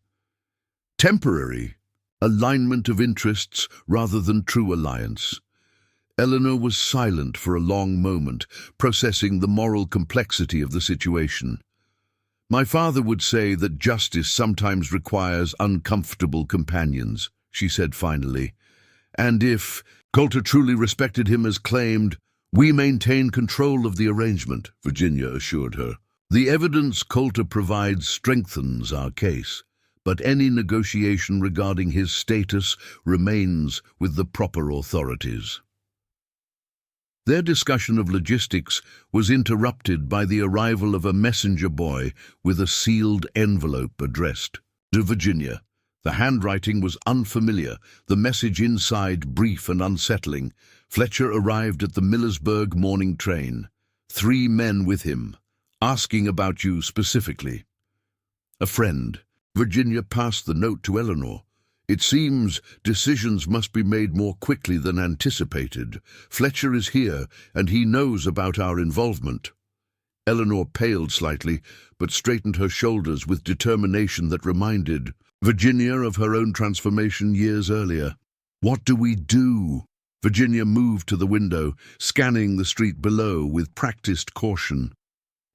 Temporary alignment of interests rather than true alliance. Eleanor was silent for a long moment, processing the moral complexity of the situation. My father would say that justice sometimes requires uncomfortable companions, she said finally. And if Coulter truly respected him as claimed, we maintain control of the arrangement, Virginia assured her. The evidence Coulter provides strengthens our case, but any negotiation regarding his status remains with the proper authorities. Their discussion of logistics was interrupted by the arrival of a messenger boy with a sealed envelope addressed to Virginia. The handwriting was unfamiliar, the message inside brief and unsettling. Fletcher arrived at the Millersburg morning train. 3 men with him, asking about you specifically. A friend. Virginia passed the note to Eleanor. It seems decisions must be made more quickly than anticipated. Fletcher is here, and he knows about our involvement. Eleanor paled slightly, but straightened her shoulders with determination that reminded Virginia of her own transformation years earlier. What do we do? Virginia moved to the window, scanning the street below with practiced caution.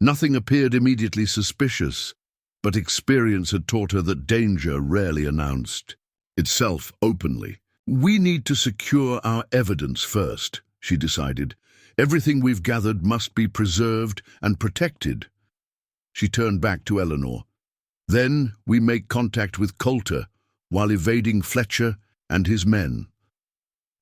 Nothing appeared immediately suspicious, but experience had taught her that danger rarely announced itself openly. We need to secure our evidence first, she decided. Everything we've gathered must be preserved and protected. She turned back to Eleanor. Then we make contact with Coulter while evading Fletcher and his men.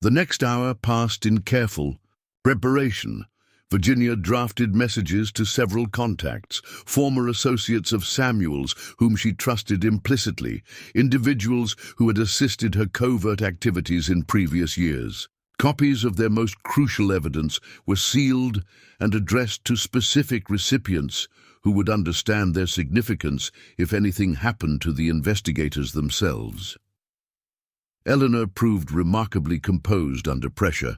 The next hour passed in careful preparation. Virginia drafted messages to several contacts, former associates of Samuel's whom she trusted implicitly, individuals who had assisted her covert activities in previous years. Copies of their most crucial evidence were sealed and addressed to specific recipients who would understand their significance if anything happened to the investigators themselves. Eleanor proved remarkably composed under pressure,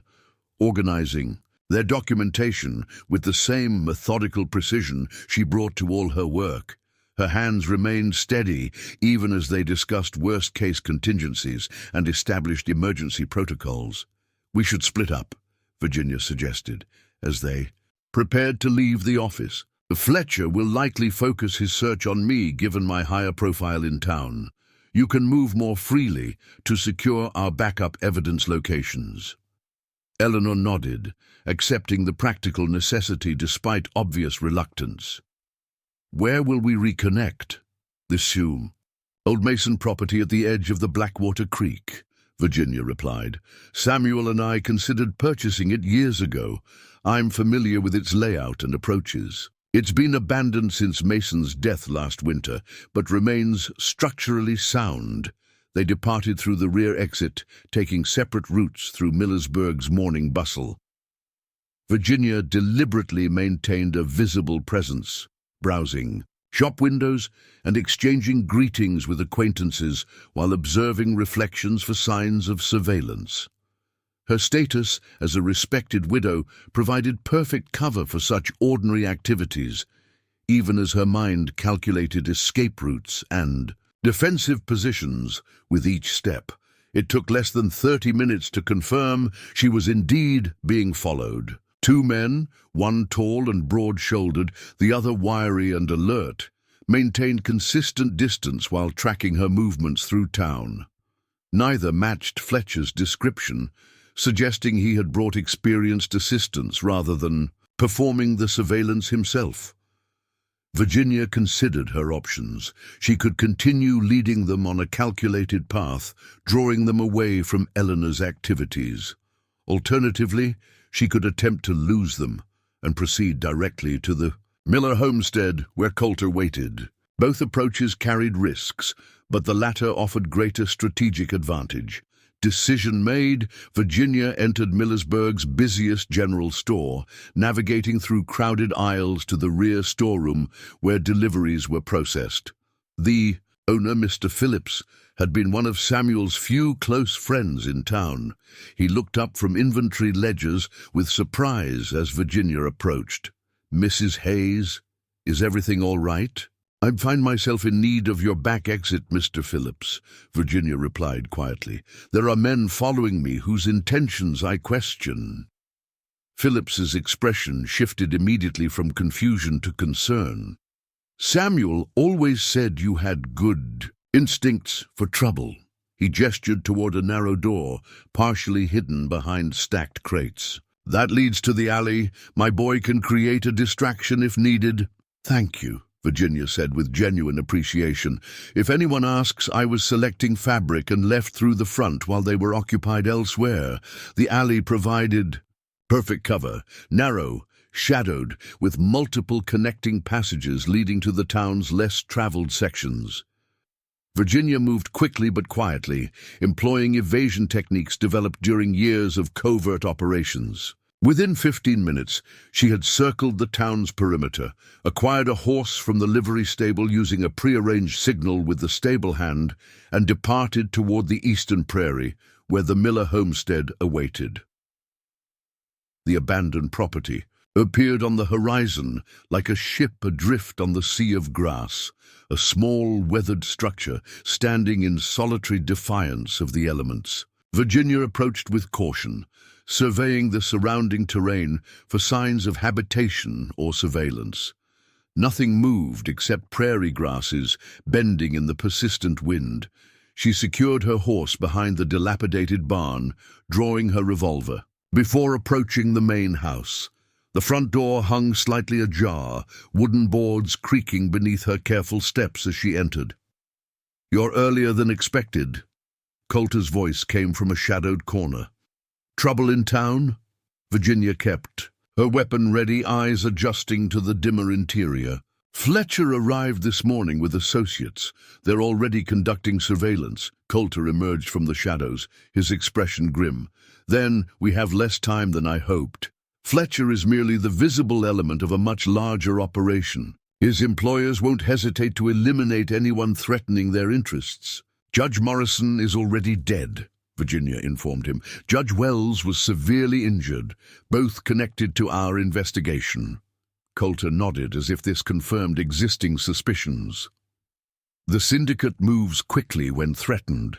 organizing their documentation with the same methodical precision she brought to all her work. Her hands remained steady even as they discussed worst-case contingencies and established emergency protocols. We should split up, Virginia suggested, as they prepared to leave the office. Fletcher will likely focus his search on me given my higher profile in town. You can move more freely to secure our backup evidence locations. Eleanor nodded, accepting the practical necessity despite obvious reluctance. Where will we reconnect? This Old Mason property at the edge of the Blackwater Creek, Virginia replied. "Samuel and I considered purchasing it years ago. I'm familiar with its layout and approaches. It's been abandoned since Mason's death last winter, but remains structurally sound." They departed through the rear exit, taking separate routes through Millersburg's morning bustle. Virginia deliberately maintained a visible presence, browsing shop windows and exchanging greetings with acquaintances while observing reflections for signs of surveillance. Her status as a respected widow provided perfect cover for such ordinary activities, even as her mind calculated escape routes and defensive positions with each step. It took less than 30 minutes to confirm she was indeed being followed. Two men, one tall and broad-shouldered, the other wiry and alert, maintained consistent distance while tracking her movements through town. Neither matched Fletcher's description, suggesting he had brought experienced assistance rather than performing the surveillance himself. Virginia considered her options. She could continue leading them on a calculated path, drawing them away from Eleanor's activities. Alternatively, she could attempt to lose them and proceed directly to the Miller homestead where Coulter waited. Both approaches carried risks, but the latter offered greater strategic advantage. Decision made, Virginia entered Millersburg's busiest general store, navigating through crowded aisles to the rear storeroom where deliveries were processed. The owner, Mr. Phillips, had been one of Samuel's few close friends in town. He looked up from inventory ledgers with surprise as Virginia approached. "Mrs. Hayes, is everything all right?" "I find myself in need of your back exit, Mr. Phillips," Virginia replied quietly. "There are men following me whose intentions I question." Phillips's expression shifted immediately from confusion to concern. "Samuel always said you had good instincts for trouble." He gestured toward a narrow door, partially hidden behind stacked crates. "That leads to the alley. My boy can create a distraction if needed." "Thank you," Virginia said with genuine appreciation. "If anyone asks, I was selecting fabric and left through the front while they were occupied elsewhere. The alley provided perfect cover, narrow, shadowed, with multiple connecting passages leading to the town's less traveled sections." Virginia moved quickly but quietly, employing evasion techniques developed during years of covert operations. Within 15 minutes, she had circled the town's perimeter, acquired a horse from the livery stable using a prearranged signal with the stable hand, and departed toward the eastern prairie, where the Miller homestead awaited. The abandoned property appeared on the horizon like a ship adrift on the sea of grass, a small, weathered structure standing in solitary defiance of the elements. Virginia approached with caution, surveying the surrounding terrain for signs of habitation or surveillance. Nothing moved except prairie grasses bending in the persistent wind. She secured her horse behind the dilapidated barn, drawing her revolver. Before approaching the main house, the front door hung slightly ajar, wooden boards creaking beneath her careful steps as she entered. "You're earlier than expected." Coulter's voice came from a shadowed corner. "Trouble in town?" Virginia kept, her weapon ready, eyes adjusting to the dimmer interior. "Fletcher arrived this morning with associates. They're already conducting surveillance." Coulter emerged from the shadows, his expression grim. "Then we have less time than I hoped. Fletcher is merely the visible element of a much larger operation. His employers won't hesitate to eliminate anyone threatening their interests." "Judge Morrison is already dead," Virginia informed him. "Judge Wells was severely injured, both connected to our investigation." Coulter nodded as if this confirmed existing suspicions. "The syndicate moves quickly when threatened.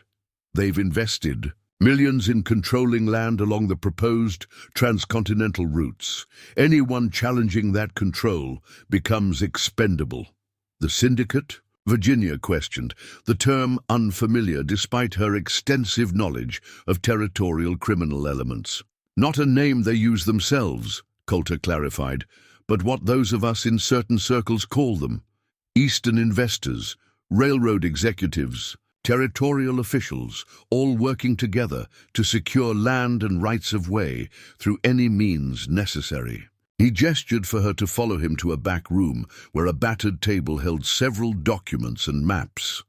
They've invested millions in controlling land along the proposed transcontinental routes. Anyone challenging that control becomes expendable." "The syndicate?" Virginia questioned, the term unfamiliar despite her extensive knowledge of territorial criminal elements. "Not a name they use themselves," Coulter clarified, "but what those of us in certain circles call them. Eastern investors, railroad executives, Territorial officials, all working together to secure land and rights of way through any means necessary. He gestured for her to follow him to a back room where a battered table held several documents and maps.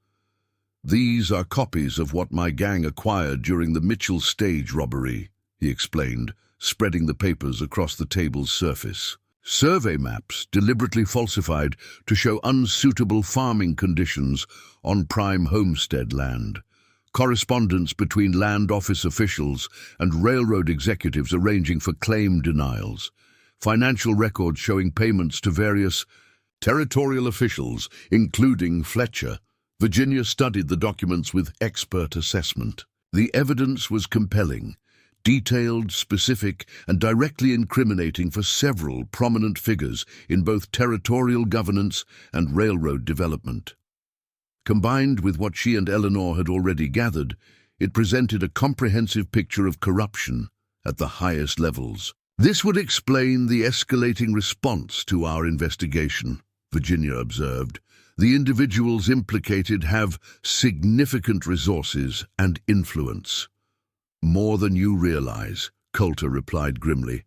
"These are copies of what my gang acquired during the Mitchell stage robbery," he explained, spreading the papers across the table's surface. Survey maps deliberately falsified to show unsuitable farming conditions on prime homestead land. Correspondence between land office officials and railroad executives arranging for claim denials. Financial records showing payments to various territorial officials, including Fletcher. Virginia studied the documents with expert assessment. The evidence was compelling, detailed, specific, and directly incriminating for several prominent figures in both territorial governance and railroad development. Combined with what she and Eleanor had already gathered, it presented a comprehensive picture of corruption at the highest levels. "This would explain the escalating response to our investigation," Virginia observed. "The individuals implicated have significant resources and influence." "More than you realize," Coulter replied grimly.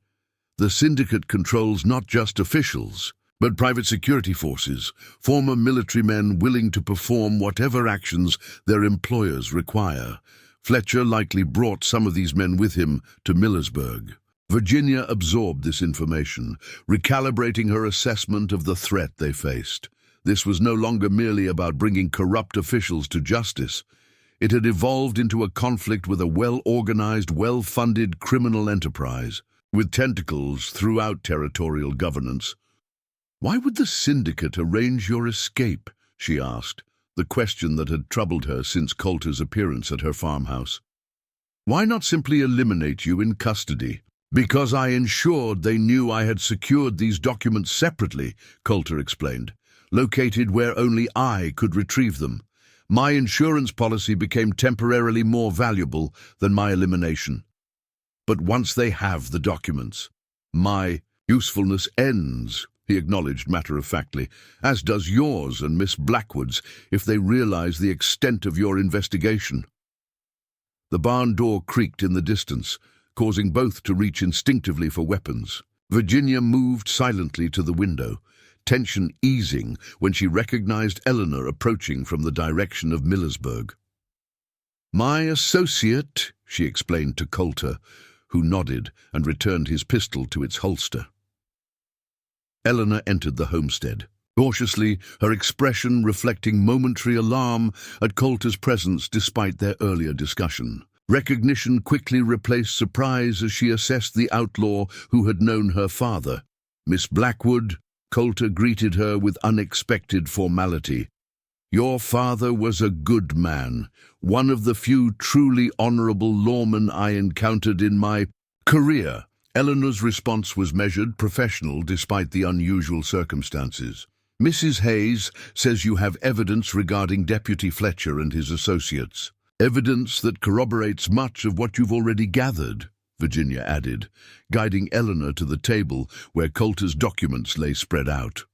"The syndicate controls not just officials, but private security forces, former military men willing to perform whatever actions their employers require. Fletcher likely brought some of these men with him to Millersburg." Virginia absorbed this information, recalibrating her assessment of the threat they faced. This was no longer merely about bringing corrupt officials to justice. It had evolved into a conflict with a well-organized, well-funded criminal enterprise, with tentacles throughout territorial governance. "Why would the syndicate arrange your escape?" she asked, the question that had troubled her since Coulter's appearance at her farmhouse. "Why not simply eliminate you in custody?" "Because I ensured they knew I had secured these documents separately," Coulter explained, "located where only I could retrieve them. My insurance policy became temporarily more valuable than my elimination. But once they have the documents, my usefulness ends," he acknowledged matter-of-factly, "as does yours and Miss Blackwood's if they realize the extent of your investigation." The barn door creaked in the distance, causing both to reach instinctively for weapons. Virginia moved silently to the window, tension easing when she recognized Eleanor approaching from the direction of Millersburg. "My associate," she explained to Coulter, who nodded and returned his pistol to its holster. Eleanor entered the homestead, cautiously, her expression reflecting momentary alarm at Coulter's presence despite their earlier discussion. Recognition quickly replaced surprise as she assessed the outlaw who had known her father. "Miss Blackwood," Coulter greeted her with unexpected formality. "Your father was a good man, one of the few truly honorable lawmen I encountered in my career." Eleanor's response was measured, professional, despite the unusual circumstances. "Mrs. Hayes says you have evidence regarding Deputy Fletcher and his associates. Evidence that corroborates much of what you've already gathered," Virginia added, guiding Eleanor to the table where Coulter's documents lay spread out.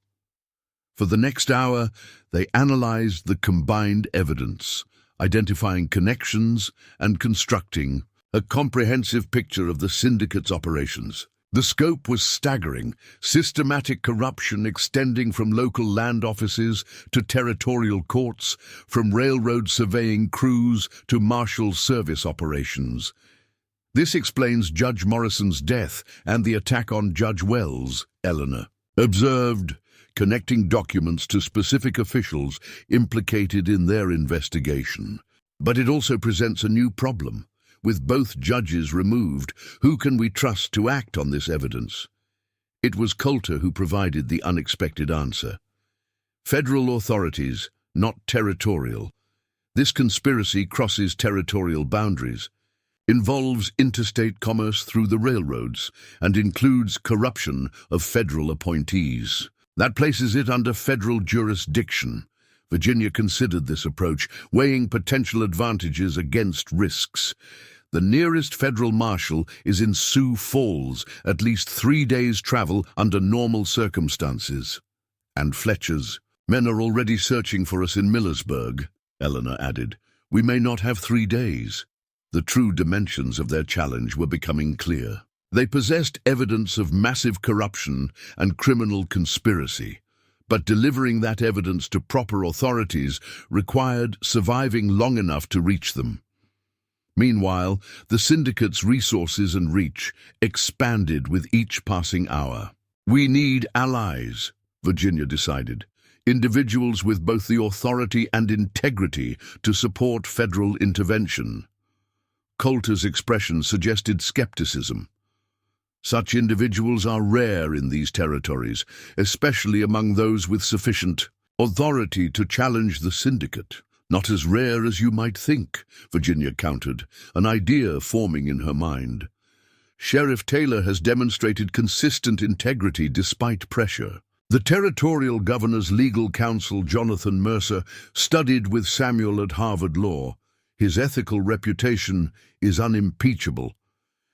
For the next hour, they analyzed the combined evidence, identifying connections and constructing a comprehensive picture of the syndicate's operations. The scope was staggering, systematic corruption extending from local land offices to territorial courts, from railroad surveying crews to marshal service operations. "This explains Judge Morrison's death and the attack on Judge Wells," Eleanor observed, connecting documents to specific officials implicated in their investigation. "But it also presents a new problem. With both judges removed, who can we trust to act on this evidence?" It was Coulter who provided the unexpected answer. "Federal authorities, not territorial. This conspiracy crosses territorial boundaries, involves interstate commerce through the railroads, and includes corruption of federal appointees. That places it under federal jurisdiction." Virginia considered this approach, weighing potential advantages against risks. The nearest federal marshal is in Sioux Falls, at least 3 days' travel under normal circumstances. "And Fletcher's men are already searching for us in Millersburg," Eleanor added. We may not have 3 days. The true dimensions of their challenge were becoming clear. They possessed evidence of massive corruption and criminal conspiracy, but delivering that evidence to proper authorities required surviving long enough to reach them. Meanwhile, the syndicate's resources and reach expanded with each passing hour. We need allies, Virginia decided, individuals with both the authority and integrity to support federal intervention. Coulter's expression suggested skepticism. Such individuals are rare in these territories, especially among those with sufficient authority to challenge the syndicate. Not as rare as you might think, Virginia countered, an idea forming in her mind. Sheriff Taylor has demonstrated consistent integrity despite pressure. The territorial governor's legal counsel, Jonathan Mercer, studied with Samuel at Harvard Law. His ethical reputation is unimpeachable,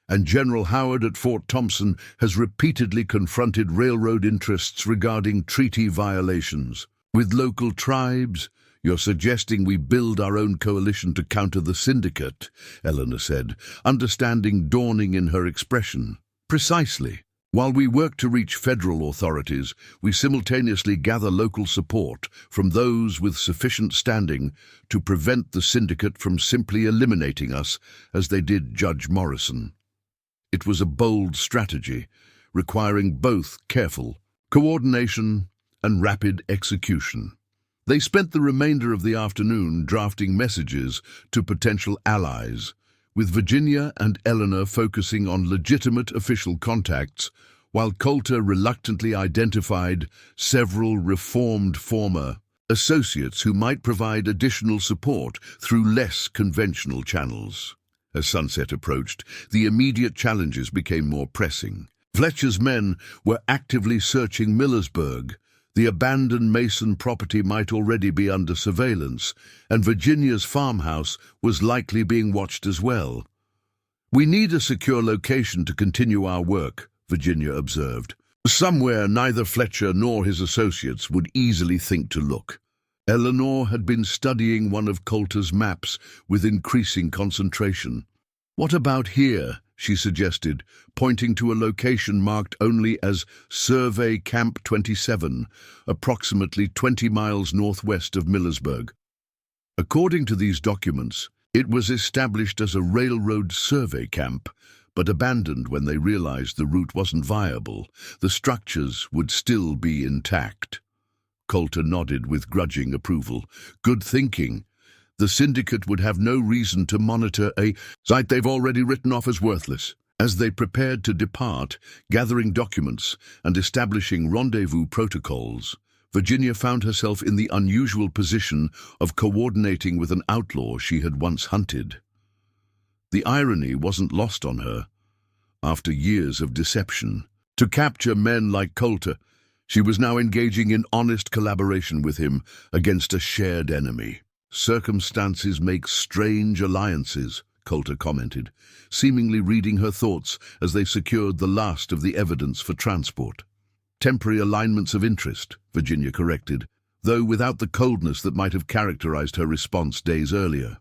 and General Howard at Fort Thompson has repeatedly confronted railroad interests regarding treaty violations. With local tribes, you're suggesting we build our own coalition to counter the syndicate, Eleanor said, understanding dawning in her expression. Precisely. While we work to reach federal authorities, we simultaneously gather local support from those with sufficient standing to prevent the syndicate from simply eliminating us as they did Judge Morrison. It was a bold strategy, requiring both careful coordination and rapid execution. They spent the remainder of the afternoon drafting messages to potential allies, with Virginia and Eleanor focusing on legitimate official contacts, while Coulter reluctantly identified several reformed former associates who might provide additional support through less conventional channels. As sunset approached, the immediate challenges became more pressing. Fletcher's men were actively searching Millersburg. The abandoned Mason property might already be under surveillance, and Virginia's farmhouse was likely being watched as well. We need a secure location to continue our work, Virginia observed. Somewhere neither Fletcher nor his associates would easily think to look. Eleanor had been studying one of Coulter's maps with increasing concentration. "What about here?" she suggested, pointing to a location marked only as Survey Camp 27, approximately 20 miles northwest of Millersburg. According to these documents, it was established as a railroad survey camp, but abandoned when they realized the route wasn't viable. The structures would still be intact. Coulter nodded with grudging approval. Good thinking. The syndicate would have no reason to monitor a site they've already written off as worthless. As they prepared to depart, gathering documents and establishing rendezvous protocols, Virginia found herself in the unusual position of coordinating with an outlaw she had once hunted. The irony wasn't lost on her. After years of deception, to capture men like Coulter, she was now engaging in honest collaboration with him against a shared enemy. "Circumstances make strange alliances," Coulter commented, seemingly reading her thoughts as they secured the last of the evidence for transport. "Temporary alignments of interest," Virginia corrected, though without the coldness that might have characterized her response days earlier.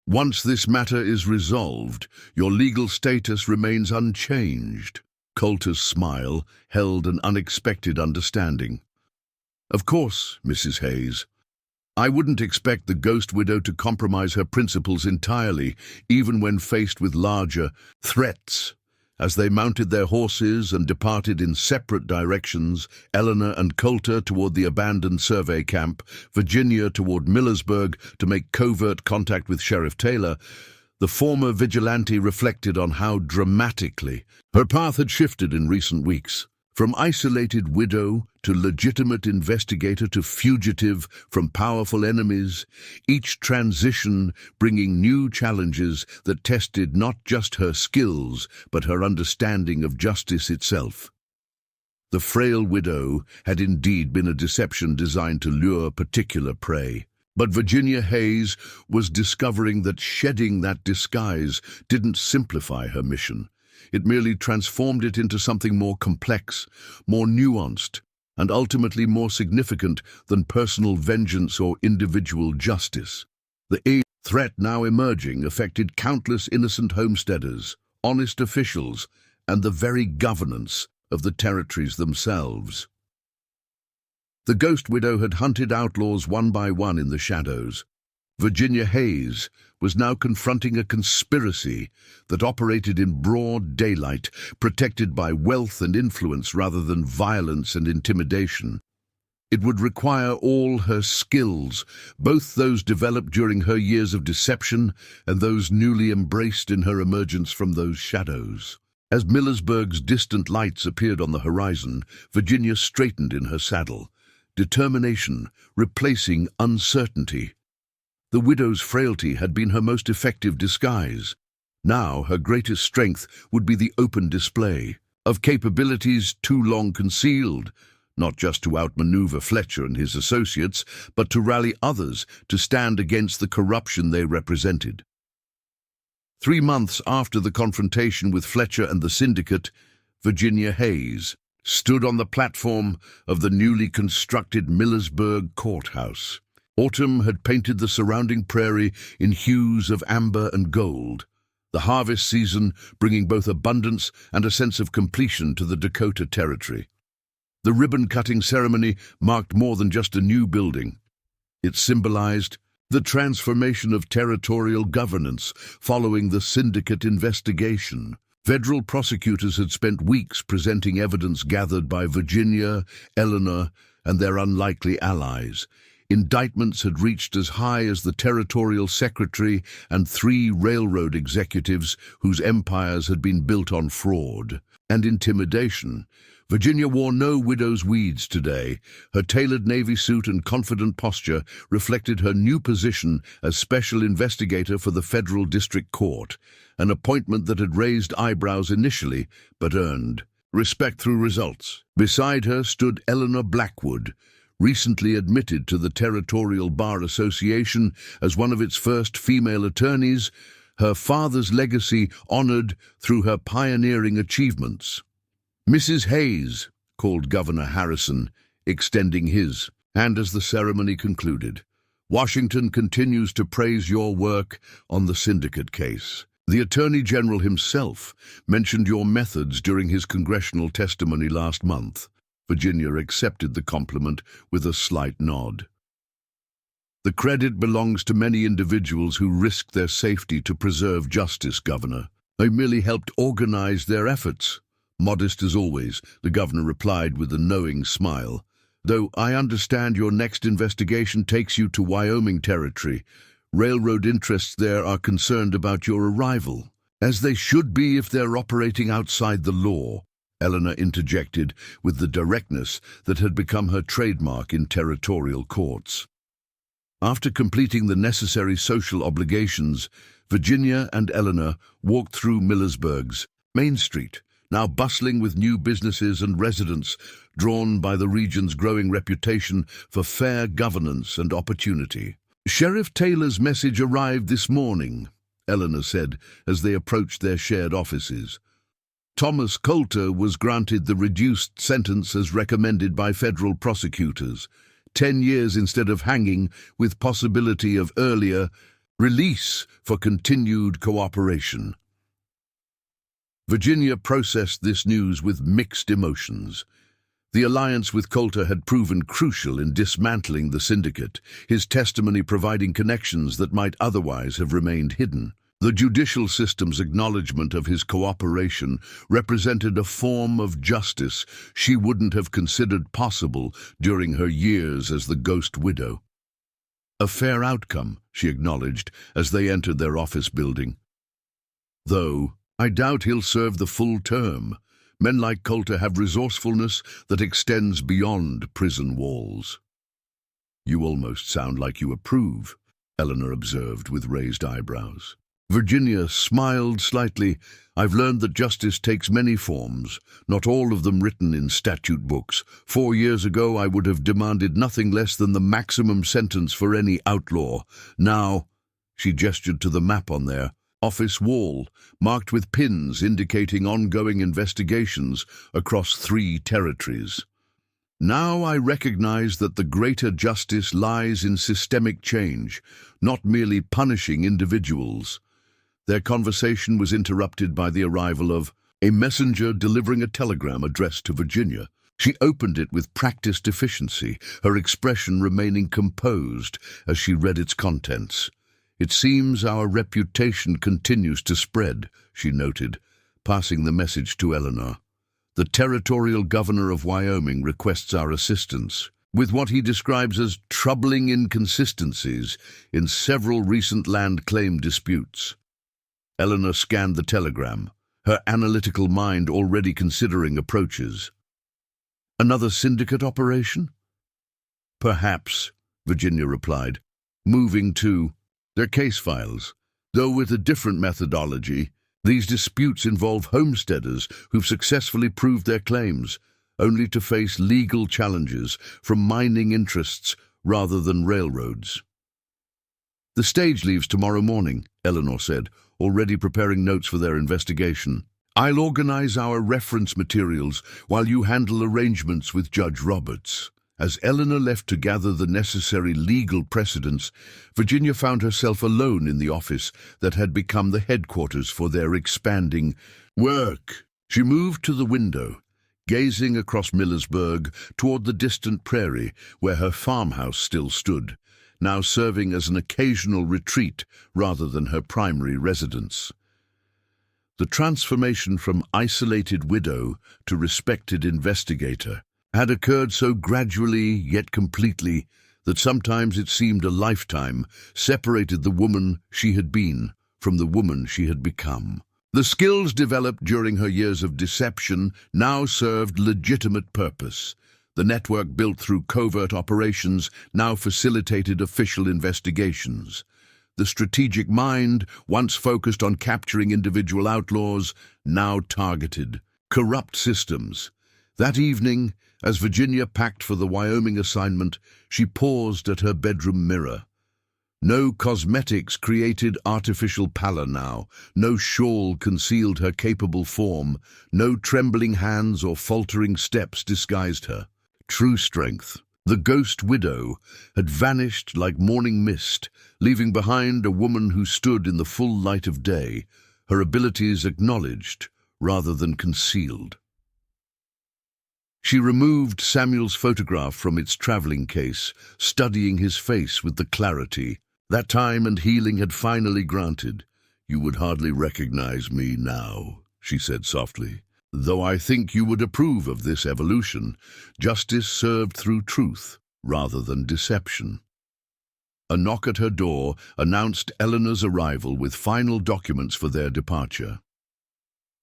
"Once this matter is resolved, your legal status remains unchanged." Coulter's smile held an unexpected understanding. "Of course, Mrs. Hayes. I wouldn't expect the Ghost Widow to compromise her principles entirely, even when faced with larger threats." As they mounted their horses and departed in separate directions, Eleanor and Coulter toward the abandoned survey camp, Virginia toward Millersburg to make covert contact with Sheriff Taylor, the former vigilante reflected on how dramatically her path had shifted in recent weeks. From isolated widow to legitimate investigator to fugitive from powerful enemies, each transition bringing new challenges that tested not just her skills, but her understanding of justice itself. The frail widow had indeed been a deception designed to lure particular prey. But Virginia Hayes was discovering that shedding that disguise didn't simplify her mission. It merely transformed it into something more complex, more nuanced, and ultimately more significant than personal vengeance or individual justice. The threat now emerging affected countless innocent homesteaders, honest officials, and the very governance of the territories themselves. The Ghost Widow had hunted outlaws one by one in the shadows. Virginia Hayes was now confronting a conspiracy that operated in broad daylight, protected by wealth and influence rather than violence and intimidation. It would require all her skills, both those developed during her years of deception and those newly embraced in her emergence from those shadows. As Millersburg's distant lights appeared on the horizon, Virginia straightened in her saddle, determination replacing uncertainty. The widow's frailty had been her most effective disguise. Now her greatest strength would be the open display of capabilities too long concealed, not just to outmaneuver Fletcher and his associates, but to rally others to stand against the corruption they represented. 3 months after the confrontation with Fletcher and the syndicate, Virginia Hayes stood on the platform of the newly constructed Millersburg courthouse. Autumn had painted the surrounding prairie in hues of amber and gold, the harvest season bringing both abundance and a sense of completion to the Dakota Territory. The ribbon-cutting ceremony marked more than just a new building. It symbolized the transformation of territorial governance following the syndicate investigation. Federal prosecutors had spent weeks presenting evidence gathered by Virginia, Eleanor, and their unlikely allies. Indictments had reached as high as the territorial secretary and 3 railroad executives whose empires had been built on fraud and intimidation. Virginia wore no widow's weeds today. Her tailored navy suit and confident posture reflected her new position as special investigator for the Federal District Court, an appointment that had raised eyebrows initially, but earned respect through results. Beside her stood Eleanor Blackwood, recently admitted to the Territorial Bar Association as one of its first female attorneys, her father's legacy honored through her pioneering achievements. "Mrs. Hayes," called Governor Harrison, extending his hand as the ceremony concluded. "Washington continues to praise your work on the syndicate case. The Attorney General himself mentioned your methods during his congressional testimony last month." Virginia accepted the compliment with a slight nod. "The credit belongs to many individuals who risked their safety to preserve justice, Governor. I merely helped organize their efforts." Modest as always, the governor replied with a knowing smile. "Though I understand your next investigation takes you to Wyoming territory, railroad interests there are concerned about your arrival, as they should be if they're operating outside the law," Eleanor interjected with the directness that had become her trademark in territorial courts. After completing the necessary social obligations, Virginia and Eleanor walked through Millersburg's Main Street, now bustling with new businesses and residents drawn by the region's growing reputation for fair governance and opportunity. "Sheriff Taylor's message arrived this morning," Eleanor said as they approached their shared offices. "Thomas Coulter was granted the reduced sentence as recommended by federal prosecutors, 10 years instead of hanging, with possibility of earlier release for continued cooperation." Virginia processed this news with mixed emotions. The alliance with Coulter had proven crucial in dismantling the syndicate, his testimony providing connections that might otherwise have remained hidden. The judicial system's acknowledgement of his cooperation represented a form of justice she wouldn't have considered possible during her years as the Ghost Widow. "A fair outcome," she acknowledged as they entered their office building. "Though I doubt he'll serve the full term. Men like Coulter have resourcefulness that extends beyond prison walls." "You almost sound like you approve," Eleanor observed with raised eyebrows. Virginia smiled slightly. "I've learned that justice takes many forms, not all of them written in statute books. 4 years ago I would have demanded nothing less than the maximum sentence for any outlaw. Now," she gestured to the map on their office wall, marked with pins indicating ongoing investigations across 3 territories. Now I recognize that the greater justice lies in systemic change, not merely punishing individuals. Their conversation was interrupted by the arrival of a messenger delivering a telegram addressed to Virginia. She opened it with practiced efficiency, her expression remaining composed as she read its contents. "It seems our reputation continues to spread," she noted, passing the message to Eleanor. "The territorial governor of Wyoming requests our assistance with what he describes as troubling inconsistencies in several recent land claim disputes." Eleanor scanned the telegram, her analytical mind already considering approaches. "Another syndicate operation?" "Perhaps," Virginia replied, moving to their case files. "Though with a different methodology, these disputes involve homesteaders who've successfully proved their claims, only to face legal challenges from mining interests rather than railroads." "The stage leaves tomorrow morning," Eleanor said, already preparing notes for their investigation. "I'll organize our reference materials while you handle arrangements with Judge Roberts." As Eleanor left to gather the necessary legal precedents, Virginia found herself alone in the office that had become the headquarters for their expanding work. She moved to the window, gazing across Millersburg toward the distant prairie where her farmhouse still stood, now serving as an occasional retreat rather than her primary residence. The transformation from isolated widow to respected investigator had occurred so gradually yet completely that sometimes it seemed a lifetime separated the woman she had been from the woman she had become. The skills developed during her years of deception now served legitimate purpose. The network built through covert operations now facilitated official investigations. The strategic mind, once focused on capturing individual outlaws, now targeted corrupt systems. That evening, as Virginia packed for the Wyoming assignment, she paused at her bedroom mirror. No cosmetics created artificial pallor now, no shawl concealed her capable form, no trembling hands or faltering steps disguised her true strength. The ghost widow had vanished like morning mist, leaving behind a woman who stood in the full light of day, her abilities acknowledged rather than concealed. She removed Samuel's photograph from its traveling case, studying his face with the clarity that time and healing had finally granted. "You would hardly recognize me now," she said softly, "though I think you would approve of this evolution, justice served through truth rather than deception." A knock at her door announced Eleanor's arrival with final documents for their departure.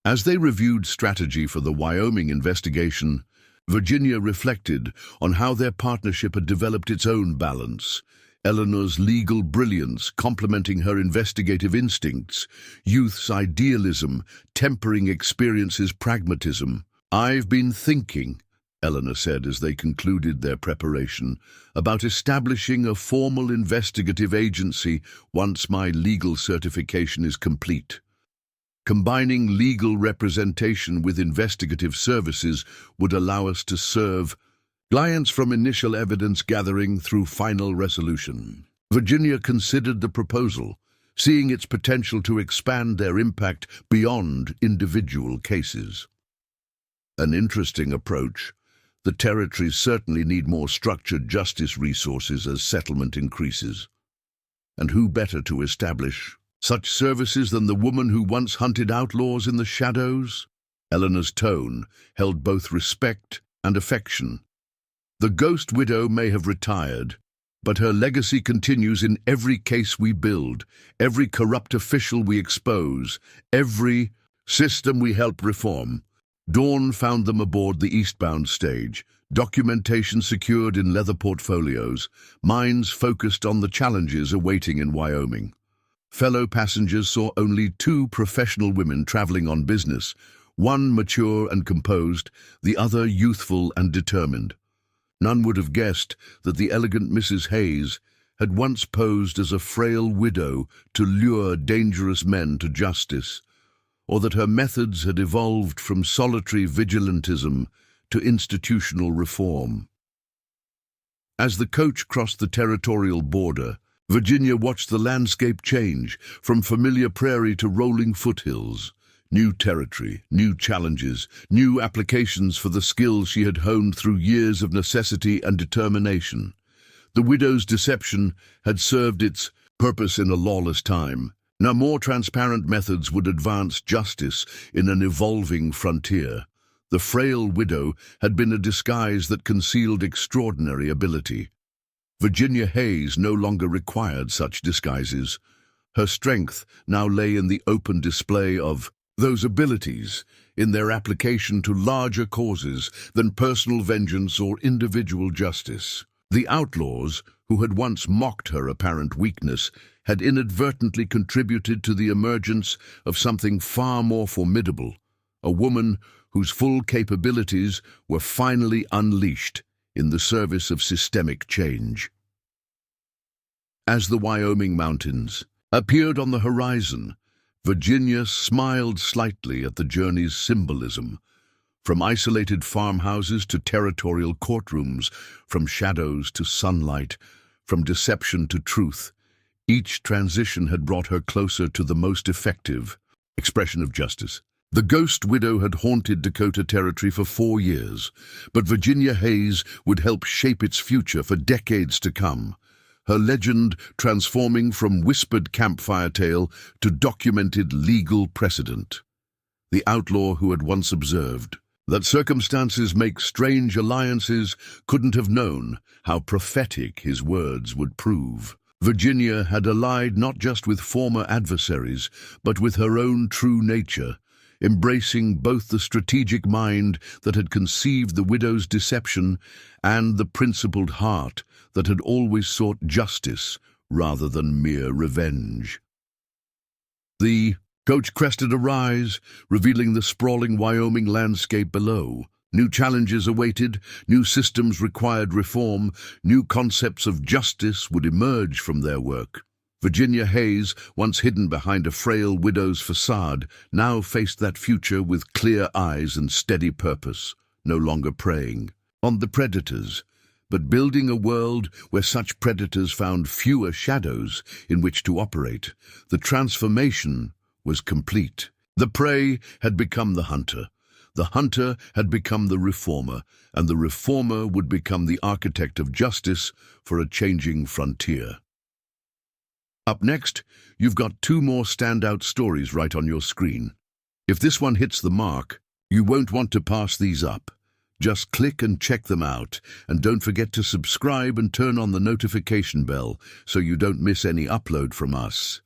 As they reviewed strategy for the Wyoming investigation, Virginia reflected on how their partnership had developed its own balance. Eleanor's legal brilliance complementing her investigative instincts, youth's idealism tempering experience's pragmatism. "I've been thinking," Eleanor said as they concluded their preparation, "about establishing a formal investigative agency once my legal certification is complete. Combining legal representation with investigative services would allow us to serve clients from initial evidence gathering through final resolution." Virginia considered the proposal, seeing its potential to expand their impact beyond individual cases. An interesting approach. The territories certainly need more structured justice resources as settlement increases. And who better to establish such services than the woman who once hunted outlaws in the shadows? Eleanor's tone held both respect and affection. The ghost widow may have retired, but her legacy continues in every case we build, every corrupt official we expose, every system we help reform. Dawn found them aboard the eastbound stage, documentation secured in leather portfolios, minds focused on the challenges awaiting in Wyoming. Fellow passengers saw only two professional women traveling on business, one mature and composed, the other youthful and determined. None would have guessed that the elegant Mrs. Hayes had once posed as a frail widow to lure dangerous men to justice, or that her methods had evolved from solitary vigilantism to institutional reform. As the coach crossed the territorial border, Virginia watched the landscape change from familiar prairie to rolling foothills. New territory, new challenges, new applications for the skills she had honed through years of necessity and determination. The widow's deception had served its purpose in a lawless time. Now more transparent methods would advance justice in an evolving frontier. The frail widow had been a disguise that concealed extraordinary ability. Virginia Hayes no longer required such disguises. Her strength now lay in the open display of those abilities, in their application to larger causes than personal vengeance or individual justice. The outlaws, who had once mocked her apparent weakness, had inadvertently contributed to the emergence of something far more formidable, a woman whose full capabilities were finally unleashed in the service of systemic change. As the Wyoming mountains appeared on the horizon, Virginia smiled slightly at the journey's symbolism. From isolated farmhouses to territorial courtrooms, from shadows to sunlight, from deception to truth, each transition had brought her closer to the most effective expression of justice. The ghost widow had haunted Dakota Territory for 4 years, but Virginia Hayes would help shape its future for decades to come. Her legend transforming from whispered campfire tale to documented legal precedent. The outlaw who had once observed that circumstances make strange alliances couldn't have known how prophetic his words would prove. Virginia had allied not just with former adversaries, but with her own true nature, embracing both the strategic mind that had conceived the widow's deception and the principled heart that had always sought justice rather than mere revenge. The coach crested a rise, revealing the sprawling Wyoming landscape below. New challenges awaited, new systems required reform, new concepts of justice would emerge from their work. Virginia Hayes, once hidden behind a frail widow's facade, now faced that future with clear eyes and steady purpose, no longer preying on the predators, but building a world where such predators found fewer shadows in which to operate. The transformation was complete. The prey had become the hunter had become the reformer, and the reformer would become the architect of justice for a changing frontier. Up next, you've got 2 more standout stories right on your screen. If this one hits the mark, you won't want to pass these up. Just click and check them out, and don't forget to subscribe and turn on the notification bell so you don't miss any upload from us.